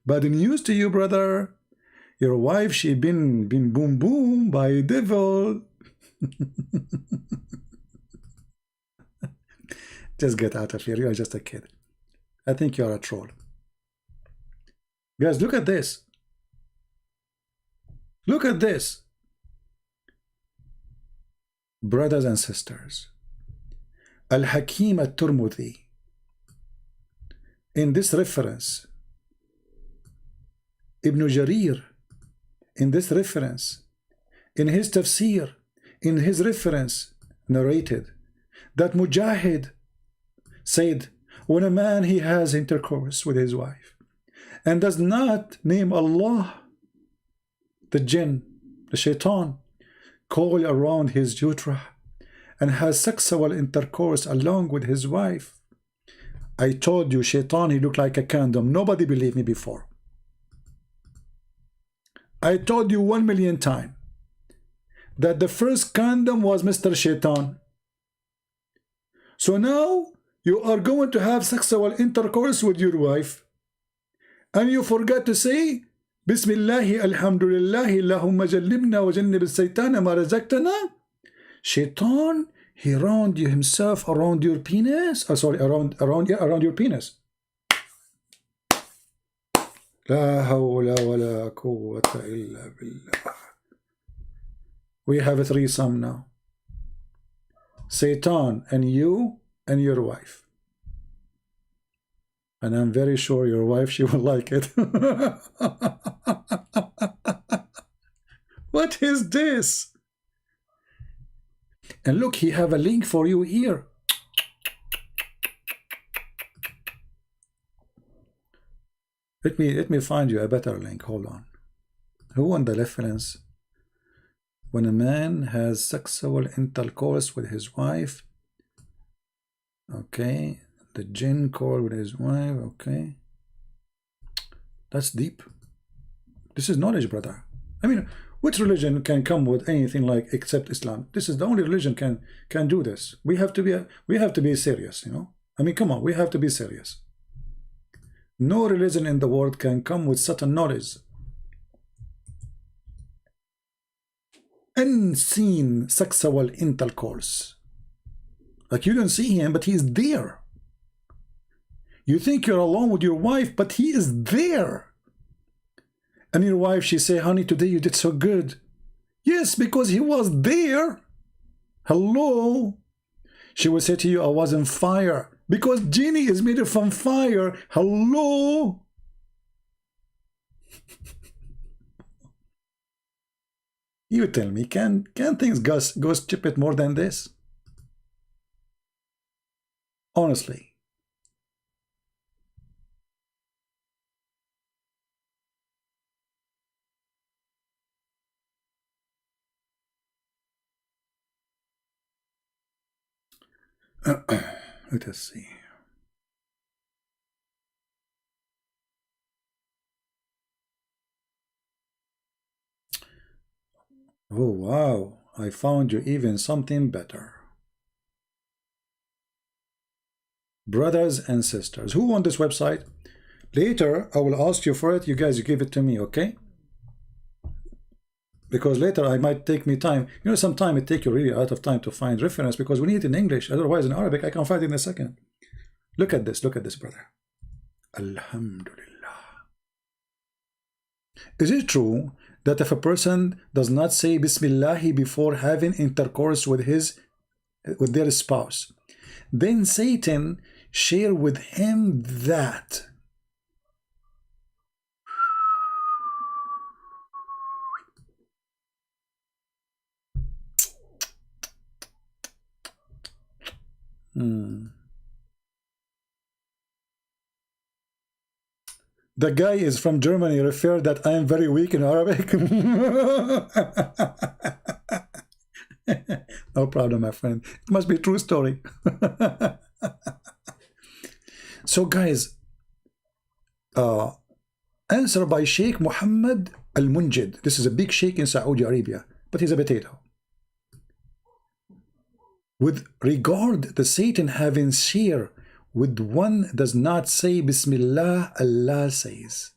Bad news to you, brother. Your wife, she been boom boom by devil. Just get out of here. You are just a kid. I think you are a troll. Guys, look at this. Look at this. Brothers and sisters, Al-Hakim al-Turmudi, in this reference, Ibn Jarir, in this reference, in his tafsir, in his reference, narrated that Mujahid said, when a man he has intercourse with his wife and does not name Allah, the jinn, the shaitan, call around his utera and has sexual intercourse along with his wife. I told you, shaitan, he looked like a condom. Nobody believed me before. I told you 1,000,000 times that the first condom was Mr. Shaitan. So now you are going to have sexual intercourse with your wife and you forgot to say Bismillahi alhamdulillahi Allahumma jallibna wa jannib al-saytana ma razaqtana. Shaitan, he round himself around your penis. Sorry, around your penis. La hawla wa la quwwata illa billah. We have a threesome now. Satan and you and your wife. And I'm very sure your wife, she will like it. What is this? And look, he have a link for you here. Let me find you a better link. Hold on. Who won the reference? When a man has sexual intercourse with his wife. Okay. The jinn call with his wife. Okay. That's deep. This is knowledge, brother. I mean, which religion can come with anything like except Islam? This is the only religion can do this. We have to be serious, you know. I mean, come on, we have to be serious. No religion in the world can come with such a knowledge. Unseen sexual intercourse. Like, you don't see him, but he's there. You think you're alone with your wife, but he is there. And your wife, she say, honey, today you did so good. Yes, because he was there. Hello. She will say to you, I was on fire. Because genie is made from fire. Hello. You tell me, can things go stupid more than this? Honestly. Let us see. Oh, wow. I found you even something better. Brothers and sisters, who want this website? Later, I will ask you for it. You guys give it to me, okay? Because later I might take me time. You know, sometimes it takes you really a lot of time to find reference because we need it in English. Otherwise, in Arabic, I can find it in a second. Look at this, brother. Alhamdulillah. Is it true that if a person does not say Bismillahi before having intercourse with their spouse, then Satan share with him that? The guy is from Germany, referred that I am very weak in Arabic. No problem, my friend. It must be a true story. So guys, answer by Sheikh Muhammad Al-Munjid. This is a big sheikh in Saudi Arabia, but he's a potato. With regard to Satan having share with one does not say Bismillah, Allah says,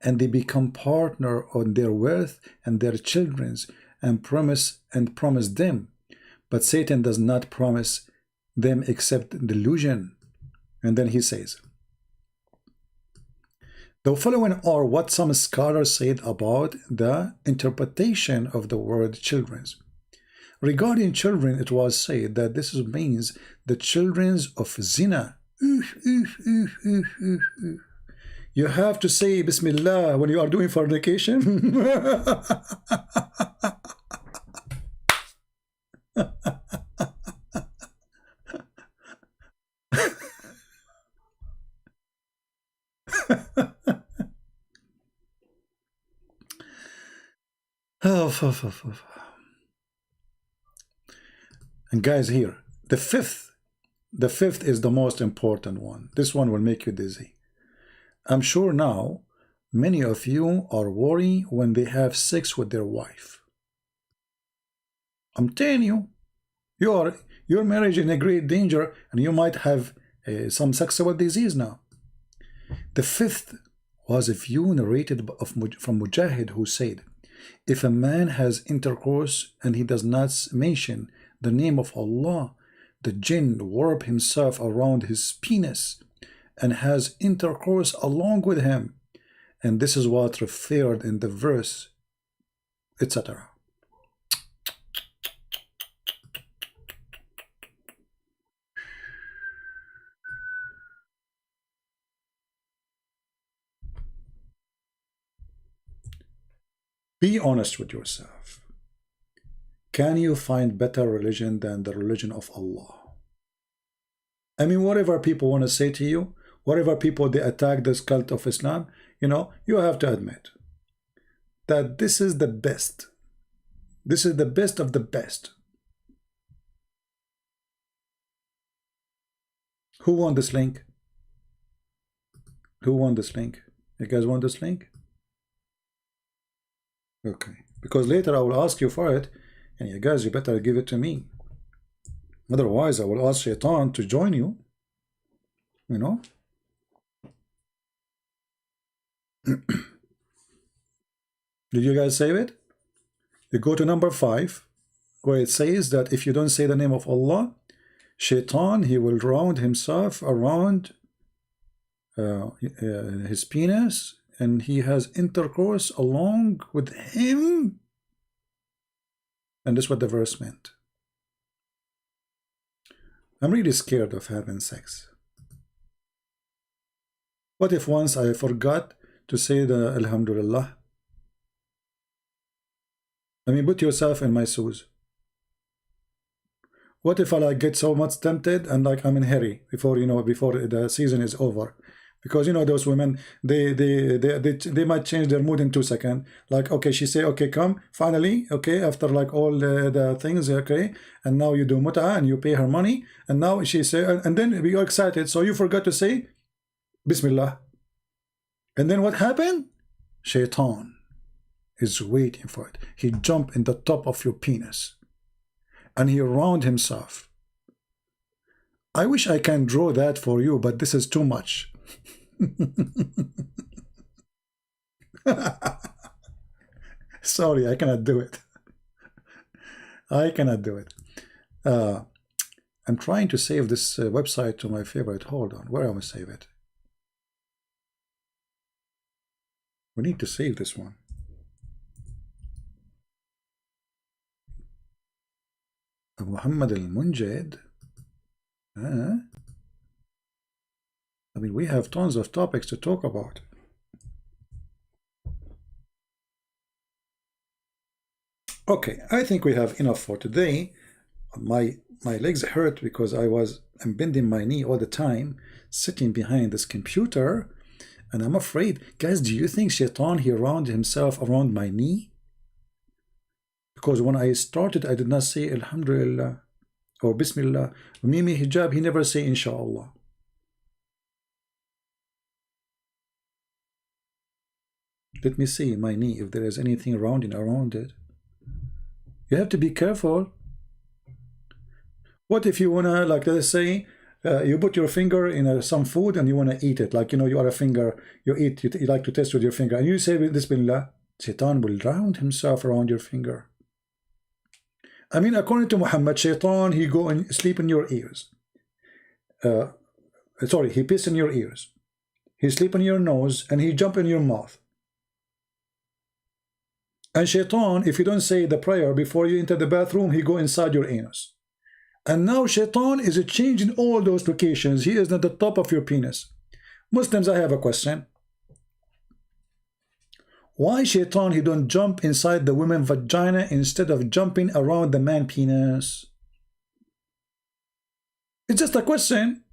and they become partner on their wealth and their children's and promise them, but Satan does not promise them except delusion. And then he says, the following are what some scholars said about the interpretation of the word children's. Regarding children, it was said that this means the children of zina. You have to say Bismillah when you are doing fornication. And guys, here, the fifth is the most important one. This one will make you dizzy. I'm sure now many of you are worried when they have sex with their wife. I'm telling you, your marriage is in a great danger, and you might have some sexual disease now. The fifth was a view narrated from Mujahid, who said, if a man has intercourse and he does not mention the name of Allah, the jinn warp himself around his penis and has intercourse along with him. And this is what referred in the verse, etc. Be honest with yourself. Can you find better religion than the religion of Allah? I mean, whatever people want to say to you, whatever people they attack this cult of Islam, you know, you have to admit that this is the best. This is the best of the best. Who won this link? Who won this link? You guys want this link? Okay, because later I will ask you for it, and you guys, you better give it to me. Otherwise, I will ask Shaitan to join you. You know? Did you guys save it? You go to number 5, where it says that if you don't say the name of Allah, Shaitan, he will round himself around his penis, and he has intercourse along with him. And this is what the verse meant. I'm really scared of having sex. What if once I forgot to say the Alhamdulillah? I mean, put yourself in my shoes. What if I like get so much tempted and like I'm in hurry before, you know, before the season is over? Because, you know, those women, they might change their mood in 2 seconds. Like, okay, she say, okay, come, finally, okay, after like all the things, okay, and now you do mut'a and you pay her money, and now she say, and then you're excited, so you forgot to say Bismillah. And then what happened? Shaitan is waiting for it. He jumped in the top of your penis, and he round himself. I wish I can draw that for you, but this is too much. Sorry, I cannot do it. I cannot do it. I'm trying to save this website to my favorite. Hold on, where am I save it? We need to save this one. Muhammad al-Munjid. I mean, we have tons of topics to talk about. Okay, I think we have enough for today. My legs hurt because I'm bending my knee all the time, sitting behind this computer, and I'm afraid. Guys, do you think Shaitan, he round himself around my knee? Because when I started, I did not say Alhamdulillah or Bismillah. Mimi Hijab, he never say Inshallah. Let me see my knee, if there is anything rounding around it. You have to be careful. What if you want to, like, let's say, you put your finger in some food and you want to eat it. Like, you know, you are a finger, you eat, you like to taste with your finger. And you say, Bismillah, Shaitan will round himself around your finger. I mean, according to Muhammad, Shaitan, he go and sleep in your ears. Sorry, he piss in your ears. He sleep in your nose and he jump in your mouth. And Shaitan, if you don't say the prayer before you enter the bathroom, he go inside your anus. And now Shaitan is changing all those locations. He is at the top of your penis. Muslims, I have a question. Why Shaitan, he don't jump inside the woman's vagina instead of jumping around the man penis? It's just a question.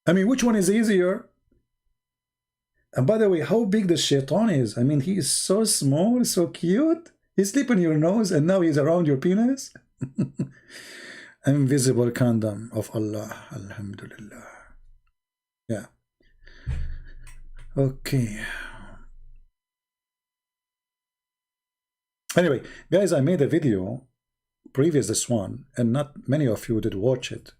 I mean, which one is easier? And by the way, how big the Shaitan is? I mean, he is so small, so cute. He's sleeping in your nose and now he's around your penis. Invisible condom of Allah. Alhamdulillah. Yeah. Okay. Anyway, guys, I made a video previous this one, and not many of you did watch it.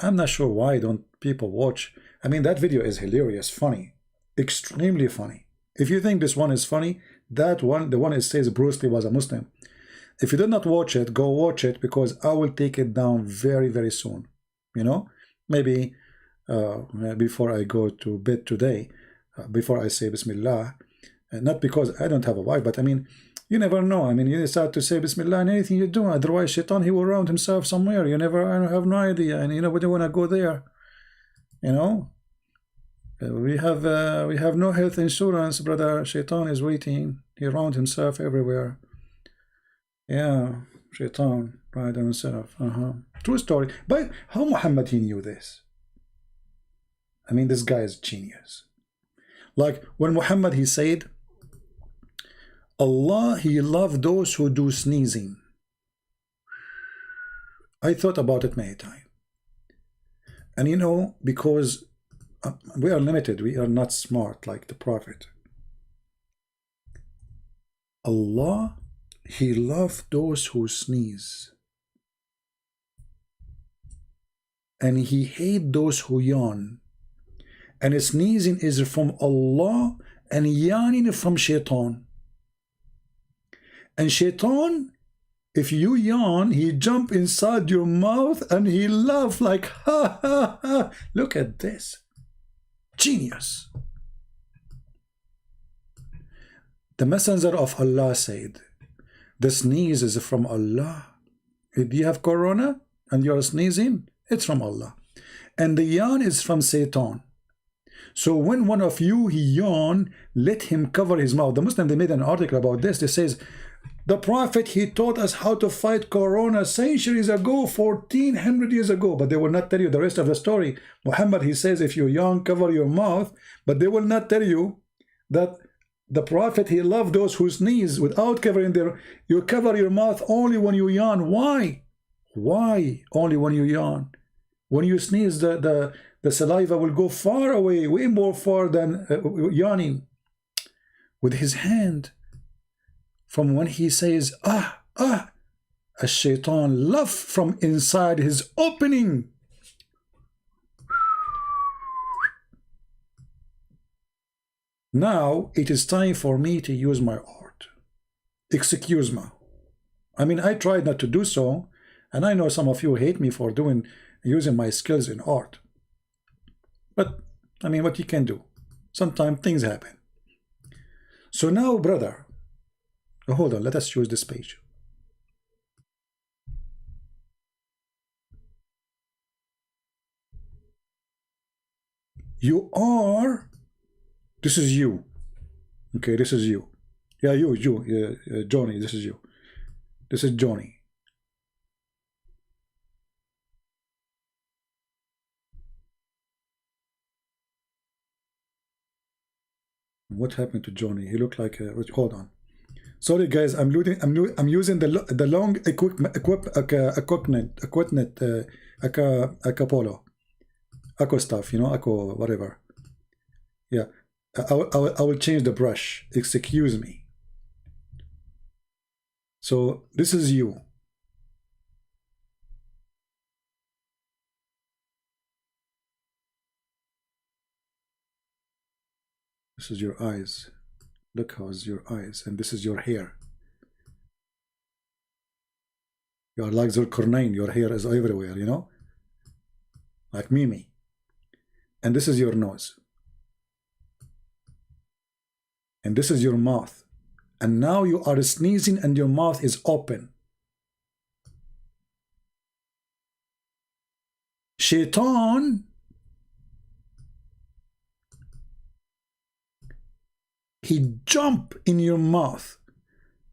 I'm not sure why don't people watch. I mean, that video is hilarious, funny, extremely funny. If you think this one is funny, that one, the one it says Bruce Lee was a Muslim. If you did not watch it, go watch it, because I will take it down very, very soon. You know, maybe before I go to bed today, before I say Bismillah, not because I don't have a wife, but I mean, you never know. I mean, you start to say Bismillah in anything you do. Otherwise, Shaitan, he will round himself somewhere. You never, I have no idea. And you know, we don't want to go there. You know, we have no health insurance, brother. Shaitan is waiting. He round himself everywhere. Yeah, Shaitan right on himself. True story. But how Muhammad he knew this? I mean, this guy is genius. Like when Muhammad he said, Allah he loved those who do sneezing. I thought about it many times. And you know, because we are limited, we are not smart like the Prophet. Allah he loved those who sneeze. And he hate those who yawn. And sneezing is from Allah and yawning from Shaitan. And Shaitan, if you yawn, he jump inside your mouth and he laugh like ha ha ha. Look at this. Genius. The Messenger of Allah said, the sneeze is from Allah. If you have corona and you are sneezing, it's from Allah. And the yawn is from Satan. So when one of you he yawn, let him cover his mouth. The Muslim, they made an article about this. They says, the Prophet he taught us how to fight corona centuries ago, 1400 years ago, but they will not tell you the rest of the story. Muhammad he says, if you yawn, cover your mouth, but they will not tell you that the Prophet he loved those who sneeze without covering their. You cover your mouth only when you yawn. Why? Why only when you yawn? When you sneeze, the saliva will go far away, way more far than yawning. With his hand, from when he says, a shaitan laugh from inside his opening. Now it is time for me to use my art. Excuse me. I mean, I tried not to do so, and I know some of you hate me for using my skills in art. But, I mean, what you can do? Sometimes things happen. So now, brother, hold on, let us choose this page. You are, this is you. Okay, this is you. Yeah, you, Johnny, this is you. This is Johnny. What happened to Johnny? He looked like a, hold on. Sorry guys, I'm using the long equipment Polo, Acco stuff, you know, Acco whatever. Yeah, I will change the brush. Excuse me. So this is you. This is your eyes. Look how's your eyes, and this is your hair. You are like Zulkarnain, your hair is everywhere, you know, like Mimi. And this is your nose. And this is your mouth. And now you are sneezing and your mouth is open. Shaitan, he jump in your mouth.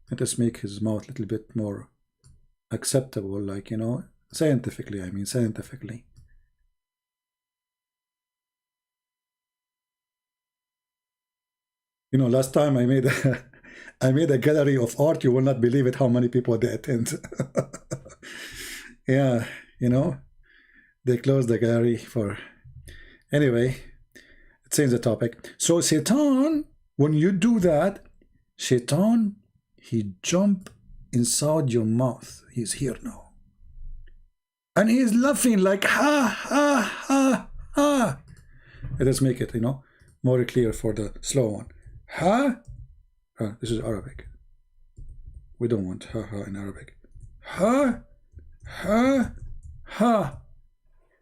Let us make his mouth a little bit more acceptable, like, you know, scientifically, I mean scientifically. You know, last time I made a gallery of art. You will not believe it how many people they attend. Yeah, you know, they closed the gallery for. Anyway, let's change the topic. So Satan, when you do that, Satan, he jump inside your mouth. He's here now, and he's laughing like ha ha ha ha. Let us make it, you know, more clear for the slow one. Ha? This is Arabic. We don't want ha ha in Arabic. Ha? Ha? Ha?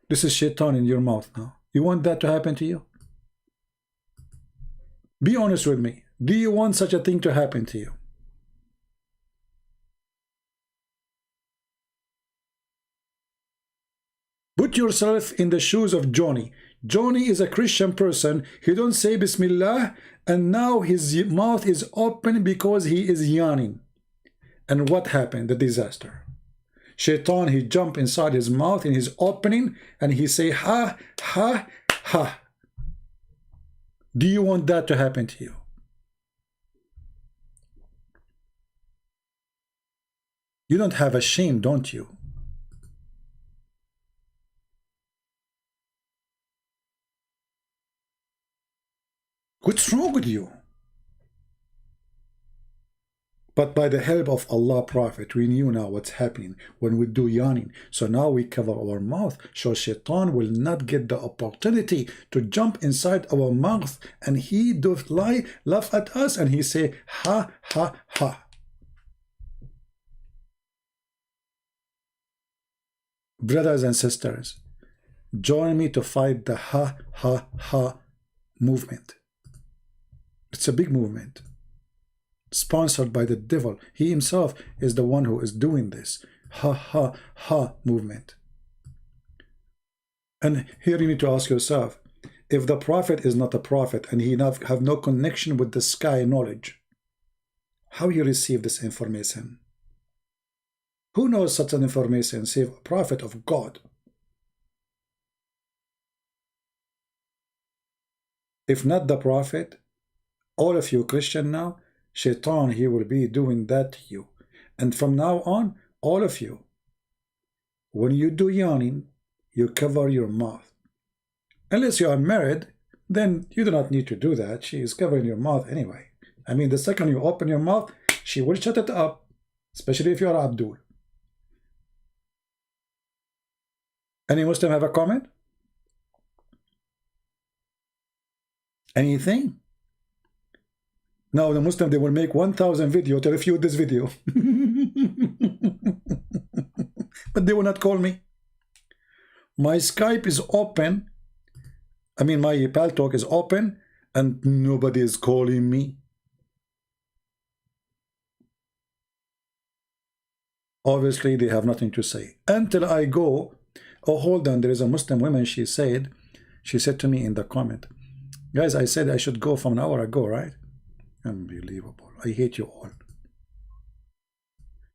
This is shaitan in your mouth now. You want that to happen to you? Be honest with me. Do you want such a thing to happen to you? Put yourself in the shoes of Johnny. Johnny is a Christian person. He don't say Bismillah, and now his mouth is open because he is yawning. And what happened? The disaster. Shaitan, he jump inside his mouth in his opening, and he say, ha, ha, ha. Do you want that to happen to you? You don't have a shame, don't you? What's wrong with you? But by the help of Allah Prophet, we knew now what's happening when we do yawning. So now we cover our mouth, so Shaitan will not get the opportunity to jump inside our mouth, and he doth laugh at us, and he say, ha, ha, ha. Brothers and sisters, join me to fight the ha, ha, ha movement. It's a big movement, sponsored by the devil. He himself is the one who is doing this ha ha ha movement. And here you need to ask yourself, if the prophet is not a prophet and he have no connection with the sky knowledge, how you receive this information? Who knows such an information save a prophet of God? If not the prophet, all of you Christian now, Shaitan, he will be doing that to you. And from now on, all of you, when you do yawning, you cover your mouth. Unless you are married, then you do not need to do that. She is covering your mouth anyway. I mean, the second you open your mouth, she will shut it up, especially if you are Abdul. Any Muslim have a comment? Anything? Now the Muslim, they will make 1,000 videos to refute this video. But they will not call me. My Skype is open. I mean, my Pal Talk is open, and nobody is calling me. Obviously, they have nothing to say. Until I go, oh, hold on, there is a Muslim woman, she said to me in the comment, guys, I said I should go from an hour ago, right? Unbelievable. I hate you all.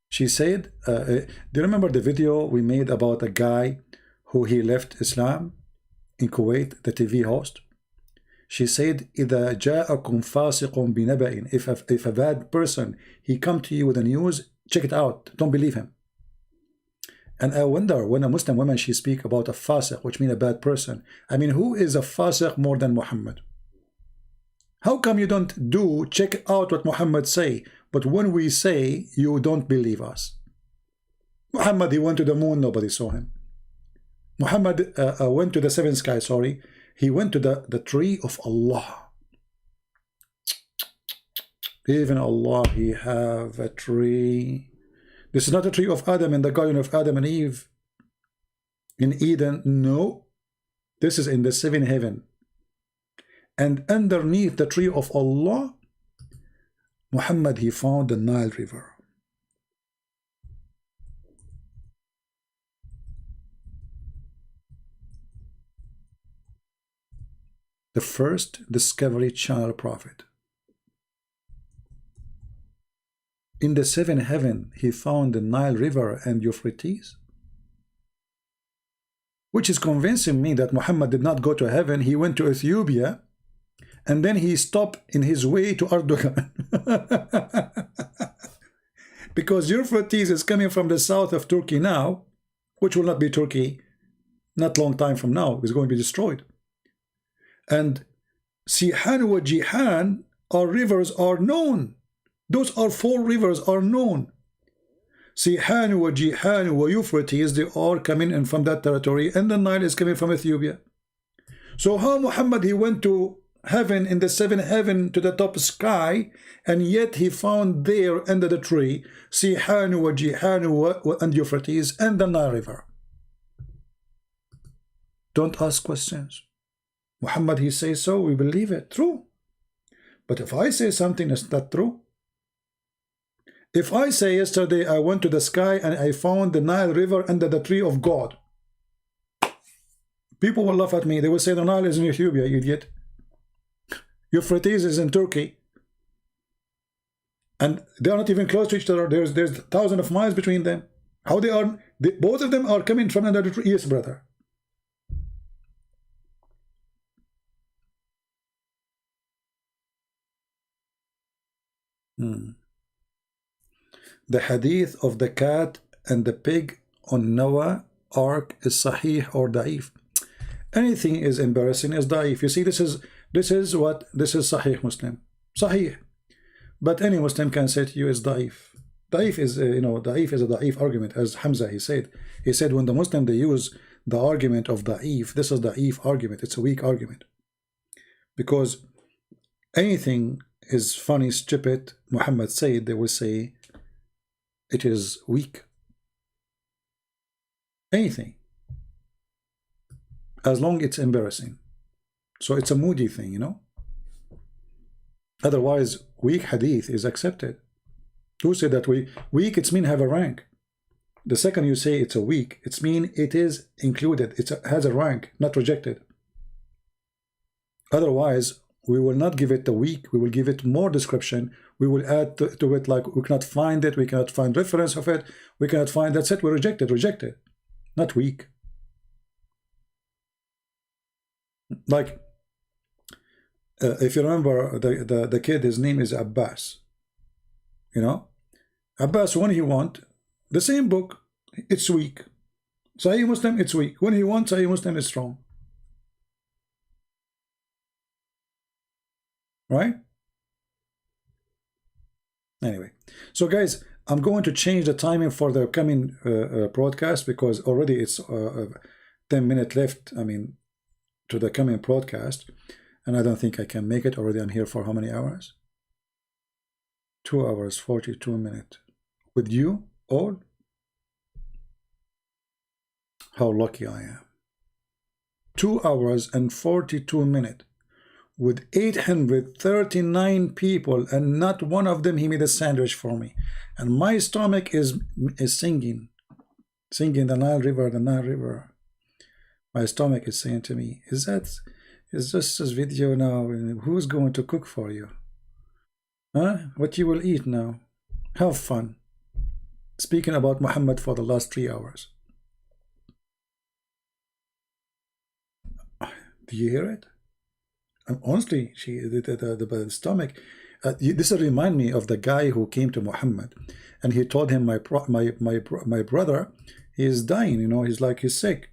She said, do you remember the video we made about a guy who he left Islam in Kuwait, the TV host? She said, إِذَا جَاءَكُمْ فَاسِقٌ بِنَبَإٍ, if a bad person, he come to you with the news, check it out, don't believe him. And I wonder, when a Muslim woman, she speak about a fasiq, which means a bad person, I mean, who is a fasiq more than Muhammad? How come you don't do check out what Muhammad say, but when we say, you don't believe us? Muhammad, he went to the moon, nobody saw him. Muhammad went to the seventh sky, sorry. He went to the tree of Allah. Even Allah, he have a tree. This is not a tree of Adam in the garden of Adam and Eve in Eden. No, this is in the seventh heaven. And underneath the tree of Allah, Muhammad, he found the Nile River. The first Discovery Channel prophet. In the seventh heaven, he found the Nile River and Euphrates, which is convincing me that Muhammad did not go to heaven. He went to Ethiopia, and then he stopped in his way to Erdogan. Because Euphrates is coming from the south of Turkey now, which will not be Turkey not long time from now. It's going to be destroyed. And Sihan wa Jihan, our rivers are known. Those are 4 rivers are known. Sihan wa Jihan wa Euphrates, they are coming in from that territory, and the Nile is coming from Ethiopia. So how Muhammad, he went to heaven, in the seventh heaven, to the top sky, and yet he found there under the tree Sihan wa Jihan and Euphrates and the Nile River? Don't ask questions. Muhammad, he says so, we believe it, true. But if I say something that's not true, if I say yesterday I went to the sky and I found the Nile River under the tree of God, People will laugh at me. They will say the Nile is in Ethiopia, you idiot. Euphrates is in Turkey. And they are not even close to each other. There's thousands of miles between them. How they are, both of them are coming from another tree. Yes, brother. The hadith of the cat and the pig on Noah Ark is sahih or da'if. Anything is embarrassing is da'if. You see, this is sahih Muslim. Sahih. But any Muslim can say to you is da'if. Da'if is, da'if is a da'if argument. As Hamza, he said when the Muslim, they use the argument of da'if, this is da'if argument. It's a weak argument. Because anything is funny, stupid, Muhammad said, they will say it is weak. Anything. As long as it's embarrassing. So it's a moody thing, Otherwise, weak hadith is accepted. Who said that weak, it's mean have a rank. The second you say it's a weak, it's mean it is included. It has a rank, not rejected. Otherwise, we will not give it the weak. We will give it more description. We will add to it like we cannot find it. We cannot find reference of it. We cannot find, that's it. We rejected. Not weak. Like, if you remember the kid, his name is Abbas. Abbas, when he want the same book, it's weak. Sahih Muslim, it's weak. When he wants Sahih Muslim, it's strong. Right? Anyway, so guys, I'm going to change the timing for the coming broadcast because already it's 10 minutes left. To the coming broadcast, and I don't think I can make it. Already, I'm here for how many hours? 2 hours 42 minutes with you all. How lucky I am. 2 hours and 42 minutes with 839 people, and not one of them he made a sandwich for me, and my stomach is singing the Nile River. My stomach is saying to me, is this video now? Who's going to cook for you? Huh? What you will eat now? Have fun. Speaking about Muhammad for the last 3 hours. Do you hear it? Honestly, the stomach. This remind me of the guy who came to Muhammad, and he told him, my brother, he is dying. He's sick.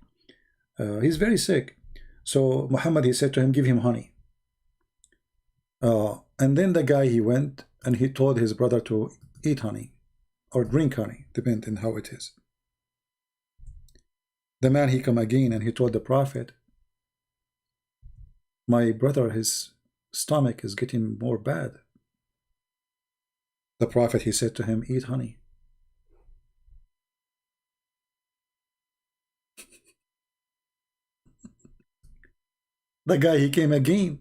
He's very sick. So Muhammad, he said to him, give him honey. And then the guy, he went and he told his brother to eat honey or drink honey, depending on how it is. The man, he come again and he told the Prophet, my brother, his stomach is getting more bad. The Prophet, he said to him, eat honey. The guy, he came again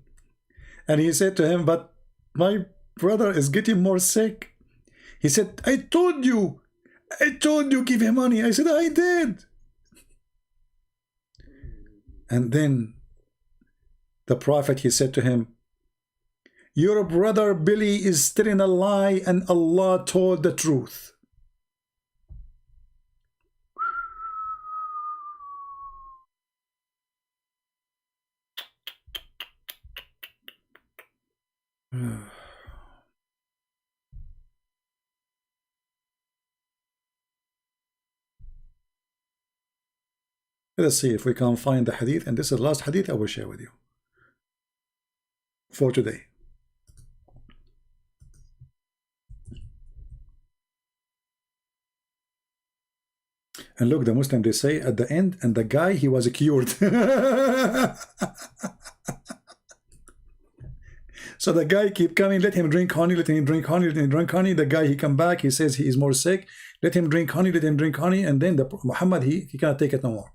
and he said to him, but my brother is getting more sick. He said, I told you give him money. I said, I did. And then the Prophet, he said to him, your brother Billy is telling a lie and Allah told the truth. Let's see if we can find the hadith, and this is the last hadith I will share with you for today. And look, the Muslim, they say at the end, and the guy, he was cured. So the guy keep coming, let him drink honey, let him drink honey, let him drink honey. The guy, he come back, he says he is more sick. Let him drink honey, let him drink honey. And then Muhammad, he cannot take it no more.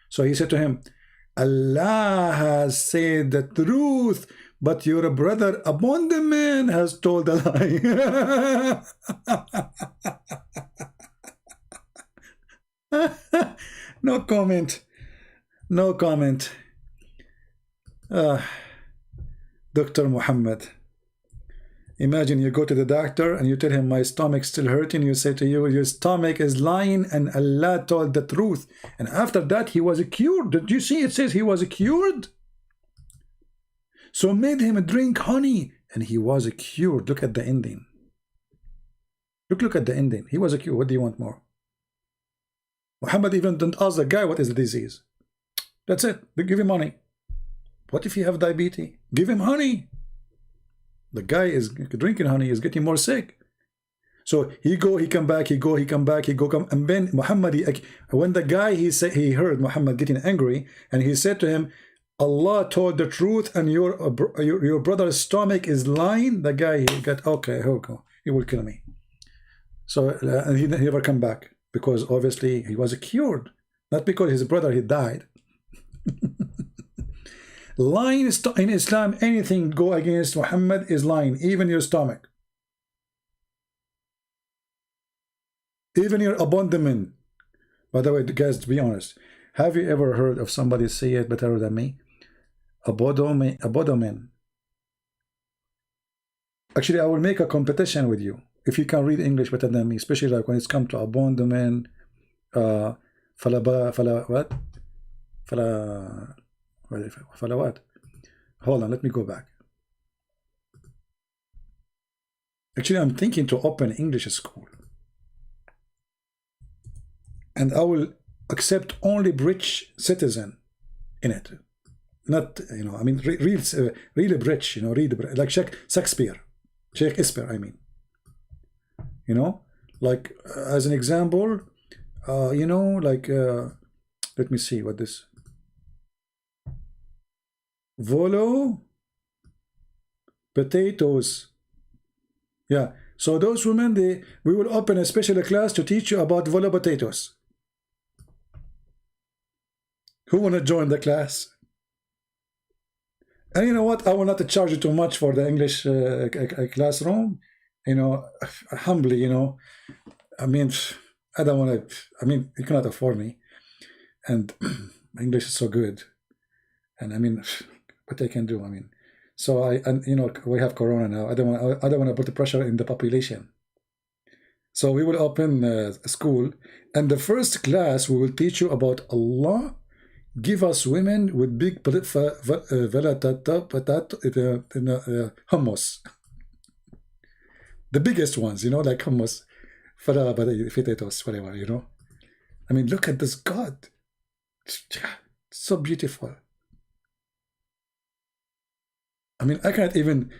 So he said to him, Allah has said the truth, but your brother among the men has told a lie. No comment. No comment. Dr. Muhammad. Imagine you go to the doctor and you tell him my stomach's still hurting. You say to you, your stomach is lying and Allah told the truth. And after that, he was cured. Did you see it says he was cured? So made him drink honey and he was cured. Look at the ending. Look at the ending. He was cured. What do you want more? Muhammad even didn't ask the guy what is the disease. That's it. They give him honey. What if you have diabetes? Give him honey. The guy is drinking honey, is getting more sick. So he come back, and then Muhammad, when the guy he heard Muhammad getting angry, and he said to him, Allah told the truth, and your brother's stomach is lying. The guy he got okay, he will kill me. So and he never come back because obviously he was cured, not because his brother he died. Lying in Islam, anything go against Muhammad is lying, even your stomach, even your abdomen. By the way, guys, to be honest, have you ever heard of somebody say it better than me? Abdomen. Actually, I will make a competition with you if you can read English better than me, especially like when it's come to abdomen, what? Hold on, let me go back. Actually, I'm thinking to open English school, and I will accept only British citizen in it, not I mean really British, read like Shakespeare, I mean, like as an example, like let me see what this. Volo potatoes. Yeah, so those women, we will open a special class to teach you about volo potatoes. Who want to join the class? And you know what, I will not charge you too much for the English classroom, humbly, I mean, I don't want to, I mean, you cannot afford me, and English is so good, and I mean, what I can do, I mean, so we have Corona now. I don't want to put the pressure in the population. So we will open a school, and the first class we will teach you about Allah. Give us women with big hummus, the biggest ones, like hummus, potatoes, whatever, I mean, look at this God, so beautiful. I mean, I can't even.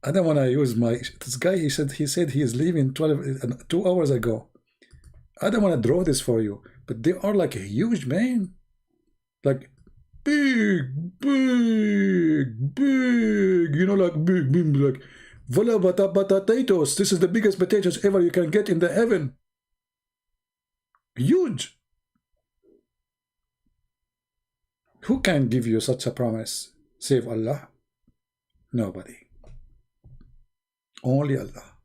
I don't want to use this guy. He said he is leaving 2 hours ago. I don't want to draw this for you, but they are like a huge man, like big, like big, like vola potatoes. This is the biggest potatoes ever you can get in the heaven. Huge. Who can give you such a promise? Save Allah. Nobody. Only Allah.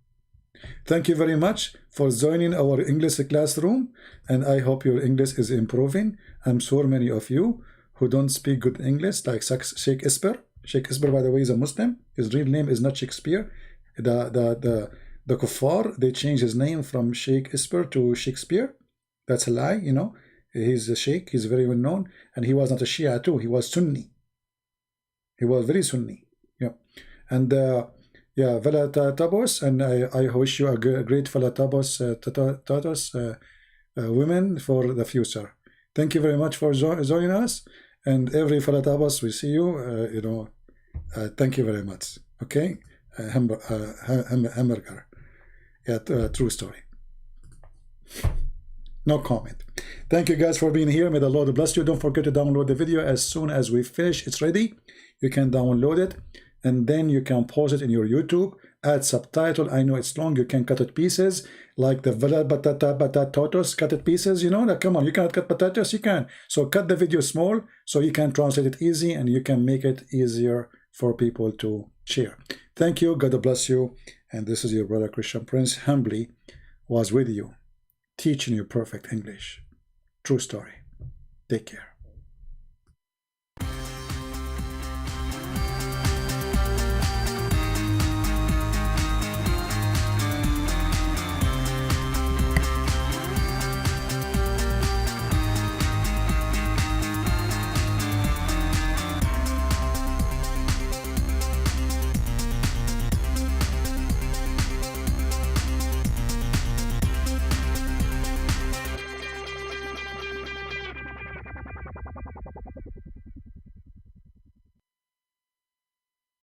Thank you very much for joining our English classroom, and I hope your English is improving. I'm sure many of you who don't speak good English, like Shakespeare. Shakespeare, by the way, is a Muslim. His real name is not Shakespeare. The kuffar, they changed his name from Shakespeare to Shakespeare. That's a lie, He's a sheikh. He's very well known, and he was not a Shia too. He was Sunni. He was very Sunni. Yeah, and Vela Tabos, and I wish you a great Vela Tabos women for the future. Thank you very much for joining us, and every Vela Tabos we see you. Thank you very much. Okay, hamburger. Yeah, true story. No comment. Thank you guys for being here. May the Lord bless you. Don't forget to download the video as soon as we finish. It's ready. You can download it, and then you can pause it in your YouTube, add subtitle. I know it's long. You can cut it pieces, like the vela potatoes, cut it pieces, like, come on, you cannot cut potatoes, you can. So cut the video small so you can translate it easy, and you can make it easier for people to share. Thank you. God bless you. And this is your brother Christian Prince, humbly was with you, teaching you perfect English. True story. Take care.